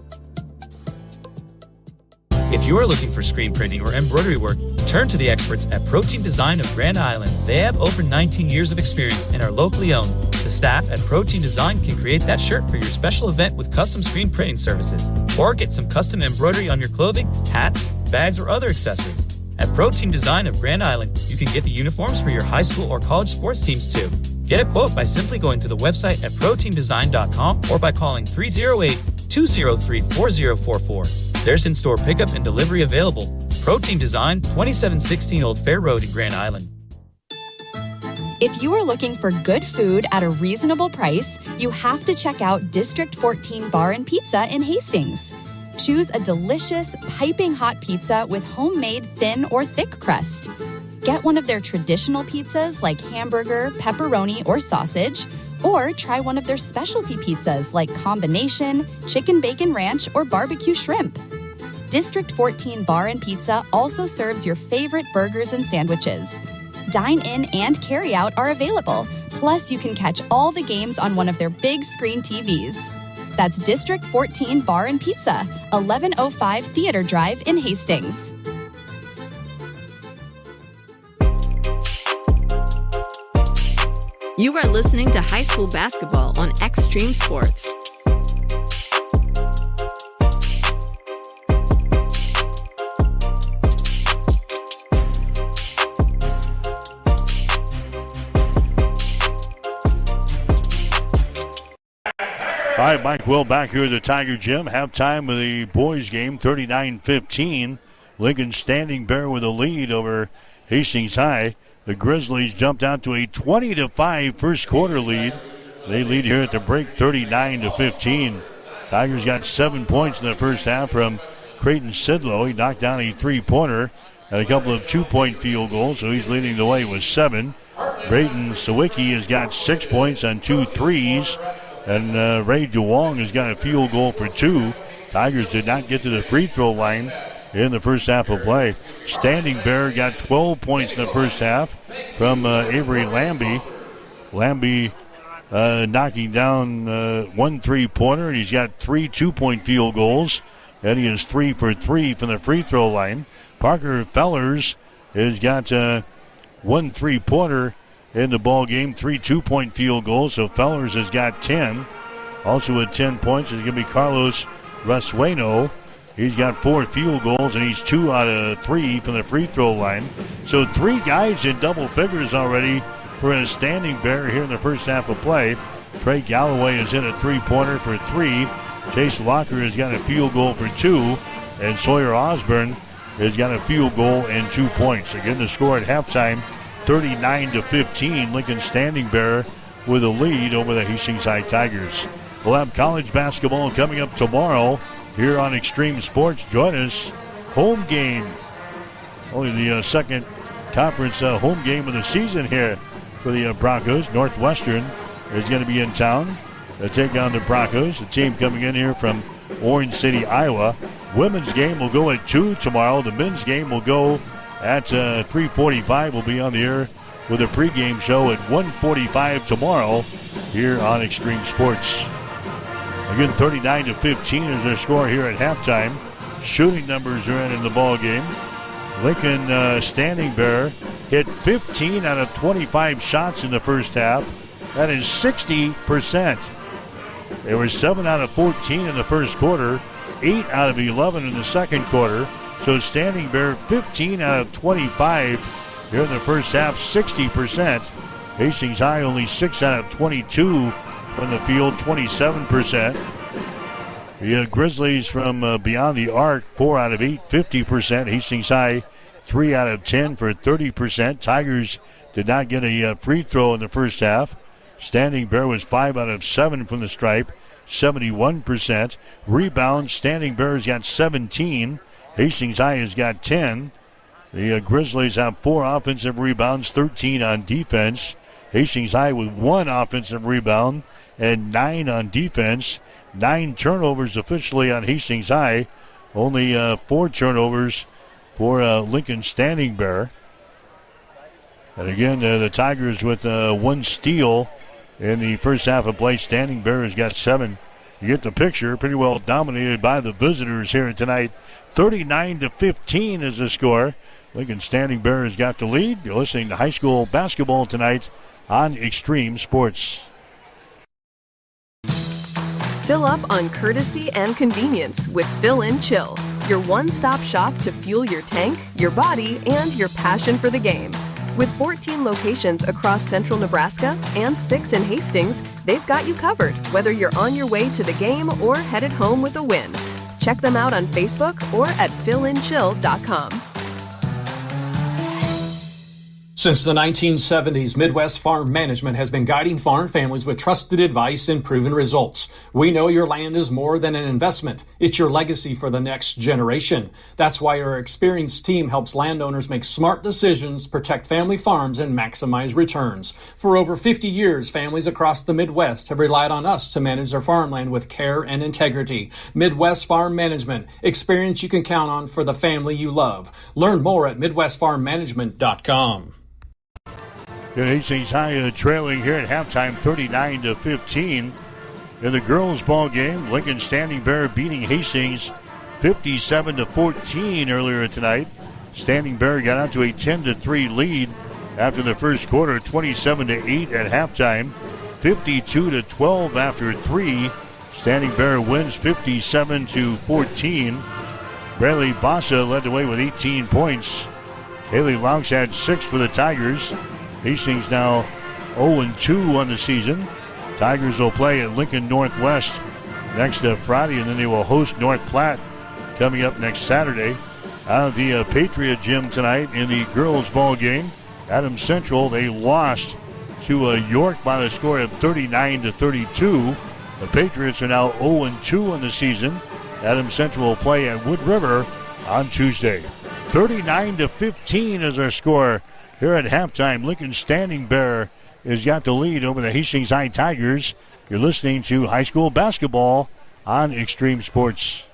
If you're looking for screen printing or embroidery work, turn to the experts at Protein Design of Grand Island. They have over 19 years of experience and are locally owned. The staff at Protein Design can create that shirt for your special event with custom screen printing services. Or get some custom embroidery on your clothing, hats, bags, or other accessories. At Protein Design of Grand Island, you can get the uniforms for your high school or college sports teams too. Get a quote by simply going to the website at proteindesign.com or by calling 308-203-4044. There's in-store pickup and delivery available. Protein Design, 2716 Old Fair Road in Grand Island. If you are looking for good food at a reasonable price, you have to check out District 14 Bar and Pizza in Hastings. Choose a delicious, piping hot pizza with homemade thin or thick crust. Get one of their traditional pizzas like hamburger, pepperoni, or sausage, or try one of their specialty pizzas like combination, chicken bacon ranch, or barbecue shrimp. District 14 Bar and Pizza also serves your favorite burgers and sandwiches. Dine-in and carry-out are available, plus you can catch all the games on one of their big screen TVs. That's District 14 Bar and Pizza, 1105 Theater Drive in Hastings. You are listening to high school basketball on Extreme Sports. All right, Mike Will back here at the Tiger Gym. Halftime of the boys game, 39-15. Lincoln Standing Bear with a lead over Hastings High. The Grizzlies jumped out to a 20-5 first quarter lead. They lead here at the break, 39-15. Tigers got 7 points in the first half from Creighton Sidlow. He knocked down a three-pointer and a couple of two-point field goals, so he's leading the way with 7. Brayton Sawicki has got 6 points on 2 threes. And Ray DeWong has got a field goal for 2. Tigers did not get to the free throw line in the first half of play. Standing Bear got 12 points in the first half from Avery Lambie. Lambie knocking down 1 3-pointer, and he's got 3 2-point field goals. And he is 3 for 3 from the free throw line. Parker Fellers has got 1 3-pointer in the ball game, 3 2-point field goals. So Fellers has got 10. Also with 10 points is going to be Carlos Rasueno. He's got 4 field goals, and he's 2 out of 3 from the free throw line. So 3 guys in double figures already for a Standing Bear here in the first half of play. Trey Galloway is in a 3-pointer for 3. Chase Locker has got a field goal for 2. And Sawyer Osborne has got a field goal and 2 points. Again, the score at halftime, 39-15. Lincoln Standing Bear with a lead over the Hastings High Tigers. We'll have college basketball coming up tomorrow here on Extreme Sports. Join us. Home game. Only the second conference home game of the season here for the Broncos. Northwestern is going to be in town to take on the Broncos. The team coming in here from Orange City, Iowa. Women's game will go at 2 tomorrow. The men's game will go at 3:45. We'll be on the air with a pregame show at 1:45 tomorrow here on Extreme Sports. Again, 39-15 is their score here at halftime. Shooting numbers are in the ball game. Lincoln Standing Bear hit 15 out of 25 shots in the first half. That is 60%. They were 7 out of 14 in the first quarter, 8 out of 11 in the second quarter. So Standing Bear 15 out of 25 here in the first half, 60%. Hastings High only 6 out of 22 from the field, 27%. The Grizzlies from beyond the arc, 4 out of 8, 50%. Hastings High, 3 out of 10 for 30%. Tigers did not get a free throw in the first half. Standing Bear was 5 out of 7 from the stripe, 71%. Rebounds, Standing Bear's got 17. Hastings High has got 10. The Grizzlies have 4 offensive rebounds, 13 on defense. Hastings High with 1 offensive rebound and 9 on defense. 9 turnovers officially on Hastings High. Only 4 turnovers for Lincoln Standing Bear. And again, the Tigers with 1 steal in the first half of play. Standing Bear has got 7. You get the picture. Pretty well dominated by the visitors here tonight. 39-15 is the score. Lincoln Standing Bear has got the lead. You're listening to high school basketball tonight on Extreme Sports. Fill up on courtesy and convenience with Fill In Chill, your one-stop shop to fuel your tank, your body, and your passion for the game. With 14 locations across central Nebraska and 6 in Hastings, they've got you covered, whether you're on your way to the game or headed home with a win. Check them out on Facebook or at fillinchill.com. Since the 1970s, Midwest Farm Management has been guiding farm families with trusted advice and proven results. We know your land is more than an investment. It's your legacy for the next generation. That's why our experienced team helps landowners make smart decisions, protect family farms, and maximize returns. For over 50 years, families across the Midwest have relied on us to manage their farmland with care and integrity. Midwest Farm Management, experience you can count on for the family you love. Learn more at MidwestFarmManagement.com. Hastings High trailing here at halftime, 39-15. In the girls' ball game, Lincoln Standing Bear beating Hastings 57-14 earlier tonight. Standing Bear got out to a 10-3 lead after the first quarter, 27-8 at halftime, 52-12 after 3. Standing Bear wins 57-14. Bradley Bassa led the way with 18 points. Haley Laux had 6 for the Tigers. Hastings now 0-2 on the season. Tigers will play at Lincoln Northwest next Friday, and then they will host North Platte coming up next Saturday. Out of the Patriot Gym tonight in the girls' ball game, Adams Central, they lost to York by the score of 39-32. The Patriots are now 0-2 on the season. Adams Central will play at Wood River on Tuesday. 39-15 is our score. Here at halftime, Lincoln Standing Bear has got the lead over the Hastings High Tigers. You're listening to high school basketball on Extreme Sports.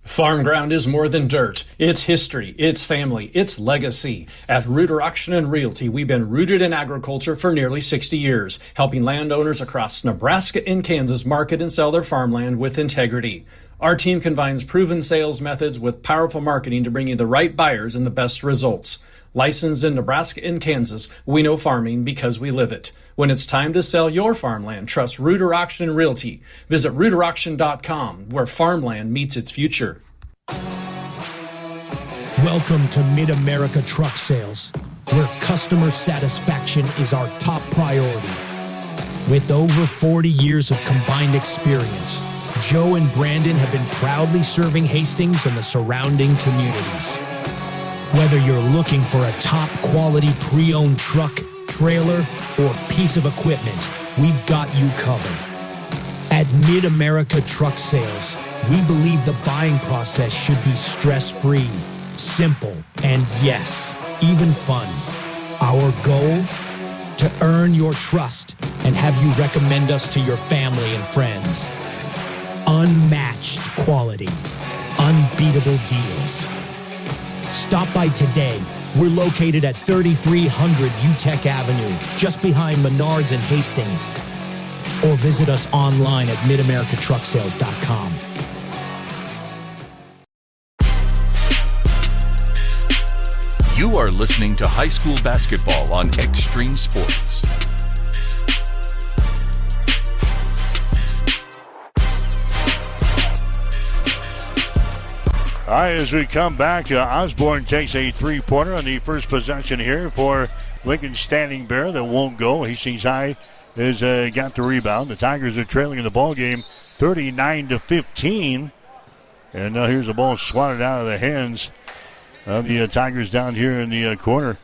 Farm ground is more than dirt. It's history, it's family, it's legacy. At Reuter Auction and Realty, we've been rooted in agriculture for nearly 60 years, helping landowners across Nebraska and Kansas market and sell their farmland with integrity. Our team combines proven sales methods with powerful marketing to bring you the right buyers and the best results. Licensed in Nebraska and Kansas, we know farming because we live it. When it's time to sell your farmland, trust Reuter Auction and Realty. Visit ReuterAuction.com, where farmland meets its future. Welcome to Mid-America Truck Sales, where customer satisfaction is our top priority. With over 40 years of combined experience, Joe and Brandon have been proudly serving Hastings and the surrounding communities. Whether you're looking for a top-quality pre-owned truck, trailer, or piece of equipment, we've got you covered. At Mid-America Truck Sales, we believe the buying process should be stress-free, simple, and yes, even fun. Our goal? to earn your trust and have you recommend us to your family and friends. Unmatched quality, unbeatable deals. Stop by today. We're located at 3300 UTEC Avenue, just behind Menards and Hastings. Or visit us online at midamericatrucksales.com. You are listening to high school basketball on Extreme Sports. All right, as we come back, Osborne takes a three-pointer on the first possession here for Lincoln Standing Bear that won't go. Hastings High has got the rebound. The Tigers are trailing in the ball game 39-15. And now here's the ball swatted out of the hands of the Tigers down here in the corner.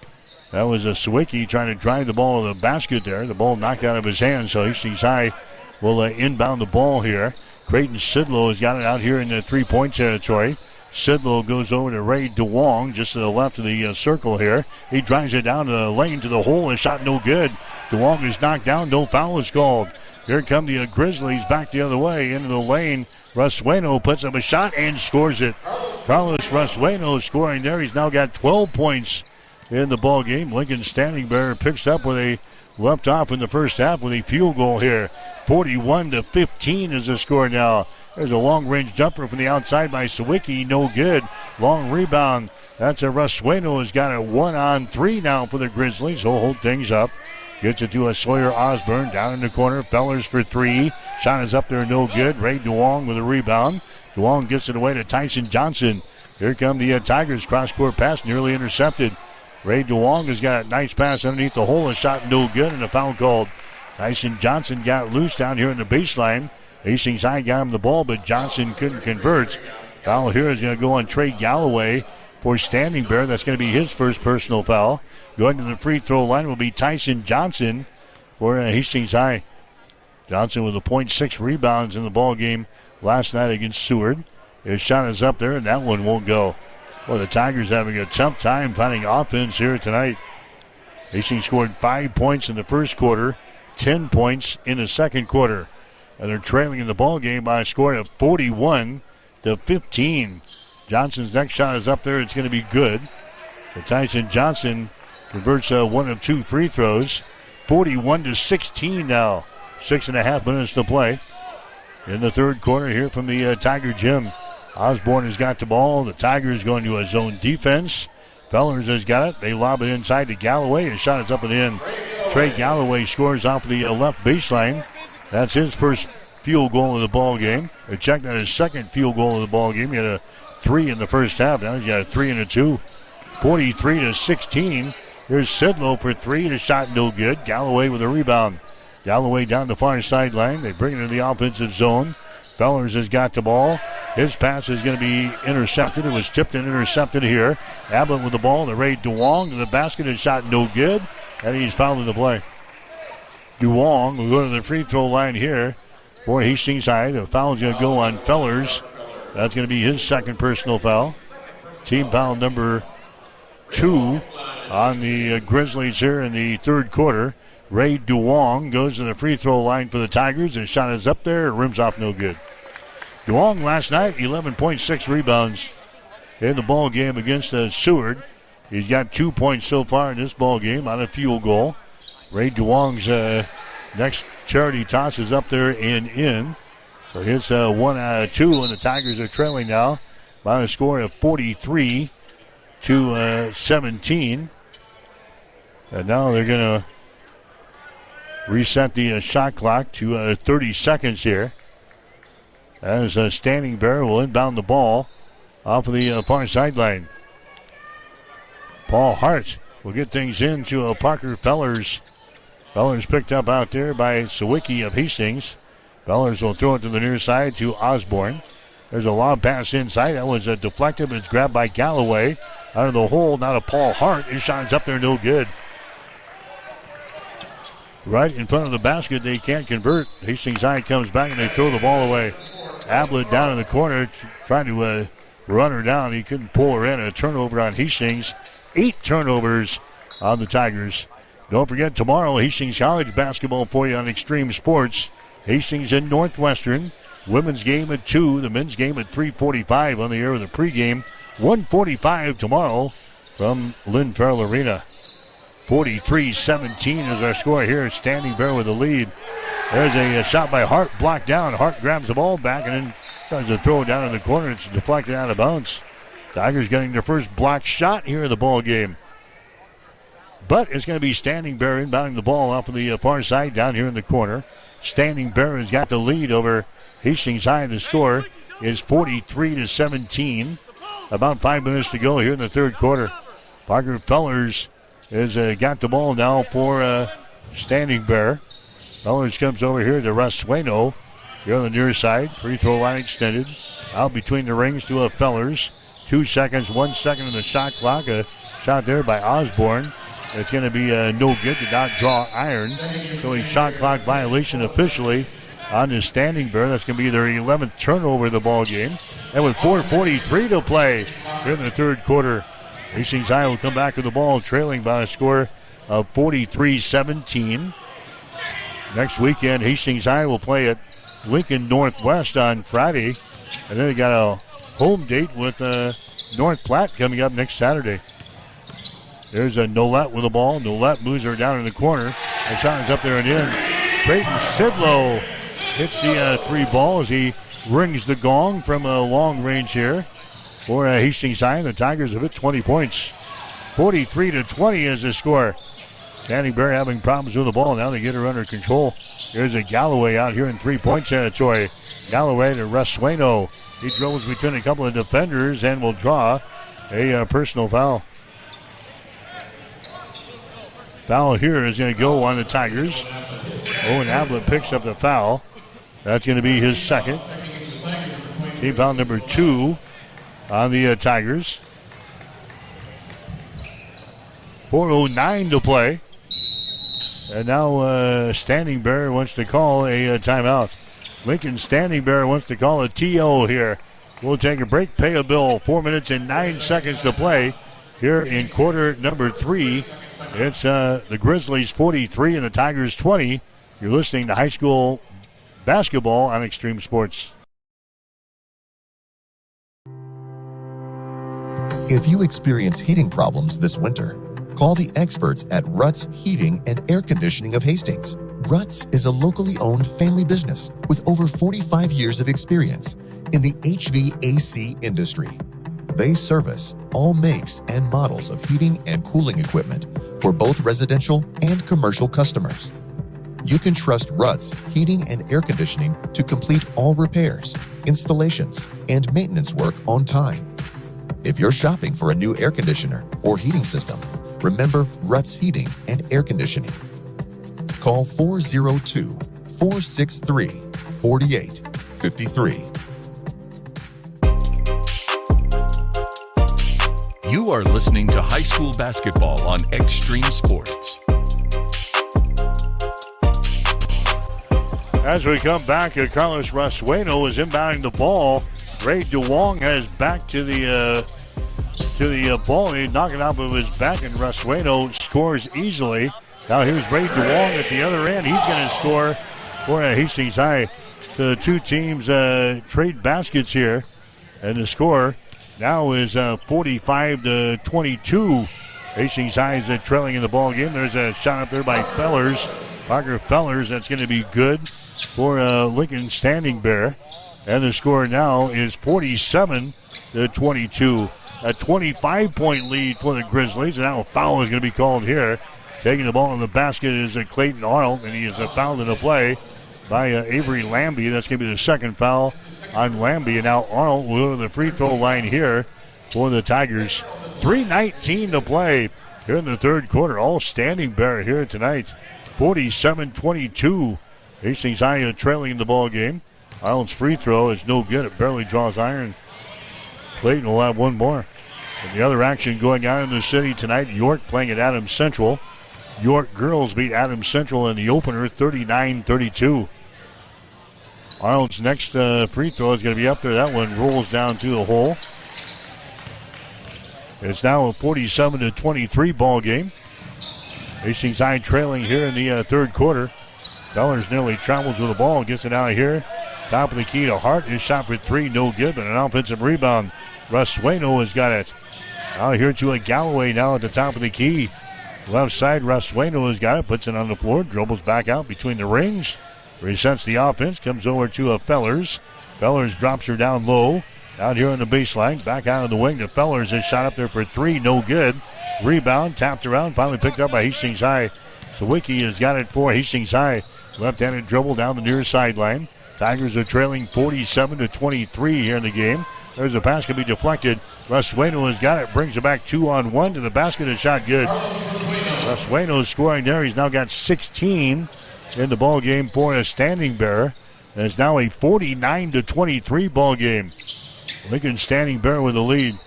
That was Sawicki trying to drive the ball to the basket there. The ball knocked out of his hands, so Hastings High will inbound the ball here. Creighton Sidlow has got it out here in the three-point territory. Sidlow goes over to Ray DeWong, just to the left of the circle here. He drives it down to the lane to the hole. A shot no good. DeWong is knocked down. No foul is called. Here come the Grizzlies back the other way into the lane. Rusueno puts up a shot and scores it. Carlos Rusueno scoring there. He's now got 12 points in the ball game. Lincoln Standing Bear picks up where they left off in the first half with a field goal here. 41-15 is the score now. There's a long-range jumper from the outside by Sawicki. No good. Long rebound. That's a Rusueno has got a 1-on-3 now for the Grizzlies. He'll hold things up. Gets it to a Sawyer Osborne down in the corner. Fellers for three. Shot is up there, no good. Ray DeWong with a rebound. DeWong gets it away to Tyson Johnson. Here come the Tigers. Cross-court pass nearly intercepted. Ray DeWong has got a nice pass underneath the hole. A shot no good and a foul called. Tyson Johnson got loose down here in the baseline. Hastings High got him the ball, but Johnson couldn't convert. Foul here is going to go on Trey Galloway for Standing Bear. That's going to be his first personal foul. Going to the free throw line will be Tyson Johnson for Hastings High. Johnson with a .6 rebounds in the ball game last night against Seward. His shot is up there, and that one won't go. Well, the Tigers having a tough time finding offense here tonight. Hastings scored 5 points in the first quarter, 10 points in the second quarter. And they're trailing in the ball game by a score of 41-15. Johnson's next shot is up there. It's going to be good. But Tyson Johnson converts one of two free throws. 41-16 now. 6.5 minutes to play in the third quarter here from the Tiger Gym. Osborne has got the ball. The Tigers going to a zone defense. Fellers has got it. They lob it inside to Galloway. His shot is up and in. Trey Galloway scores off the left baseline. That's his first field goal of the ball game. They checked out his second field goal of the ball game. He had a 3 in the first half. Now he's got a 3 and a 2. 43-16. Here's Sidlow for 3. The shot no good. Galloway with a rebound. Galloway down the far sideline. They bring it in the offensive zone. Fellers has got the ball. His pass is going to be intercepted. It was tipped and intercepted here. Ablett with the ball. The Ray DeWong to the basket. His shot no good. And he's fouled in the play. DeWong will go to the free throw line here for Hastings High. The foul's going to go on Fellers. That's going to be his second personal foul. Team foul number 2 on the Grizzlies here in the third quarter. Ray DeWong goes to the free throw line for the Tigers. His shot is up there. Rims off no good. DeWong last night, 11.6 rebounds in the ball game against Seward. He's got 2 points so far in this ball game on a field goal. Ray DeWong's next charity toss is up there and in. So it's 1 out of 2, and the Tigers are trailing now by a score of 43-17. And now they're going to reset the shot clock to 30 seconds here. As Standing Bear will inbound the ball off of the far sideline. Paul Hart will get things into Parker Fellers. Fellers picked up out there by Sawicki of Hastings. Fellers will throw it to the near side to Osborne. There's a long pass inside. That was deflected, but it's grabbed by Galloway. Out of the hole, now to Paul Hart. His shot is up there, no good. Right in front of the basket, they can't convert. Hastings High comes back and they throw the ball away. Ablett down in the corner trying to run her down. He couldn't pull her in. A turnover on Hastings. 8 turnovers on the Tigers. Don't forget, tomorrow, Hastings College basketball for you on Extreme Sports. Hastings and Northwestern. Women's game at 2, the men's game at 3:45 on the air with the pregame. 1:45 tomorrow from Lynn Farrell Arena. 43-17 is our score here. Standing Bear with the lead. There's a shot by Hart, blocked down. Hart grabs the ball back and then tries to throw it down in the corner. It's deflected out of bounds. Tigers getting their first blocked shot here in the ball game. But it's going to be Standing Bear inbounding the ball off of the far side down here in the corner. Standing Bear has got the lead over Hastings High. The score is 43-17. About 5 minutes to go here in the third quarter. Parker Fellers has got the ball now for Standing Bear. Fellers comes over here to Russ Sueno. Here on the near side. Free throw line extended. Out between the rings to Fellers. 2 seconds, 1 second on the shot clock. A shot there by Osborne. It's going to be no good. Did not draw iron. So a shot clock violation officially on the Standing Bear. That's going to be their 11th turnover of the ball game. And with 4:43 to play here in the third quarter, Hastings High will come back with the ball trailing by a score of 43-17. Next weekend, Hastings High will play at Lincoln Northwest on Friday. And then they got a home date with North Platte coming up next Saturday. There's a Nolette with the ball. Nolette moves her down in the corner. The shot is up there and in. Creighton Sidlow hits the 3 ball as he rings the gong from a long range here for Hastings High. The Tigers have hit 20 points. 43-20 is the score. Standing Bear having problems with the ball. Now they get her under control. There's a Galloway out here in 3-point territory. Galloway to Russ Sueno. He dribbles between a couple of defenders and will draw a personal foul. Foul here is going to go on the Tigers. Owen Ablett picks up the foul. That's going to be his second. Team foul number 2 on the Tigers. 4:09 to play. And now Standing Bear wants to call a timeout. Lincoln Standing Bear wants to call a TO here. We'll take a break, pay a bill. 4 minutes and 9 seconds to play here in quarter number 3. It's the Grizzlies 43 and the Tigers 20. You're listening to high school basketball on Extreme Sports. If you experience heating problems this winter, call the experts at Ruts Heating and Air Conditioning of Hastings. Ruts is a locally owned family business with over 45 years of experience in the HVAC industry. They service all makes and models of heating and cooling equipment for both residential and commercial customers. You can trust Ruts Heating and Air Conditioning to complete all repairs, installations, and maintenance work on time. If you're shopping for a new air conditioner or heating system, remember Ruts Heating and Air Conditioning. Call 402-463-4853. You are listening to high school basketball on Extreme Sports. As we come back, Carlos Rasueno is inbounding the ball. Ray DeWong has back to the ball. He's knocking off of his back, and Rasueno scores easily. Now here's Ray DeWong at the other end. He's going to score for Hastings High. The two teams trade baskets here, and the score now is 45-22. Hastings High is trailing in the ball game. There's a shot up there by Fellers, Parker Fellers. That's going to be good for Lincoln Standing Bear. And the score now is 47-22. A 25-point lead for the Grizzlies. And now a foul is going to be called here. Taking the ball in the basket is Clayton Arnold, and he is fouled in the play by Avery Lambie. That's going to be the second foul on Lambie. And now Arnold will go to the free throw line here for the Tigers. 3:19 to play here in the third quarter. All Standing Bear here tonight. 47-22. Hastings High trailing in the ball game. Arnold's free throw is no good. It barely draws iron. Clayton will have one more. And the other action going on in the city tonight, York playing at Adams Central. York girls beat Adams Central in the opener 39-32. Arnold's next free throw is going to be up there. That one rolls down to the hole. It's now a 47-23 ball game. Hastings High trailing here in the third quarter. Fellers nearly travels with the ball, gets it out of here. Top of the key to Hart. His shot for three, no good, but an offensive rebound. Russ Sueno has got it. Now here to a Galloway now at the top of the key. Left side, Russ Sueno has got it, puts it on the floor, dribbles back out between the rings. Resets the offense, comes over to Fellers. Fellers drops her down low. Down here on the baseline, back out of the wing to Fellers. His shot up there for three, no good. Rebound, tapped around, finally picked up by Hastings High. Sawicki has got it for Hastings High. Left-handed dribble down the near sideline. Tigers are trailing 47-23 here in the game. There's a pass can be deflected. Russ Sueno has got it, brings it back 2-on-1 to the basket. A shot good. Russ Sueno scoring there. He's now got 16 in the ball game for a Standing Bear. And it's now a 49-23 ball game. Lincoln Standing Bear with the lead.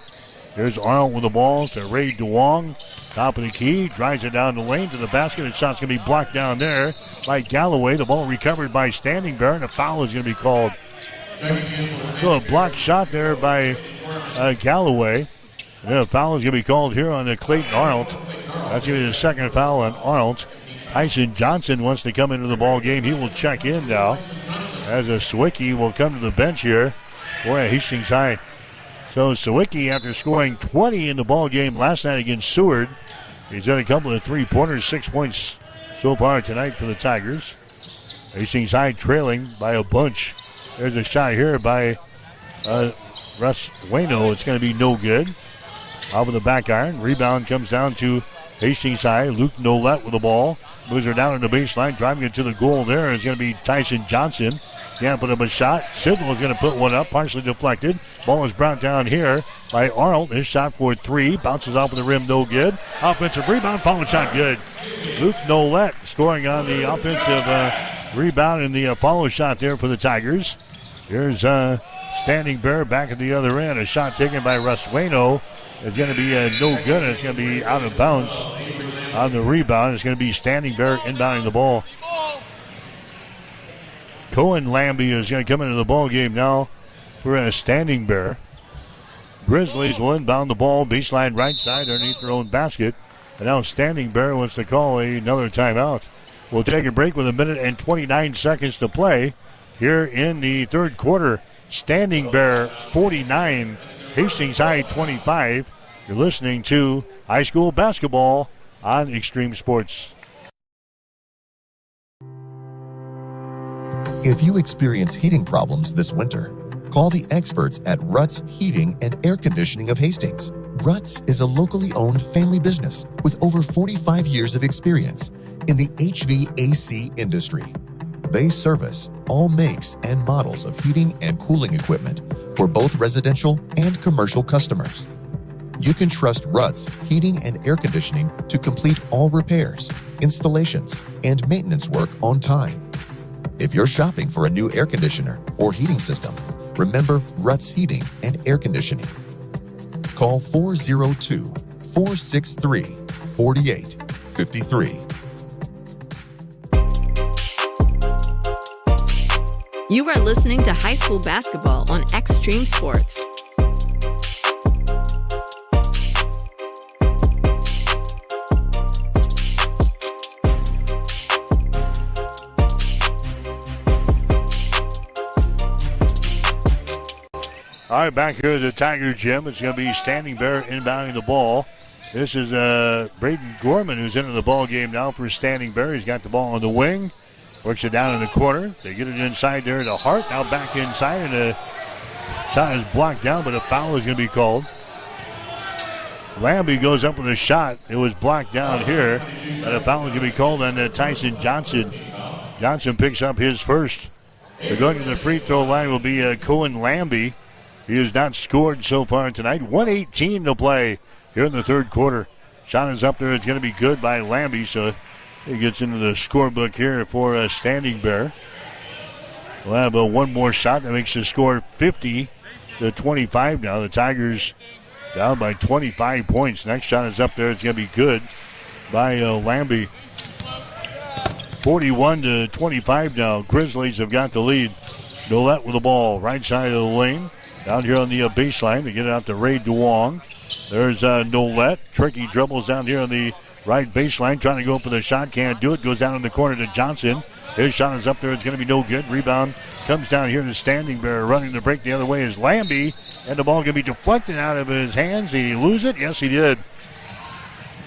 Here's Arnold with the ball to Ray DeWong. Top of the key, drives it down the lane to the basket. The shot's going to be blocked down there by Galloway. The ball recovered by Standing Bear, and a foul is going to be called. So a blocked shot there by Galloway. And a foul is going to be called here on the Clayton Arnold. That's going to be the second foul on Arnold. Tyson Johnson wants to come into the ball game. He will check in now as a Sawicki will come to the bench here for Hastings High. So Sawicki, after scoring 20 in the ball game last night against Seward, he's got a couple of three-pointers, 6 points so far tonight for the Tigers. Hastings High trailing by a bunch. There's a shot here by Russ Sueno. It's going to be no good. Off of the back iron. Rebound comes down to Hastings High. Luke Nolette with the ball. Moves her down on the baseline. Driving it to the goal there is going to be Tyson Johnson. Can't put up a shot. Sidwell is going to put one up. Partially deflected. Ball is brought down here by Arnold. His shot for three. Bounces off of the rim. No good. Offensive rebound. Follow shot good. Luke Nolette scoring on the offensive rebound and the follow shot there for the Tigers. Here's Standing Bear back at the other end. A shot taken by Russ Sueno. It's going to be no good. It's going to be out of bounds on the rebound. It's going to be Standing Bear inbounding the ball. Cohen Lambie is going to come into the ball game now for a Standing Bear. Grizzlies will inbound the ball, baseline right side underneath their own basket. And now Standing Bear wants to call another timeout. We'll take a break with 1 minute and 29 seconds to play here in the third quarter. Standing Bear 49, Hastings High 25. You're listening to high school basketball on Extreme Sports. If you experience heating problems this winter, call the experts at Ruts Heating and Air Conditioning of Hastings. Ruts is a locally owned family business with over 45 years of experience in the HVAC industry. They service all makes and models of heating and cooling equipment for both residential and commercial customers. You can trust Ruts Heating and Air Conditioning to complete all repairs, installations, and maintenance work on time. If you're shopping for a new air conditioner or heating system, remember Ruts Heating and Air Conditioning. Call 402-463-4853. You are listening to high school basketball on Extreme Sports. All right, back here at the Tiger Gym. It's going to be Standing Bear inbounding the ball. This is Braden Gorman who's into the ball game now for Standing Bear. He's got the ball on the wing. Works it down in the corner. They get it inside there to Hart. Now back inside, and the shot is blocked down, but a foul is going to be called. Lambie goes up with a shot. It was blocked down here, and a foul is going to be called on Tyson Johnson. Johnson picks up his first. So going to the free throw line will be Cohen Lambie. He has not scored so far tonight. 1:18 to play here in the third quarter. Shot is up there. It's going to be good by Lambie, so he gets into the scorebook here for a Standing Bear. We'll have one more shot that makes the score 50-25 now. The Tigers down by 25 points. Next shot is up there. It's going to be good by Lambie. 41-25 now. Grizzlies have got the lead. Nolette with the ball. Right side of the lane. Down here on the baseline. They get it out to Ray DeWong. There's Nolette. Tricky dribbles down here on the Right baseline, trying to go for the shot. Can't do it. Goes down in the corner to Johnson. His shot is up there. It's going to be no good. Rebound comes down here to Standing Bear. Running the break the other way is Lambie. And the ball going to be deflected out of his hands. Did he lose it? Yes, he did.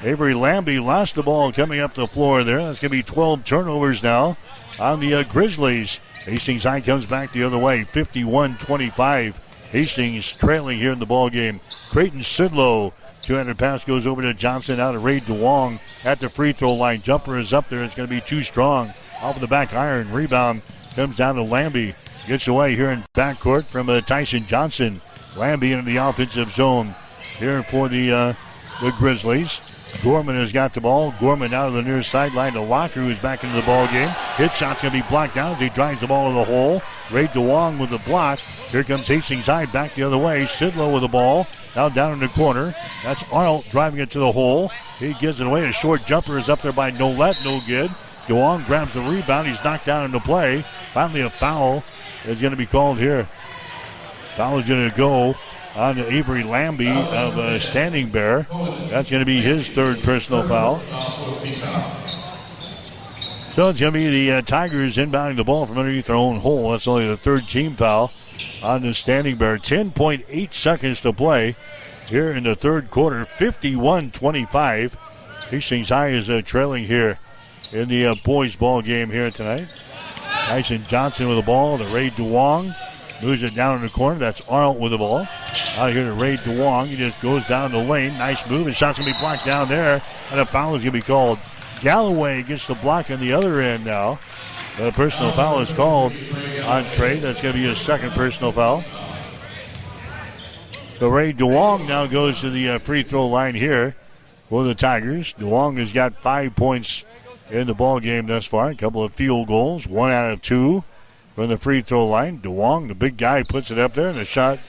Avery Lambie lost the ball coming up the floor there. That's going to be 12 turnovers now on the Grizzlies. Hastings High comes back the other way, 51-25. Hastings trailing here in the ball game. Creighton Sidlow, 200 pass goes over to Johnson, out of Ray DeWong at the free throw line. Jumper is up there. It's going to be too strong. Off of the back iron. Rebound comes down to Lambie. Gets away here in backcourt from Tyson Johnson. Lambie into the offensive zone here for the Grizzlies. Gorman has got the ball. Gorman out of the near sideline to Locker, who's back into the ball game. Hit shot's going to be blocked down as he drives the ball to the hole. Ray DeWong with the block. Here comes Hastings High back the other way. Sidlow with the ball. Now down in the corner. That's Arnold driving it to the hole. He gives it away. A short jumper is up there by Nolet. No good. DeWong grabs the rebound. He's knocked down into play. Finally a foul is going to be called here. Foul is going to go on to Avery Lambie of Standing Bear. That's going to be his third personal foul. So it's going to be the Tigers inbounding the ball from underneath their own hole. That's only the third team foul on the Standing Bear. 10.8 seconds to play here in the third quarter. 51-25. Hastings High is trailing here in the boys ball game here tonight. Tyson Johnson with the ball to Ray DeWong. Moves it down in the corner. That's Arnold with the ball. Out here to Ray DeWong. He just goes down the lane. Nice move. His shot's going to be blocked down there. And a foul is going to be called. Galloway gets the block on the other end now. The personal foul is called on Trey. That's going to be his second personal foul. So Ray DeWong now goes to the free throw line here for the Tigers. DeWong has got 5 points in the ball game thus far. A couple of field goals. 1 out of 2. From the free throw line. DeWong, the big guy, puts it up there, and the shot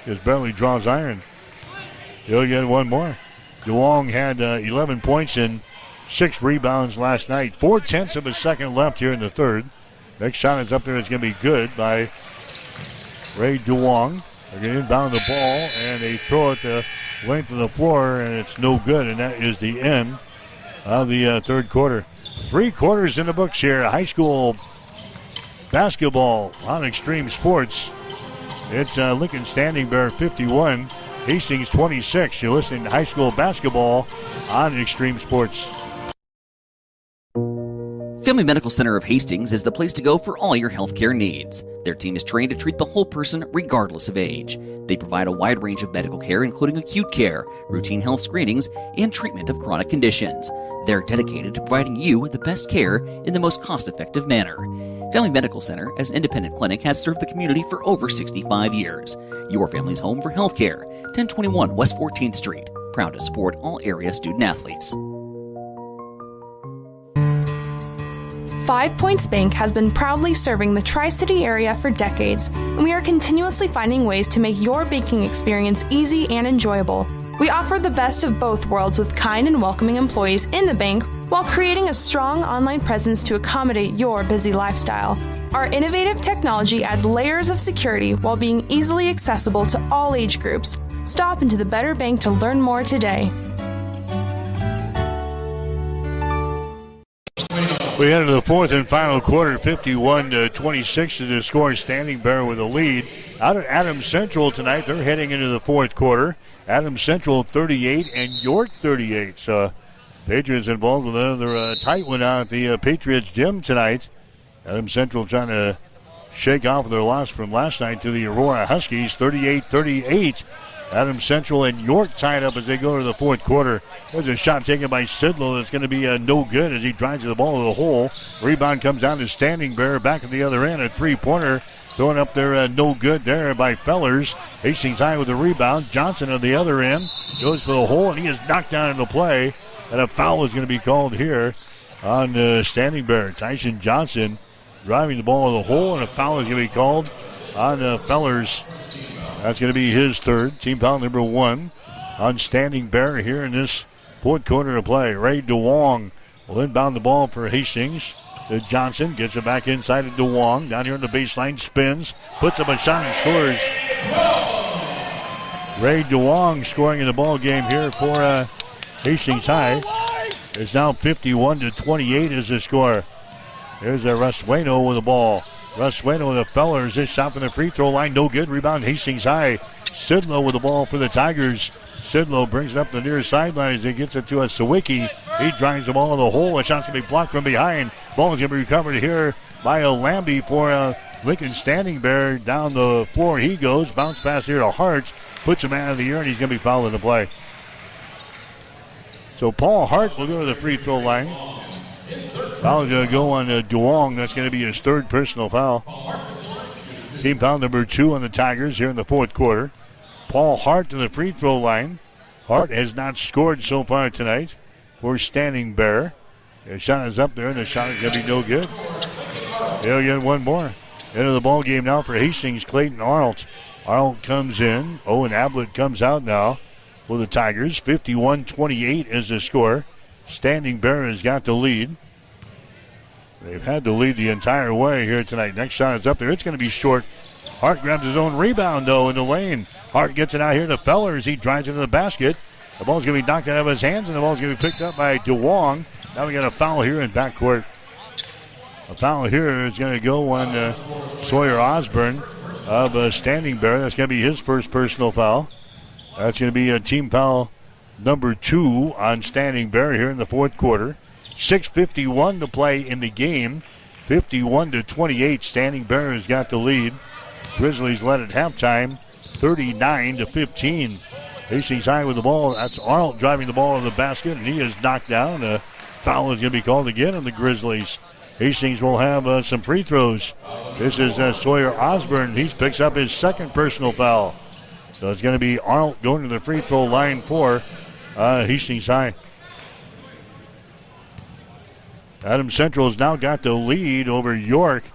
just barely draws iron. He'll get one more. DeWong had 11 points and 6 rebounds last night. 0.4 of a second left here in the third. Next shot is up there. It's going to be good by Ray DeWong. They're going to inbound the ball, and they throw it the length of the floor, and it's no good, and that is the end of the third quarter. 3 quarters in the books here. High school basketball on Extreme Sports. It's Lincoln Standing Bear 51, Hastings 26. You're listening to high school basketball on Extreme Sports. Family Medical Center of Hastings is the place to go for all your healthcare needs. Their team is trained to treat the whole person regardless of age. They provide a wide range of medical care, including acute care, routine health screenings, and treatment of chronic conditions. They're dedicated to providing you with the best care in the most cost-effective manner. Family Medical Center, as an independent clinic, has served the community for over 65 years. Your family's home for healthcare. 1021 West 14th Street. Proud to support all area student-athletes. 5 Points Bank has been proudly serving the Tri-City area for decades, and we are continuously finding ways to make your banking experience easy and enjoyable. We offer the best of both worlds with kind and welcoming employees in the bank while creating a strong online presence to accommodate your busy lifestyle. Our innovative technology adds layers of security while being easily accessible to all age groups. Stop into the Better Bank to learn more today. We head into the fourth and final quarter, 51-26 to the score. Standing Bear with a lead. Out at Adams Central tonight, they're heading into the fourth quarter. Adams Central 38 and York 38. So Patriots involved with another tight one out at the Patriots gym tonight. Adams Central trying to shake off their loss from last night to the Aurora Huskies, 38-38. Adams Central and York tied up as they go to the fourth quarter. There's a shot taken by Sidlow that's going to be no good as he drives the ball to the hole. Rebound comes down to Standing Bear back at the other end. A three-pointer thrown up there, no good there by Fellers. Hastings High with the rebound. Johnson on the other end goes for the hole, and he is knocked down into play. And a foul is going to be called here on Standing Bear. Tyson Johnson driving the ball to the hole, and a foul is going to be called on Fellers. That's going to be his third. Team foul number 1 on Standing Bear here in this fourth quarter of play. Ray DeWong will inbound the ball for Hastings. Johnson gets it back inside of DeWong. Down here on the baseline, spins, puts up a shot and scores. Ray DeWong scoring in the ball game here for Hastings High. It's now 51-28 is the score. There's Rasueno with the ball. Rasueno with the Fellers. This shot from the free throw line, no good. Rebound Hastings High. Sidlow with the ball for the Tigers. Sidlow brings it up the near sideline as he gets it to Sawicki. He drives the ball in the hole. A shot's going to be blocked from behind. Ball is going to be recovered here by Lambie for Lincoln Standing Bear. Down the floor he goes. Bounce pass here to Hart. Puts him out of the air, and he's going to be fouled in the play. So Paul Hart will go to the free throw line. Foul is going to go on Duong. That's going to be his third personal foul. Team foul number 2 on the Tigers here in the fourth quarter. Paul Hart to the free throw line. Hart has not scored so far tonight for Standing Bear. The shot is up there, and the shot is going to be no good. They'll get one more. Into the ball game now for Hastings, Clayton Arnold. Arnold comes in. Owen Ablett comes out now for the Tigers. 51-28 is the score. Standing Bear has got the lead. They've had the lead the entire way here tonight. Next shot is up there. It's going to be short. Hart grabs his own rebound, though, in the lane. Hart gets it out here to Fellers. He drives into the basket. The ball's going to be knocked out of his hands, and the ball's going to be picked up by DeWong. Now we got a foul here in backcourt. A foul here is going to go on Sawyer Osborne of Standing Bear. That's going to be his first personal foul. That's going to be a team foul number 2 on Standing Bear here in the fourth quarter. 6:51 to play in the game. 51-28. Standing Bear has got the lead. Grizzlies led at halftime, 39-15. Hastings High with the ball. That's Arnold driving the ball to the basket, and he is knocked down. A foul is going to be called again on the Grizzlies. Hastings will have some free throws. This is Sawyer Osborne. He picks up his second personal foul. So it's going to be Arnold going to the free throw line for Hastings High. Adams Central has now got the lead over York,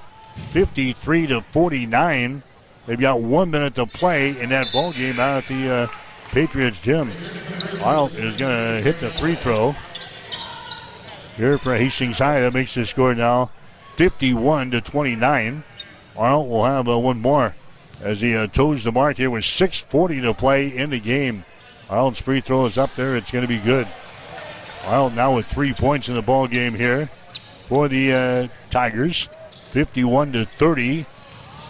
53-49. They've got 1 minute to play in that ball game out at the Patriots gym. Arnold is going to hit the free throw here for Hastings High. That makes the score now 51-29. Arnold will have one more as he toes the mark here with 6:40 to play in the game. Arnold's free throw is up there. It's going to be good. Arnold now with 3 points in the ball game here for the Tigers. 51-30.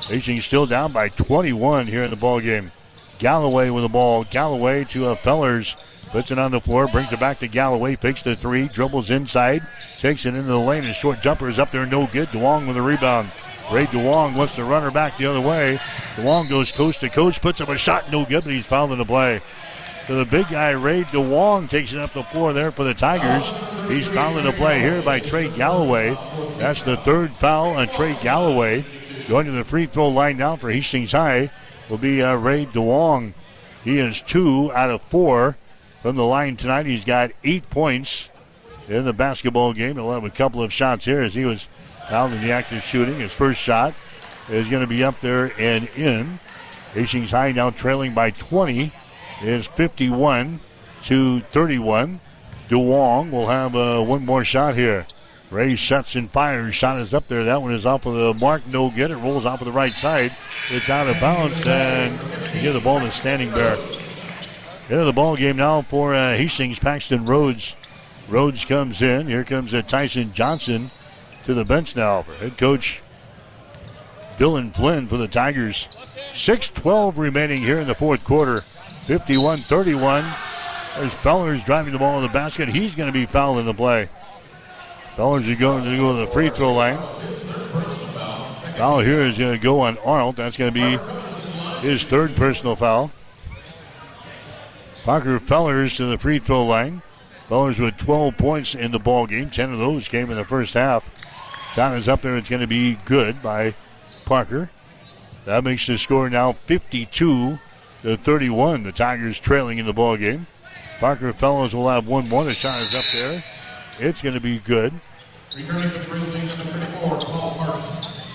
Hastings still down by 21 here in the ball game. Galloway with the ball. Galloway to Fellers. Puts it on the floor, brings it back to Galloway, fakes the three, dribbles inside, takes it into the lane. His short jumper is up there, no good. DeWong with a rebound. Ray DeWong wants to run her back the other way. DeWong goes coast to coast, puts up a shot, no good, but he's fouled in the play. So the big guy, Ray DeWong, takes it up the floor there for the Tigers. He's fouled in the play here by Trey Galloway. That's the third foul on Trey Galloway. Going to the free throw line now for Hastings High will be Ray DeWong. He is 2 out of 4 from the line tonight. He's got 8 points in the basketball game. He'll have a couple of shots here as he was fouled in the act of shooting. His first shot is going to be up there and in. Hastings High now trailing by 20. Is 51-31. DeWong will have one more shot here. Ray shuts and fires. Shot is up there. That one is off of the mark. No good. It rolls off of the right side. It's out of bounds, and you give the ball to Standing Bear. Into the ball game now for Hastings. Paxton Rhodes. Rhodes comes in. Here comes Tyson Johnson to the bench now for head coach Dylan Flynn for the Tigers. 6:12 remaining here in the fourth quarter. 51-31. There's Fellers driving the ball in the basket. He's going to be fouled in the play. Fellers is going to go to the free throw line. Foul here is going to go on Arnold. That's going to be his third personal foul. Parker Fellers to the free throw line. Fellers with 12 points in the ball game. 10 of those came in the first half. Shot is up there. It's going to be good by Parker. That makes the score now 52-31. The Tigers trailing in the ball game. Parker Fellers will have one more. The shot is up there. It's going to be good.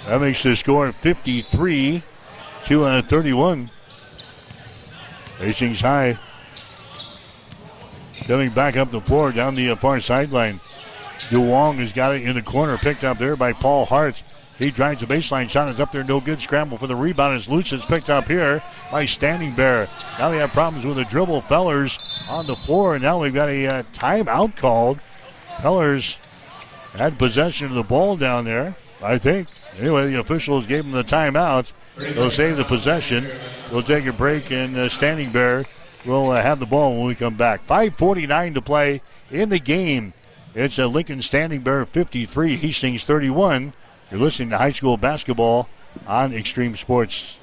That makes the score 53-31. Hastings High coming back up the floor down the far sideline. DeWong has got it in the corner, picked up there by Paul Hart. He drives the baseline. Shot is up there. No good. Scramble for the rebound. It's loose. It's picked up here by Standing Bear. Now they have problems with the dribble. Fellers on the floor. And now we've got a timeout called Pellers had possession of the ball down there, I think. Anyway, the officials gave them the timeout. They'll save the possession. We'll take a break, and Standing Bear will have the ball when we come back. 5:49 to play in the game. It's Lincoln Standing Bear 53, Hastings 31. You're listening to high school basketball on Extreme Sports.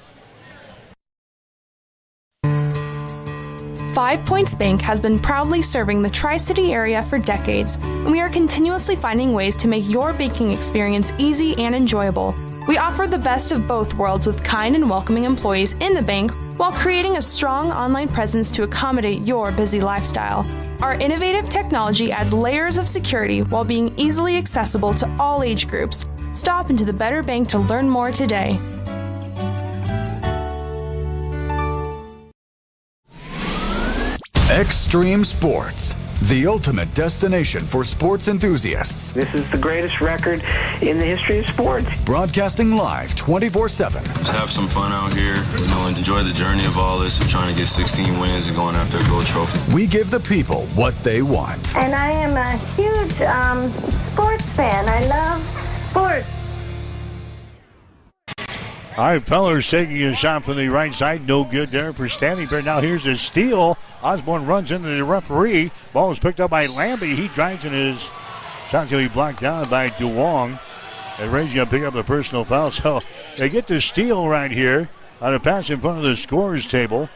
5 Points Bank has been proudly serving the Tri-City area for decades, and we are continuously finding ways to make your banking experience easy and enjoyable. We offer the best of both worlds with kind and welcoming employees in the bank while creating a strong online presence to accommodate your busy lifestyle. Our innovative technology adds layers of security while being easily accessible to all age groups. Stop into the Better Bank to learn more today. Extreme Sports, the ultimate destination for sports enthusiasts. This is the greatest record in the history of sports. Broadcasting live 24/7. Just have some fun out here, and enjoy the journey of all this, of trying to get 16 wins and going after a gold trophy. We give the people what they want. And I am a huge sports fan. I love sports. All right, Pellers taking a shot from the right side. No good there for Standing Bear. Now here's a steal. Osborne runs into the referee. Ball is picked up by Lambie. He drives in his shot's going to be blocked down by DeWong. And Ray's going to pick up the personal foul. So they get the steal right here on a pass in front of the scorer's table.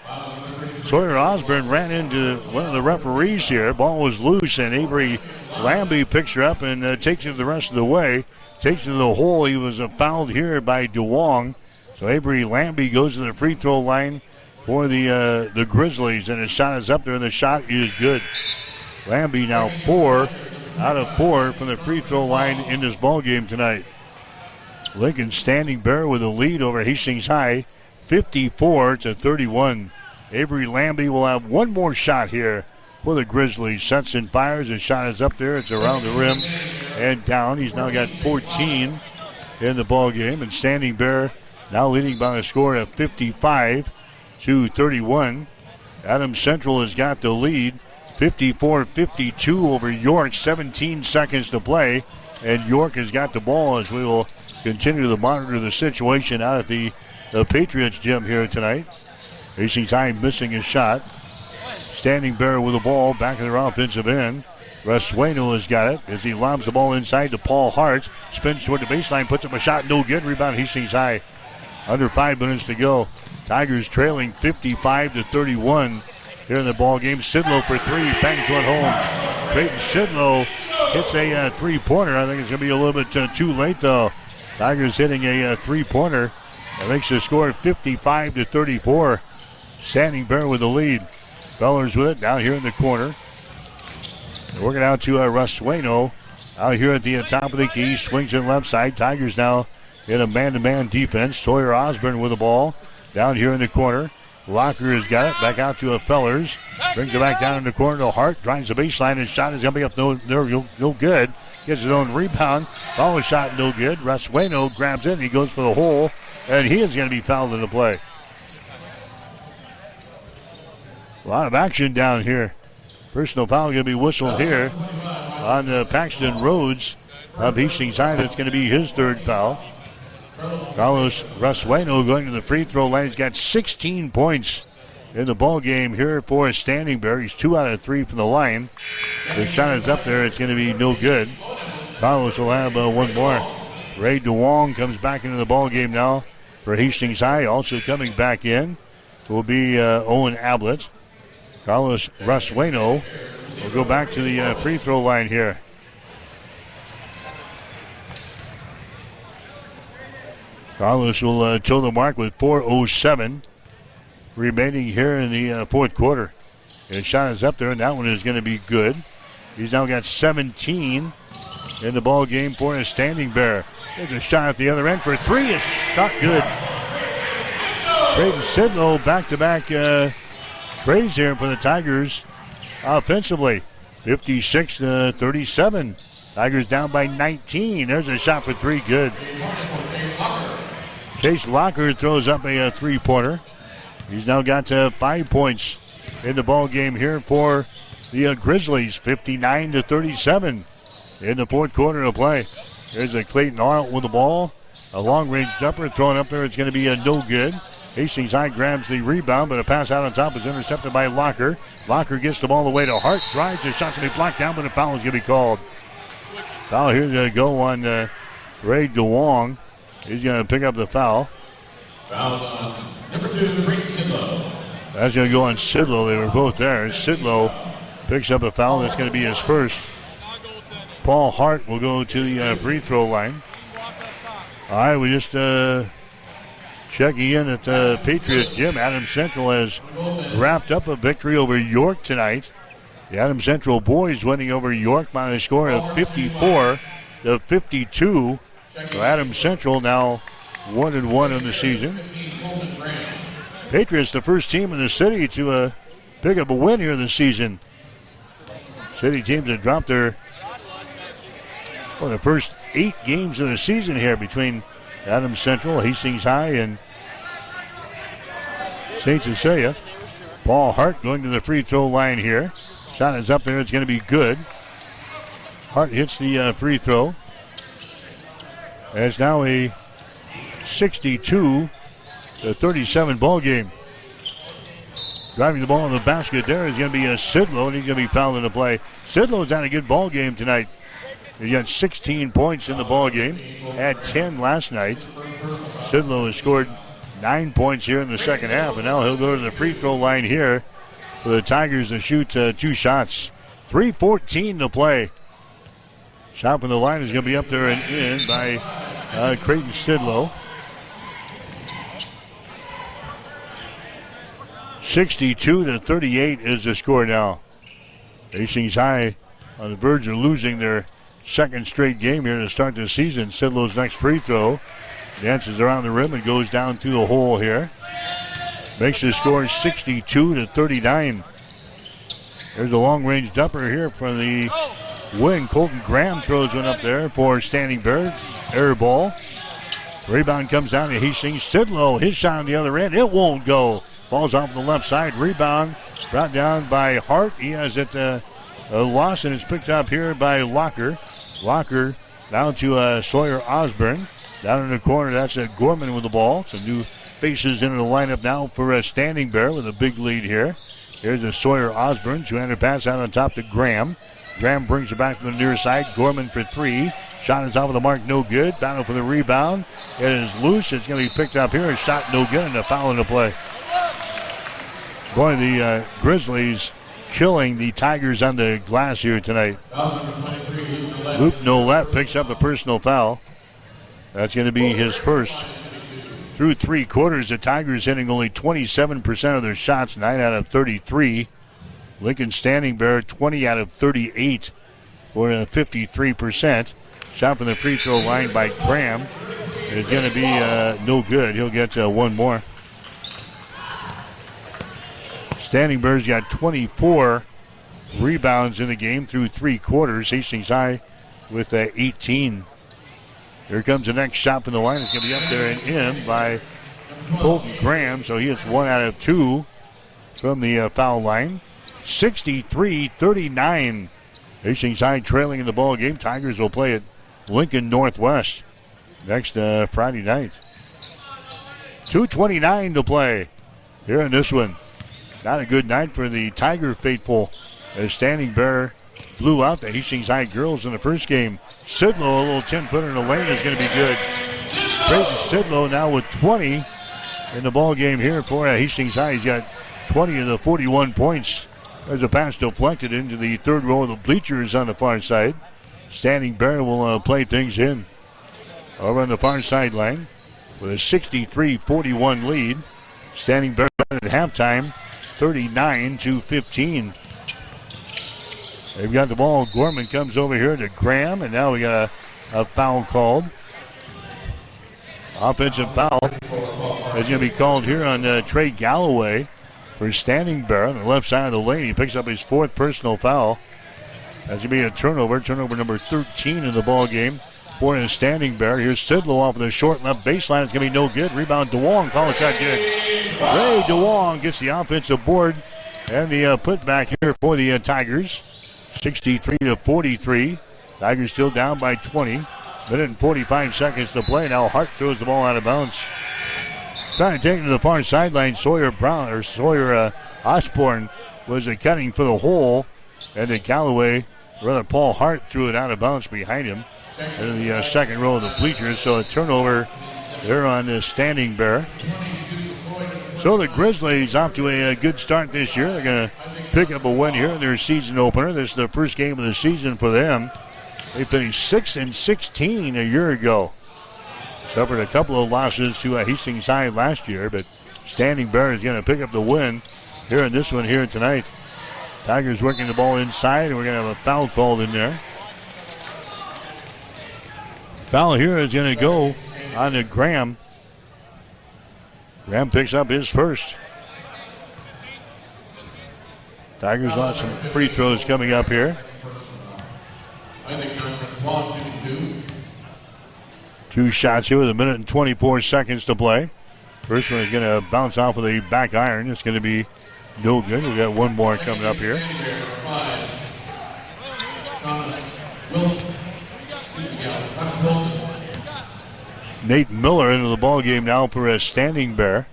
Sawyer Osborne ran into one of the referees here. Ball was loose, and Avery Lambie picks her up and takes it the rest of the way. Takes it to the hole. He was fouled here by DeWong. So Avery Lambie goes to the free throw line for the Grizzlies, and his shot is up there, and the shot is good. Lambie now 4 out of 4 from the free throw line in this ball game tonight. Lincoln Standing Bear with a lead over Hastings High, 54-31. Avery Lambie will have one more shot here for the Grizzlies. Sets and fires. His shot is up there. It's around the rim and down. He's now got 14 in the ball game, and Standing Bear now leading by a score of 55-31. Adams Central has got the lead, 54-52 over York. 17 seconds to play, and York has got the ball as we will continue to monitor the situation out at the Patriots gym here tonight. Hastings High missing his shot. Standing Bear with the ball back in their offensive end. Resueno has got it as he lobs the ball inside to Paul Hartz. Spins toward the baseline, puts up a shot, no good. Rebound Hastings High. Under 5 minutes to go. Tigers trailing 55-31 here in the ball game. Sidlow for 3, bangs one home. Creighton Sidlow hits a three-pointer. I think it's going to be a little bit too late, though. Tigers hitting a three-pointer. That makes the score 55-34. Standing Bear with the lead. Fellers with it down here in the corner. Working out to Resueno out here at the top of the key. Swings it left side. Tigers now in a man-to-man defense. Sawyer Osborne with the ball down here in the corner. Locker has got it. Back out to Fellers. Brings it back down in the corner to Hart. Drives the baseline. His shot is going to be up no good. Gets his own rebound. Follow shot no good. Resueno grabs it. He goes for the hole. And he is going to be fouled in the play. A lot of action down here. Personal foul going to be whistled here on Paxton Rhodes of Hastings High. That's going to be his third foul. Carlos Resueno going to the free throw line. He's got 16 points in the ball game here for Standing Bear. He's 2 out of 3 from the line. The shot is up there. It's going to be no good. Carlos will have one more. Ray DeWong comes back into the ball game now for Hastings High. Also coming back in will be Owen Ablett. Carlos Resueno will go back to the free throw line here. Carlos will toe the mark with 4:07 remaining here in the fourth quarter. His shot is up there, and that one is going to be good. He's now got 17 in the ball game for his Standing Bear. There's a shot at the other end for 3. It's shot good. Creighton Sidlow back-to-back praise here for the Tigers offensively. 56-37. Tigers down by 19. There's a shot for 3. Good. Chase Locker throws up a three-pointer. He's now got 5 points in the ball game here for the Grizzlies. 59-37. in the fourth quarter of play. There's a Clayton Arlt with the ball. A long-range jumper thrown up there. It's going to be a no good. Hastings High grabs the rebound, but a pass out on top is intercepted by Locker. Locker gets the ball away to Hart. Drives. The shot's going to be blocked down, but a foul is going to be called. Foul here to go on Ray DeWong. He's going to pick up the foul. Foul number 2, Rick Sidlow. That's going to go on Sidlow. They were both there. Sidlow picks up a foul. That's going to be his first. Paul Hart will go to the free throw line. All right, we just checking in at the Patriots gym. Adams Central has wrapped up a victory over York tonight. The Adams Central boys winning over York by a score of 54-52. So Adams Central now 1-1 in the season. Patriots, the first team in the city to pick up a win here this season. City teams have dropped the first 8 games of the season here between Adams Central, Hastings High, and St. Cecilia. Paul Hart going to the free throw line here. Shot is up there. It's going to be good. Hart hits the free throw. And it's now a 62-37 ball game. Driving the ball in the basket there is going to be a Sidlow, and he's going to be fouled in the play. Sidlow's had a good ball game tonight. He got 16 points in the ball game. Had 10 last night. Sidlow has scored 9 points here in the second half, and now he'll go to the free throw line here for the Tigers to shoot 2 shots. 3:14 to play. Shot from the line is going to be up there and in by Creighton Sidlow. 62-38 is the score now. Hastings High on the verge of losing their second straight game here to start the season. Sidlow's next free throw dances around the rim and goes down through the hole here. Makes the score 62-39. There's a long-range dumper here from the wing. Colton Graham throws one up there for Standing Bear. Air ball. Rebound comes down to Hastings. Sidlow, his shot on the other end. It won't go. Falls off the left side. Rebound brought down by Hart. He has it a loss, and it's picked up here by Locker. Locker down to Sawyer Osborne. Down in the corner, that's Gorman with the ball. Some new faces into the lineup now for Standing Bear with a big lead here. Here's a Sawyer Osborne. 200 pass out on top to Graham. Graham brings it back to the near side. Gorman for 3. Shot is off of the mark, no good. Battle for the rebound. It is loose. It's going to be picked up here. A shot no good, and a foul in the play. Boy, the Grizzlies killing the Tigers on the glass here tonight. Luke Nolette picks up a personal foul. That's going to be his first. Through 3 quarters, the Tigers hitting only 27% of their shots, 9 out of 33. Lincoln Standing Bear, 20 out of 38 for 53%. Shot from the free throw line by Graham. It's going to be no good. He'll get one more. Standing Bear's got 24 rebounds in the game through 3 quarters. Hastings High with 18. Here comes the next shot from the line. It's going to be up there and in by Colton Graham. So he hits 1 out of 2 from the foul line. 63-39. Hastings High trailing in the ball game. Tigers will play at Lincoln Northwest next Friday night. 2:29 to play here in this one. Not a good night for the Tiger faithful as Standing Bear blew out the Hastings High girls in the first game. Sidlow, a little 10-footer in the lane, is going to be good. Creighton Sidlow now with 20 in the ball game here for Hastings High. He's got 20 of the 41 points. There's a pass deflected into the third row of the bleachers on the far side. Standing Bear will play things in over on the far sideline with a 63-41 lead. Standing Bear at halftime, 39-15. They've got the ball. Gorman comes over here to Graham, and now we got a foul called. Offensive foul is going to be called here on Trey Galloway for Standing Bear on the left side of the lane. He picks up his 4th personal foul. That's going to be a turnover number 13 in the ball game for a Standing Bear. Here's Sidlow off of the short left baseline. It's going to be no good. Rebound, DeWong. Call it shot good. Ray DeWong gets the offensive board and the putback here for the Tigers. 63-43. Tigers still down by 20. Minute and 45 seconds to play. Now Hart throws the ball out of bounds. Trying to take it to the far sideline. Sawyer Osborne was cutting for the hole. And then Paul Hart threw it out of bounds behind him in the second row of the bleachers. So a turnover there on the Standing Bear. So the Grizzlies off to a good start this year. They're going to pick up a win here in their season opener. This is the first game of the season for them. They finished 6-16 a year ago. Suffered a couple of losses to Hastings High last year, but Standing Bear is going to pick up the win here in this one here tonight. Tigers working the ball inside, and we're going to have a foul called in there. Foul here is going to go on to Graham. Graham picks up his first. Tigers want some free throws coming up here. Two shots here with 1 minute and 24 seconds to play. First one is going to bounce off with a back iron. It's going to be no good. We've got one more coming up here. Nate Miller into the ball game now for a Standing Bear.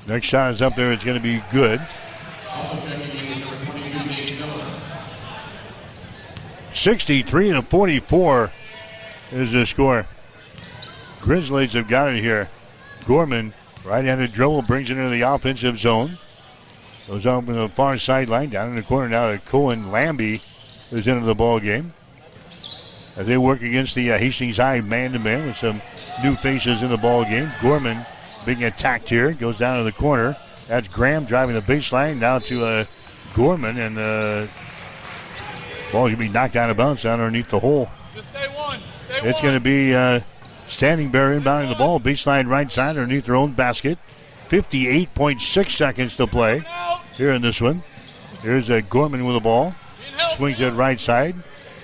Next shot is up there. It's going to be good. 63-44 is the score. Grizzlies have got it here. Gorman, right-handed dribble, brings it into the offensive zone. Goes on from the far sideline. Down in the corner now to Cohen Lambie is into the ball game. As they work against the Hastings High man-to-man with some new faces in the ball game. Gorman being attacked here. Goes down to the corner. That's Graham driving the baseline down to Gorman, and ball going to be knocked out of bounds down underneath the hole. It's going to be Standing Bear inbounding the ball. Baseline right side underneath their own basket. 58.6 seconds to play here in this one. Here's Gorman with the ball. Swings it right side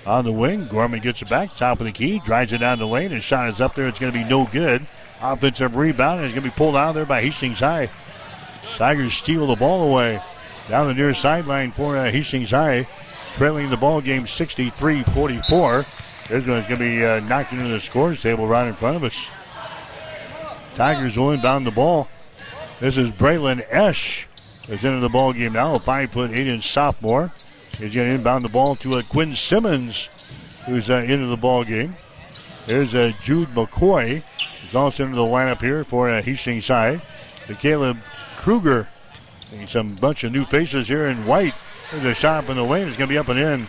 on the wing. Gorman gets it back. Top of the key. Drives it down the lane. His shot is up there. It's going to be no good. Offensive rebound. And it's going to be pulled out of there by Hastings High. Tigers steal the ball away. Down the near sideline for Hastings High. Trailing the ball game 63-44. This one's going to be knocked into the scores table right in front of us. Tigers will inbound the ball. This is Braylon Esch. Is into the ball game now. A 5'8" sophomore. He's going to inbound the ball to Quinn Simmons, who's into the ball game. There's Jude McCoy. He's also into the lineup here for Hastings High. To Caleb Kruger. Some bunch of new faces here in white. There's a shot up in the lane. It's going to be up and in.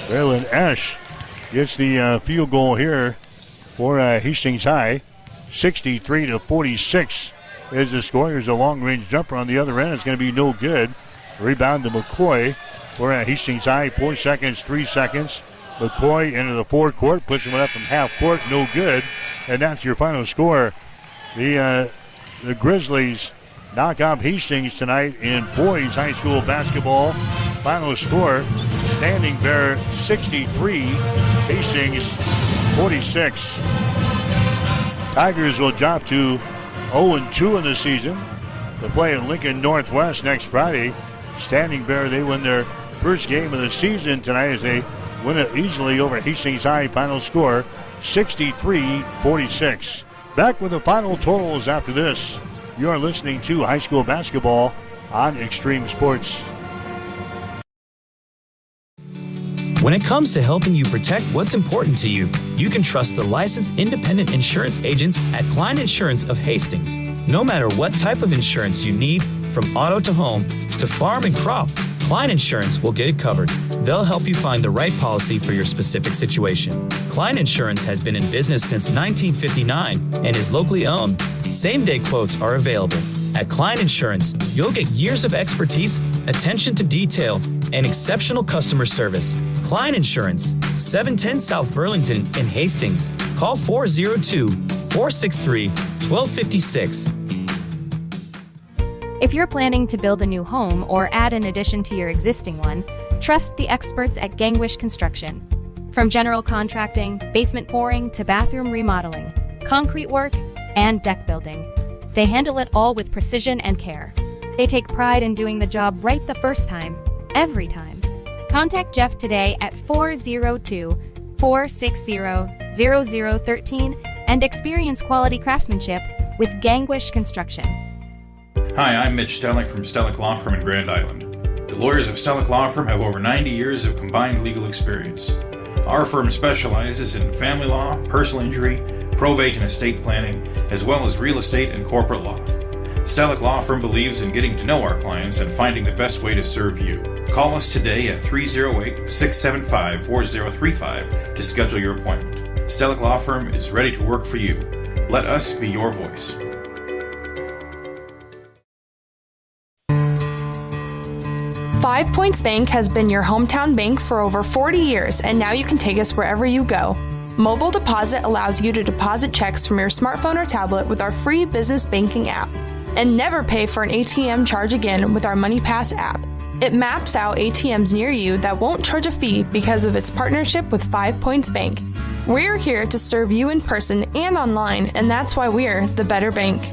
Braylon Esch gets the field goal here for Hastings High. 63-46 is the score. Here's a long-range jumper on the other end. It's going to be no good. Rebound to McCoy for Hastings High. 4 seconds, 3 seconds. McCoy into the forecourt. Puts him up from half court. No good. And that's your final score. The Grizzlies knock off Hastings tonight in boys high school basketball. Final score, Standing Bear 63, Hastings 46. Tigers will drop to 0-2 in the season. They play at Lincoln Northwest next Friday. Standing Bear, they win their first game of the season tonight as they win it easily over Hastings High. Final score, 63-46. Back with the final totals after this. You are listening to high school basketball on Extreme Sports. When it comes to helping you protect what's important to you, you can trust the licensed independent insurance agents at Klein Insurance of Hastings. No matter what type of insurance you need, from auto to home to farm and crop, Klein Insurance will get it covered. They'll help you find the right policy for your specific situation. Klein Insurance has been in business since 1959 and is locally owned. Same-day quotes are available. At Klein Insurance, you'll get years of expertise, attention to detail, and exceptional customer service. Klein Insurance, 710 South Burlington in Hastings. Call 402-463-1256. If you're planning to build a new home or add an addition to your existing one, trust the experts at Gangwish Construction. From general contracting, basement pouring, to bathroom remodeling, concrete work, and deck building, they handle it all with precision and care. They take pride in doing the job right the first time, every time. Contact Jeff today at 402-460-0013 and experience quality craftsmanship with Gangwish Construction. Hi, I'm Mitch Stellick from Stellick Law Firm in Grand Island. The lawyers of Stellick Law Firm have over 90 years of combined legal experience. Our firm specializes in family law, personal injury, probate and estate planning, as well as real estate and corporate law. Stellick Law Firm believes in getting to know our clients and finding the best way to serve you. Call us today at 308-675-4035 to schedule your appointment. Stellick Law Firm is ready to work for you. Let us be your voice. Five Points Bank has been your hometown bank for over 40 years, and now you can take us wherever you go. Mobile Deposit allows you to deposit checks from your smartphone or tablet with our free business banking app. And never pay for an ATM charge again with our MoneyPass app. It maps out ATMs near you that won't charge a fee because of its partnership with 5 Points Bank. We're here to serve you in person and online, and that's why we're the better bank.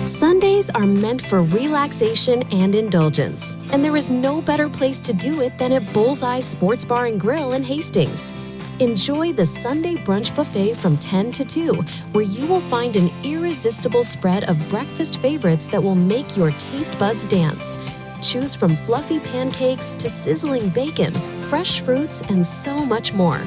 Sundays are meant for relaxation and indulgence, and there is no better place to do it than at Bullseye Sports Bar and Grill in Hastings. Enjoy the Sunday brunch buffet from 10 to 2, where you will find an irresistible spread of breakfast favorites that will make your taste buds dance. Choose from fluffy pancakes to sizzling bacon, fresh fruits, and so much more.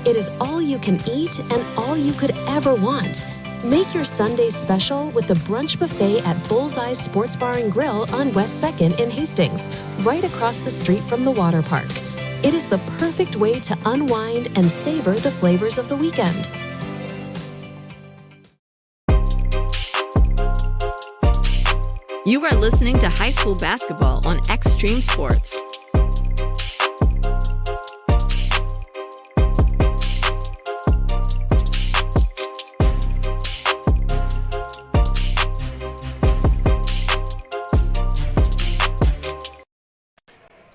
It is all you can eat and all you could ever want. Make your Sundays special with the brunch buffet at Bullseye Sports Bar and Grill on West 2nd in Hastings, right across the street from the water park. It is the perfect way to unwind and savor the flavors of the weekend. You are listening to high school basketball on Extreme Sports.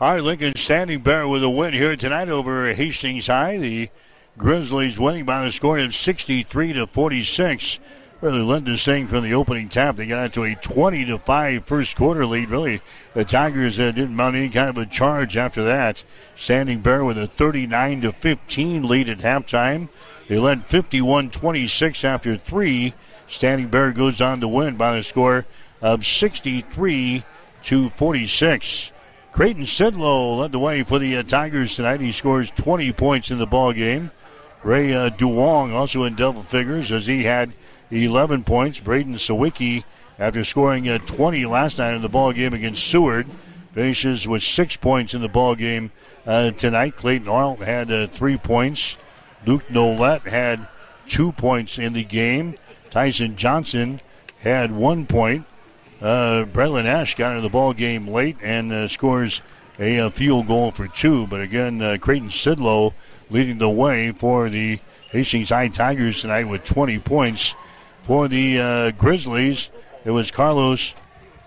All right, Lincoln Standing Bear with a win here tonight over Hastings High. The Grizzlies winning by the score of 63-46. Really led this thing from the opening tap. They got into a 20-5 first quarter lead. Really, the Tigers didn't mount any kind of a charge after that. Standing Bear with a 39-15 lead at halftime. They led 51-26 after 3. Standing Bear goes on to win by the score of 63-46. Creighton Sidlow led the way for the Tigers tonight. He scores 20 points in the ball game. Ray Duong also in double figures as he had 11 points. Braden Sawicki, after scoring 20 last night in the ball game against Seward, finishes with 6 points in the ball game tonight. Clayton Arnold had 3 points. Luke Nolette had 2 points in the game. Tyson Johnson had 1 point. Brelin Ash got into the ball game late and scores a field goal for 2. But again, Creighton Sidlow leading the way for the Hastings High Tigers tonight with 20 points. For the Grizzlies, it was Carlos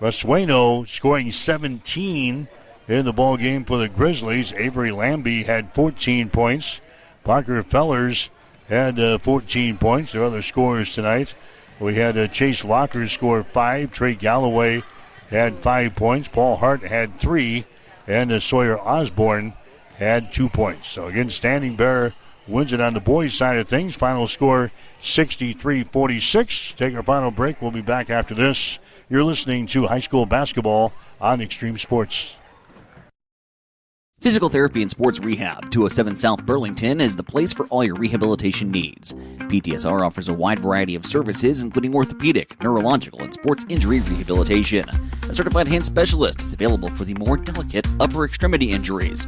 Rasueno scoring 17 in the ball game for the Grizzlies. Avery Lambie had 14 points. Parker Fellers had 14 points. Their other scorers tonight. We had Chase Locker score 5. Trey Galloway had 5 points. Paul Hart had 3. And Sawyer Osborne had 2 points. So again, Standing Bear wins it on the boys' side of things. Final score 63-46. Take our final break. We'll be back after this. You're listening to high school basketball on Extreme Sports. Physical Therapy and Sports Rehab, 207 South Burlington, is the place for all your rehabilitation needs. PTSR offers a wide variety of services, including orthopedic, neurological, and sports injury rehabilitation. A certified hand specialist is available for the more delicate upper extremity injuries.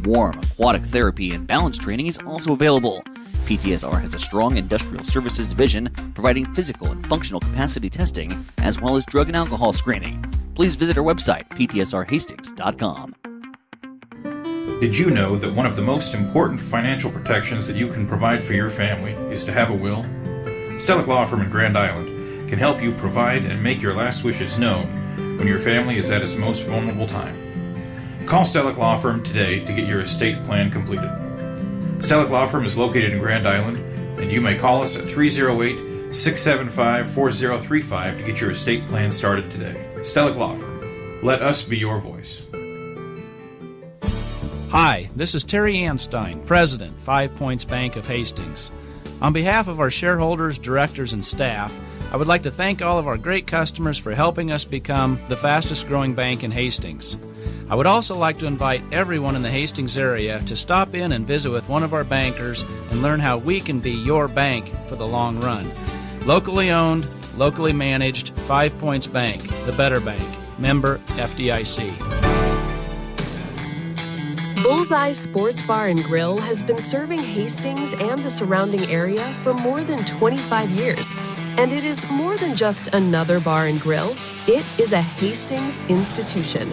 Warm, aquatic therapy, and balance training is also available. PTSR has a strong industrial services division providing physical and functional capacity testing, as well as drug and alcohol screening. Please visit our website, ptsrhastings.com. Did you know that one of the most important financial protections that you can provide for your family is to have a will? Stellick Law Firm in Grand Island can help you provide and make your last wishes known when your family is at its most vulnerable time. Call Stellick Law Firm today to get your estate plan completed. Stellick Law Firm is located in Grand Island, and you may call us at 308 675-4035 to get your estate plan started today. Stellick Law Firm. Let us be your voice. Hi, this is Terry Anstein, President, 5 Points Bank of Hastings. On behalf of our shareholders, directors, and staff, I would like to thank all of our great customers for helping us become the fastest growing bank in Hastings. I would also like to invite everyone in the Hastings area to stop in and visit with one of our bankers and learn how we can be your bank for the long run. Locally owned, locally managed, 5 Points Bank, the better bank. Member FDIC. Bullseye Sports Bar and Grill has been serving Hastings and the surrounding area for more than 25 years. And it is more than just another bar and grill. It is a Hastings institution.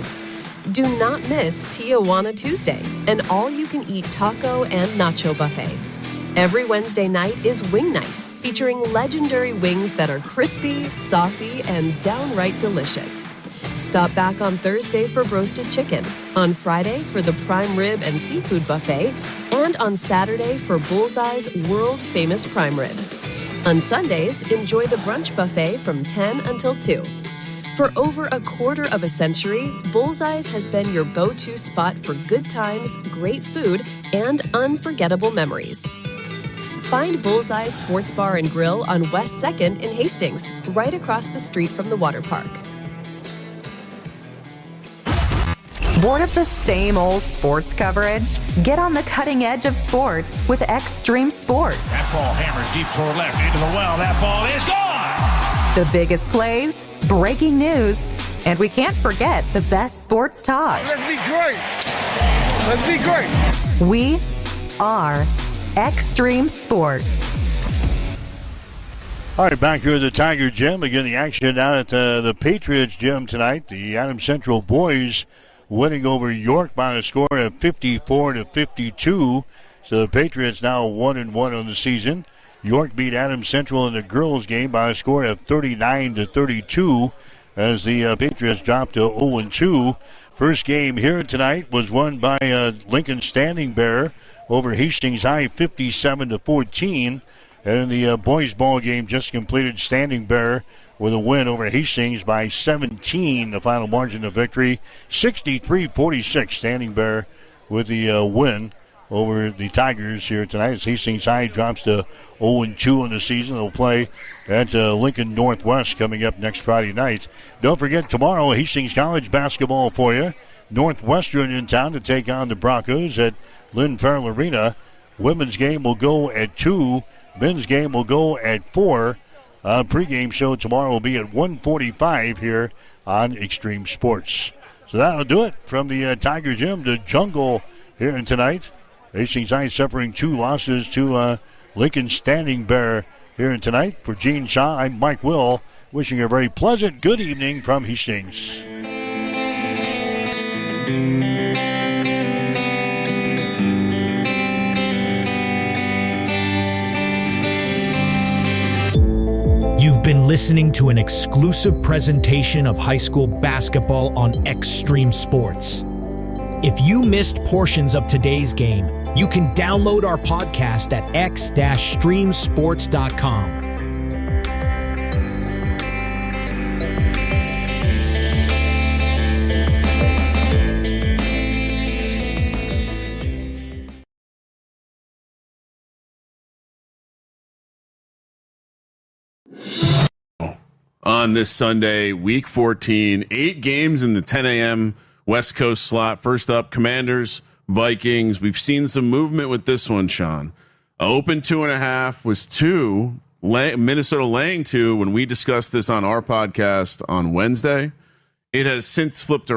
Do not miss Tijuana Tuesday, an all-you-can-eat taco and nacho buffet. Every Wednesday night is Wing Night, featuring legendary wings that are crispy, saucy, and downright delicious. Stop back on Thursday for roasted chicken, on Friday for the prime rib and seafood buffet, and on Saturday for Bullseye's world-famous prime rib. On Sundays, enjoy the brunch buffet from 10 until 2. For over a quarter of a century, Bullseye's has been your go-to spot for good times, great food, and unforgettable memories. Find Bullseye's Sports Bar and Grill on West 2nd in Hastings, right across the street from the water park. Bored of the same old sports coverage? Get on the cutting edge of sports with Extreme Sports. That ball hammered deep toward left into the well. That ball is gone. The biggest plays, breaking news, and we can't forget the best sports talk. Let's be great. Let's be great. We are Extreme Sports. All right, back here at the Tiger Gym. Again, the action down at the Patriots Gym tonight. The Adams Central boys winning over York by a score of 54-52. So the Patriots now 1-1 on the season. York beat Adams Central in the girls' game by a score of 39-32 as the Patriots dropped to 0-2. First game here tonight was won by Lincoln Standing Bear over Hastings High 57-14. And in the boys' ball game just completed, Standing Bear with a win over Hastings by 17, the final margin of victory, 63-46. Standing Bear with the win over the Tigers here tonight as Hastings High drops to 0-2 in the season. They'll play at Lincoln Northwest coming up next Friday night. Don't forget, tomorrow, Hastings College basketball for you. Northwestern in town to take on the Broncos at Lynn Farrell Arena. Women's game will go at 2. Men's game will go at 4. Pregame show tomorrow will be at 1:45 here on Extreme Sports. So that'll do it from the Tiger Gym to Jungle here tonight. Hastings High suffering 2 losses to Lincoln Standing Bear here tonight. For Gene Shaw, I'm Mike Will, wishing a very pleasant good evening from Hastings. You've been listening to an exclusive presentation of high school basketball on Extreme Sports. If you missed portions of today's game, you can download our podcast at x-streamsports.com. On this Sunday, week 14, 8 games in the 10 a.m. West Coast slot. First up, Commanders, Vikings. We've seen some movement with this one, Sean. Open 2.5 was 2. Minnesota laying 2 when we discussed this on our podcast on Wednesday. It has since flipped around.